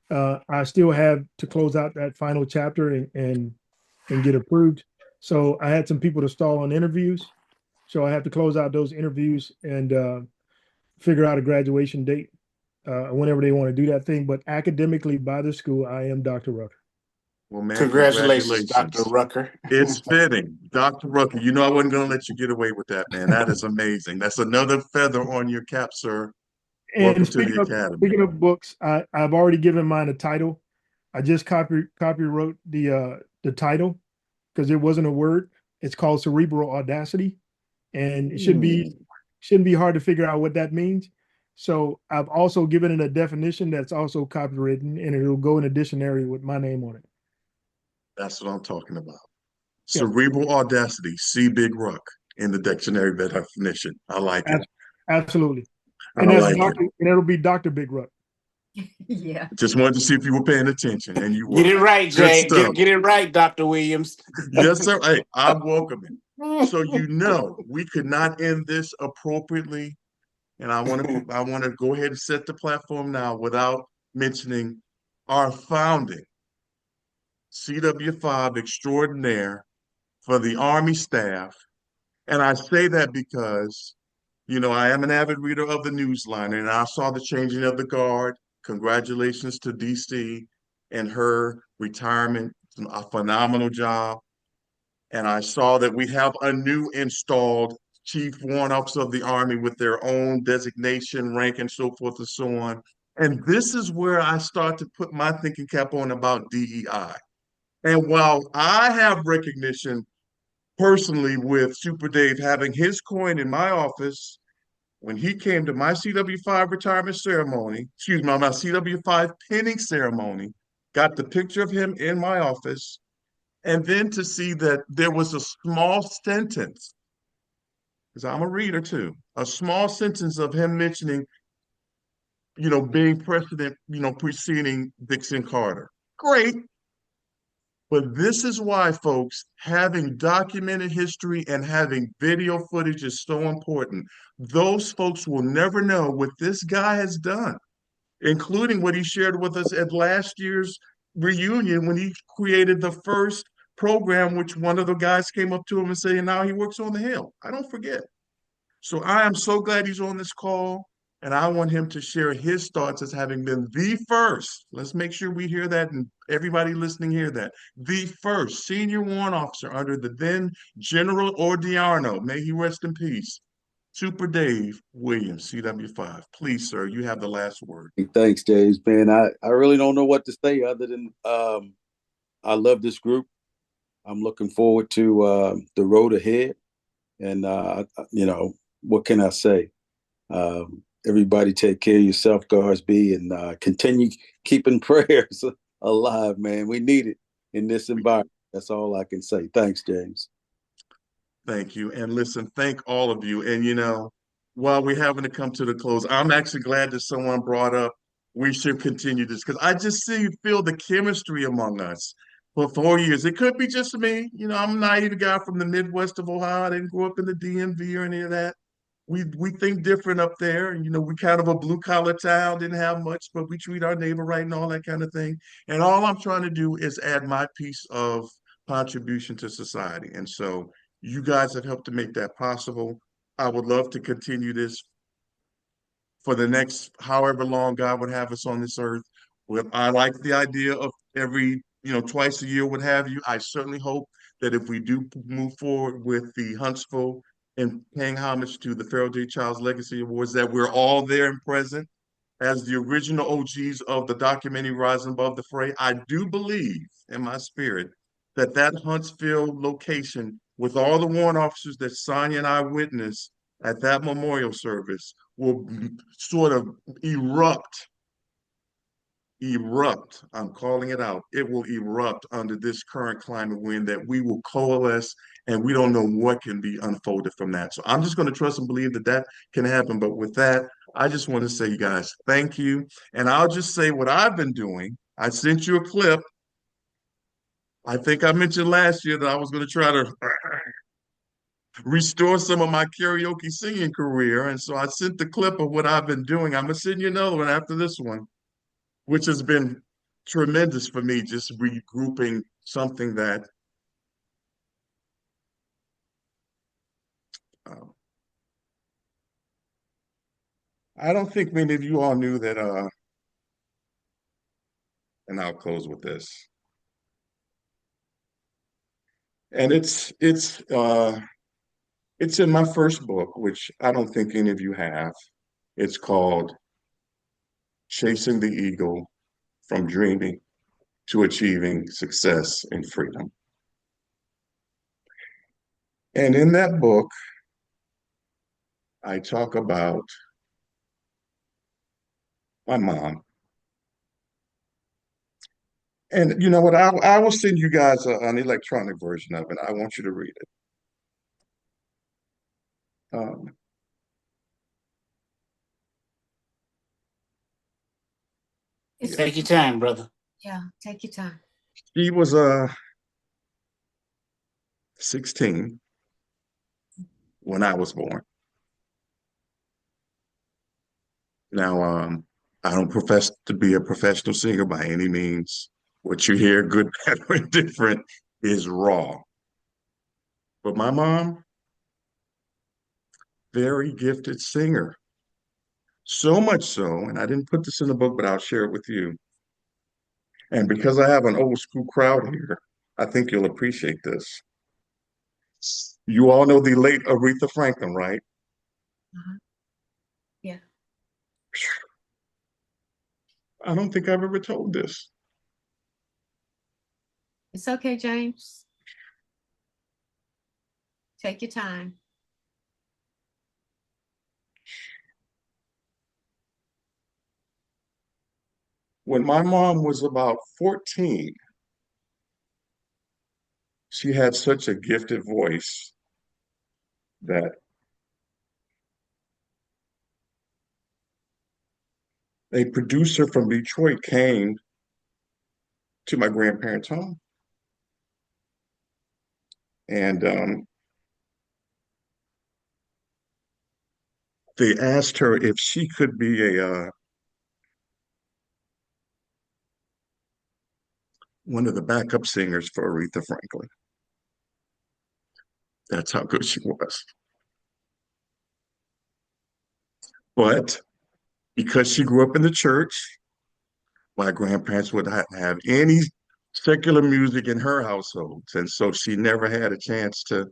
I still have to close out that final chapter and get approved. So I had some people to stall on interviews. So I have to close out those interviews and figure out a graduation date whenever they want to do that thing. But academically, by the school, I am Dr. Rucker. Well, man, congratulations, Dr. Rucker. It's fitting. Dr. Rucker, you know I wasn't going to let you get away with that, man. That is amazing. That's another feather on your cap, sir. And speaking of books, I've already given mine a title. I just copywrote the title because it wasn't a word. It's called Cerebral Audacity, and it shouldn't be hard to figure out what that means. So I've also given it a definition that's also copywritten, and it'll go in a dictionary with my name on it. That's what I'm talking about. Yeah. Cerebral Audacity, see Big Ruck in the dictionary definition. I like it. Absolutely. And it'll be Dr. Big Ruck. Yeah. Just wanted to see if you were paying attention, and you were. Get it right, Jay. Get it right, Dr. Williams. Yes, sir. Hey, I'm welcoming. So we could not end this appropriately, and I want to go ahead and set the platform now without mentioning our founding CW5 extraordinaire for the Army staff. And I say that because, I am an avid reader of the Newsliner, and I saw the changing of the guard. Congratulations to DC and her retirement. A phenomenal job. And I saw that we have a new installed Chief Warrant Officer of the Army with their own designation, rank, and so forth and so on. And this is where I start to put my thinking cap on about DEI. And while I have recognition personally with Super Dave having his coin in my office when he came to my CW5 retirement ceremony, excuse me, my CW5 pinning ceremony, got the picture of him in my office, and then to see that there was a small sentence, because I'm a reader too, a small sentence of him mentioning, being president, preceding Dixon Carter. Great. But this is why, folks, having documented history and having video footage is so important. Those folks will never know what this guy has done, including what he shared with us at last year's reunion when he created the first program, which one of the guys came up to him and said, now he works on the Hill. I don't forget. So I am so glad he's on this call, and I want him to share his thoughts as having been the first. Let's make sure we hear that and everybody listening hear that. The first senior warrant officer under the then General Ordiano, may he rest in peace, Super Dave Williams, CW5. Please, sir, you have the last word. Thanks, James, man. I really don't know what to say other than I love this group. I'm looking forward to the road ahead. And, what can I say? Everybody take care of yourself, Garsby, and continue keeping prayers alive, man. We need it in this environment. That's all I can say. Thanks, James. Thank you. And listen, thank all of you. And, while we're having to come to the close, I'm actually glad that someone brought up we should continue this because I just feel the chemistry among us for 4 years. It could be just me. I'm a naive guy from the Midwest of Ohio. I didn't grow up in the DMV or any of that. We think different up there. And, we kind of a blue collar town, didn't have much, but we treat our neighbor right and all that kind of thing. And all I'm trying to do is add my piece of contribution to society. And so you guys have helped to make that possible. I would love to continue this for the next however long God would have us on this earth. I like the idea of every, twice a year, what have you. I certainly hope that if we do move forward with the Huntsville and paying homage to the Farrell J. Childs Legacy Awards, that we're all there and present as the original OGs of the documentary Rising Above the Fray. I do believe in my spirit that Huntsville location, with all the warrant officers that Sonia and I witnessed at that memorial service, will sort of erupt. I'm calling it out. It will erupt under this current climate wind that we will coalesce, and we don't know what can be unfolded from that. So I'm just going to trust and believe that can happen. But with that, I just want to say, you guys, thank you. And I'll just say what I've been doing. I sent you a clip. I think I mentioned last year that I was going to try to restore some of my karaoke singing career. And so I sent the clip of what I've been doing. I'm going to send you another one after this one, which has been tremendous for me, just regrouping something that I don't think many of you all knew that, and I'll close with this. And it's in my first book, which I don't think any of you have. It's called Chasing the Eagle from Dreaming to Achieving Success and Freedom. And in that book, I talk about my mom. And you know what? I will send you guys an electronic version of it. I want you to read it. Take your time, brother. Yeah, take your time. She was 16 when I was born. Now, I don't profess to be a professional singer by any means. What you hear, good, bad, or indifferent, is raw. But my mom, very gifted singer. So much so, and I didn't put this in the book, but I'll share it with you. And because I have an old school crowd here, I think you'll appreciate this. You all know the late Aretha Franklin, right? Yeah. I don't think I've ever told this. It's okay, James. Take your time. when my mom was about 14, she had such a gifted voice that a producer from Detroit came to my grandparents' home. And they asked her if she could be one of the backup singers for Aretha Franklin. That's how good she was. But because she grew up in the church, my grandparents would not have any secular music in her household. And so she never had a chance to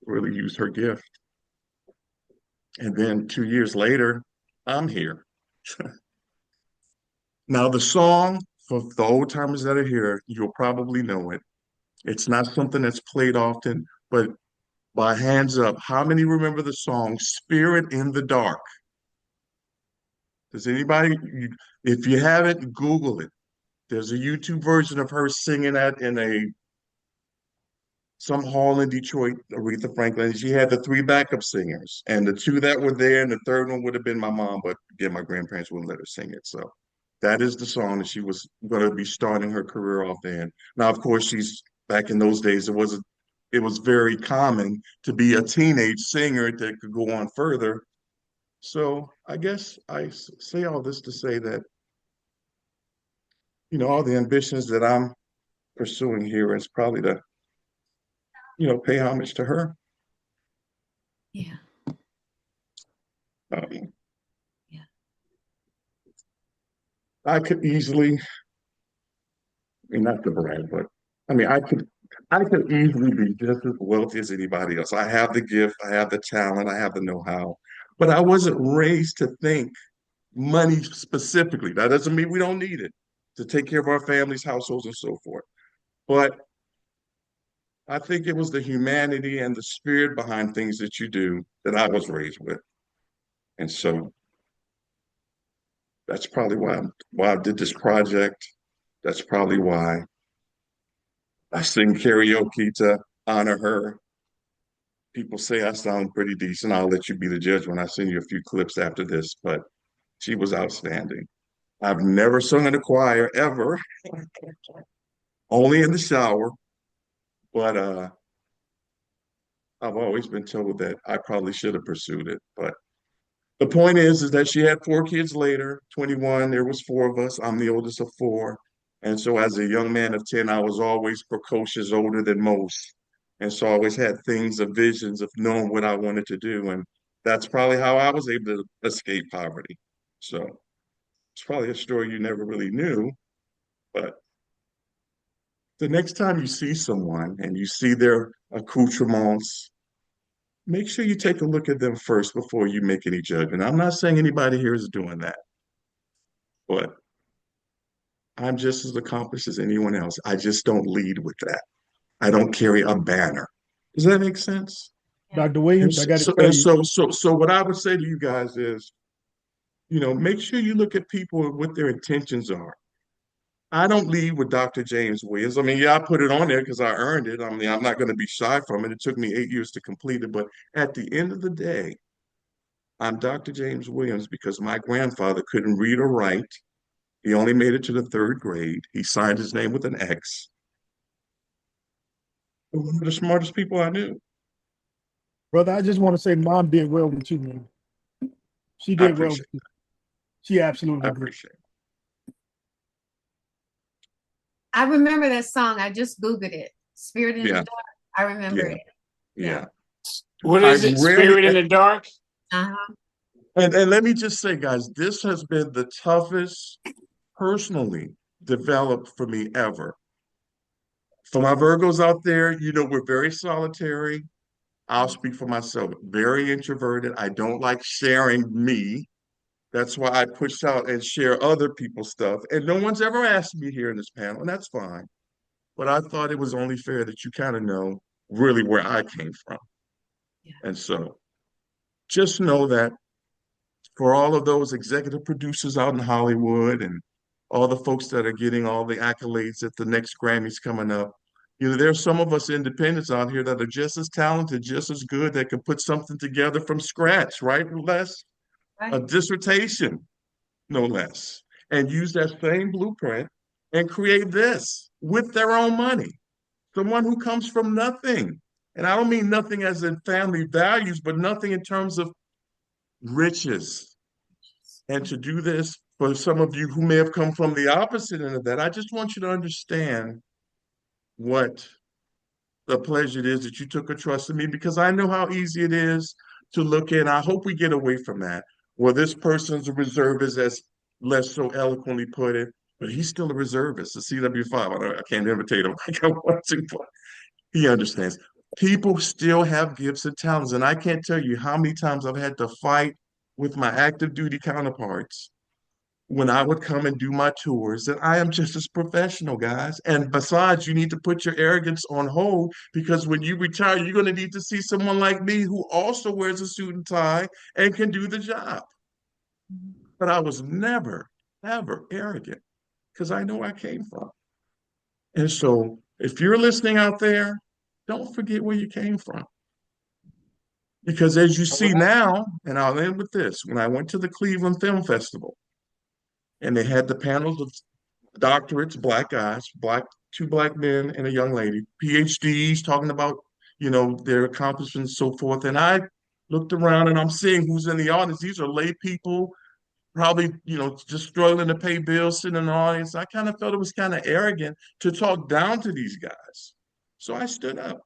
really use her gift. And then 2 years later, I'm here. Now, the song, for the old timers that are here, you'll probably know it. It's not something that's played often, but by hands up, how many remember the song Spirit in the Dark? Does anybody, if you haven't, Google it. There's a YouTube version of her singing that in some hall in Detroit, Aretha Franklin. She had the three backup singers, and the two that were there, and the third one would have been my mom, but again, my grandparents wouldn't let her sing it. So that is the song that she was going to be starting her career off in. Now, of course, she's back in those days. It was very common to be a teenage singer that could go on further. So I guess I say all this to say that, all the ambitions that I'm pursuing here is probably to, pay homage to her. Yeah. Um, Yeah. I could easily, not to brag, but I could easily be just as wealthy as anybody else. I have the gift, I have the talent, I have the know-how, but I wasn't raised to think money specifically. That doesn't mean we don't need it to take care of our families, households, and so forth. But I think it was the humanity and the spirit behind things that you do that I was raised with. And so that's probably why I did this project. That's probably why I sing karaoke to honor her. People say I sound pretty decent. I'll let you be the judge when I send you a few clips after this, but she was outstanding. I've never sung in a choir ever, only in the shower, but I've always been told that I probably should have pursued it. But the point is that she had four kids later, 21, there was four of us. I'm the oldest of four. And so as a young man of 10, I was always precocious, older than most. And so I always had things of visions of knowing what I wanted to do. And that's probably how I was able to escape poverty. So it's probably a story you never really knew. But the next time you see someone and you see their accoutrements, make sure you take a look at them first before you make any judgment. I'm not saying anybody here is doing that, but I'm just as accomplished as anyone else. I just don't lead with that. I don't carry a banner. Does that make sense? Dr. And Williams, I got to tell you, so what I would say to you guys is, make sure you look at people and what their intentions are. I don't lead with Dr. James Williams. I mean, yeah, I put it on there because I earned it. I mean, I'm not going to be shy from it. It took me 8 years to complete it. But at the end of the day, I'm Dr. James Williams because my grandfather couldn't read or write. He only made it to the third grade. He signed his name with an X. One of the smartest people I knew. brother, I just want to say mom did well with you, man. She I did well with appreciate you. She I absolutely did. appreciate it. I remember that song. I just Googled it. Spirit in the Yeah, Dark. I remember yeah, it. yeah. What I is it? rarely, Spirit in the Dark? Uh-huh. and let me just say, guys, this has been the toughest personally developed for me ever. For my Virgos out there, we're very solitary. I'll speak for myself, very introverted. I don't like sharing me. That's why I push out and share other people's stuff. And no one's ever asked me here in this panel, and that's fine. But I thought it was only fair that you kind of know really where I came from. Yeah. And so just know that for all of those executive producers out in Hollywood and all the folks that are getting all the accolades at the next Grammys coming up. There's some of us independents out here that are just as talented, just as good, that can put something together from scratch, right, Les? A Right. dissertation, no less, and use that same blueprint and create this with their own money. Someone who comes from nothing. And I don't mean nothing as in family values, but nothing in terms of riches. And to do this for some of you who may have come from the opposite end of that, I just want you to understand what the pleasure it is that you took a trust in me, because I know how easy it is to look in. I hope we get away from that. Well, this person's a reservist, as Les so eloquently put it, but he's still a reservist, a CW5. I can't imitate him like I want to, but he understands. People still have gifts and talents, and I can't tell you how many times I've had to fight with my active duty counterparts when I would come and do my tours, that I am just as professional, guys. And besides, you need to put your arrogance on hold, because when you retire, you're going to need to see someone like me who also wears a suit and tie and can do the job. But I was never, ever arrogant, because I know where I came from. And so if you're listening out there, don't forget where you came from. Because as you see now, and I'll end with this, when I went to the Cleveland Film Festival and they had the panels of doctorates, black guys, two black men and a young lady, PhDs talking about, their accomplishments and so forth. And I looked around and I'm seeing who's in the audience. These are lay people, probably, just struggling to pay bills, sitting in the audience. I kind of felt it was kind of arrogant to talk down to these guys. So I stood up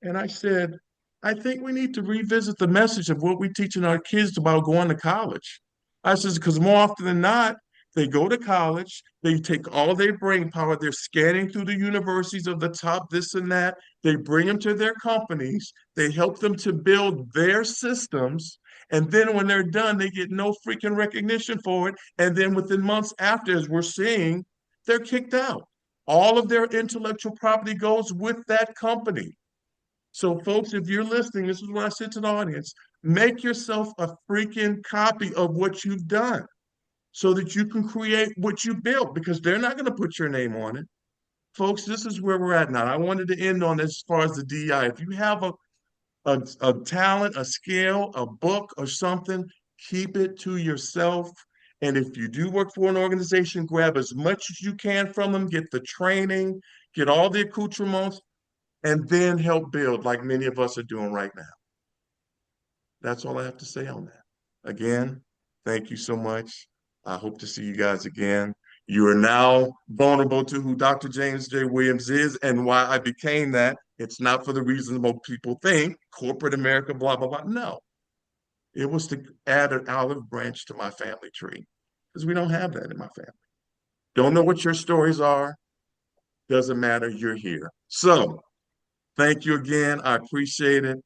and I said, I think we need to revisit the message of what we're teaching our kids about going to college. I says, because more often than not, they go to college, they take all their brain power, they're scanning through the universities of the top, this and that. They bring them to their companies, they help them to build their systems. And then when they're done, they get no freaking recognition for it. And then within months after, as we're seeing, they're kicked out. All of their intellectual property goes with that company. So, folks, if you're listening, this is what I said to the audience: make yourself a freaking copy of what you've done so that you can create what you built, because they're not going to put your name on it. Folks, this is where we're at now. I wanted to end on this as far as the DI. If you have a talent, a skill, a book, or something, keep it to yourself. And if you do work for an organization, grab as much as you can from them, get the training, get all the accoutrements, and then help build like many of us are doing right now. That's all I have to say on that. Again, thank you so much. I hope to see you guys again. You are now vulnerable to who Dr. James J. Williams is and why I became that. It's not for the reasons most people think, corporate America, blah, blah, blah. No, it was to add an olive branch to my family tree, because we don't have that in my family. Don't know what your stories are. Doesn't matter. You're here. So thank you again. I appreciate it.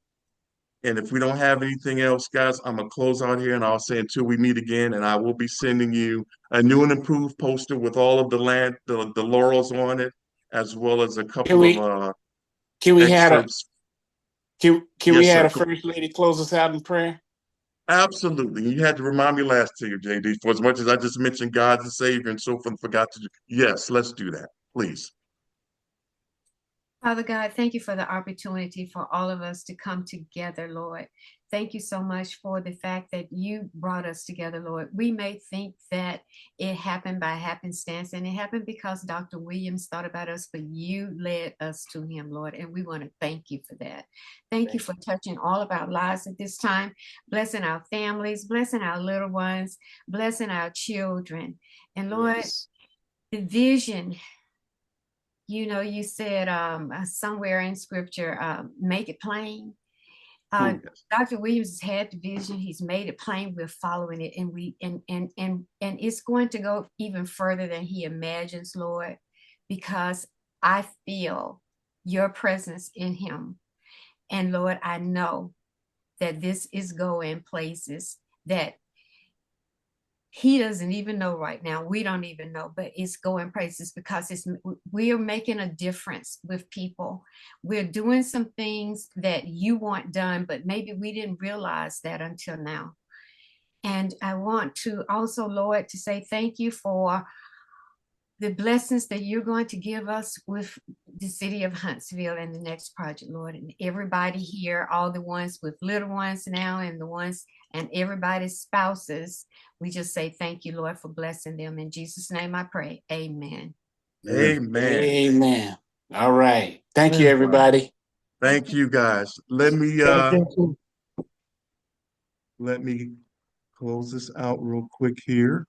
And if we don't have anything else, guys, I'm gonna close out here, and I'll say until we meet again, and I will be sending you a new and improved poster with all of the laurels on it, as well as a Can couple we of can we have a excerpts. can we Yes, have sir. a first lady close us out in prayer? Absolutely. You had to remind me last year, JD, for as much as I just mentioned God the Savior and so forth, and forgot to do. Yes, let's do that, please. Father God, thank you for the opportunity for all of us to come together, Lord. Thank you so much for the fact that you brought us together, Lord. We may think that it happened by happenstance, and it happened because Dr. Williams thought about us, but you led us to him, Lord, and we want to thank you for that. Thank you for touching all of our lives at this time, blessing our families, blessing our little ones, blessing our children. And Lord, Yes. the vision, you said somewhere in scripture, make it plain. Yes. Dr. Williams has had the vision. He's made it plain. We're following it, and it's going to go even further than he imagines, Lord, because I feel your presence in him. And Lord, I know that this is going places that he doesn't even know right now. We don't even know, but it's going places because we are making a difference with people. We're doing some things that you want done, but maybe we didn't realize that until now. And I want to also, Lord, to say thank you for the blessings that you're going to give us with the city of Huntsville and the next project, Lord, and everybody here, all the ones with little ones now and the ones and everybody's spouses. We just say thank you, Lord, for blessing them. In Jesus' name I pray. Amen. Amen. Amen. All right. Thank you, everybody. Thank you, guys. Let me close this out real quick here.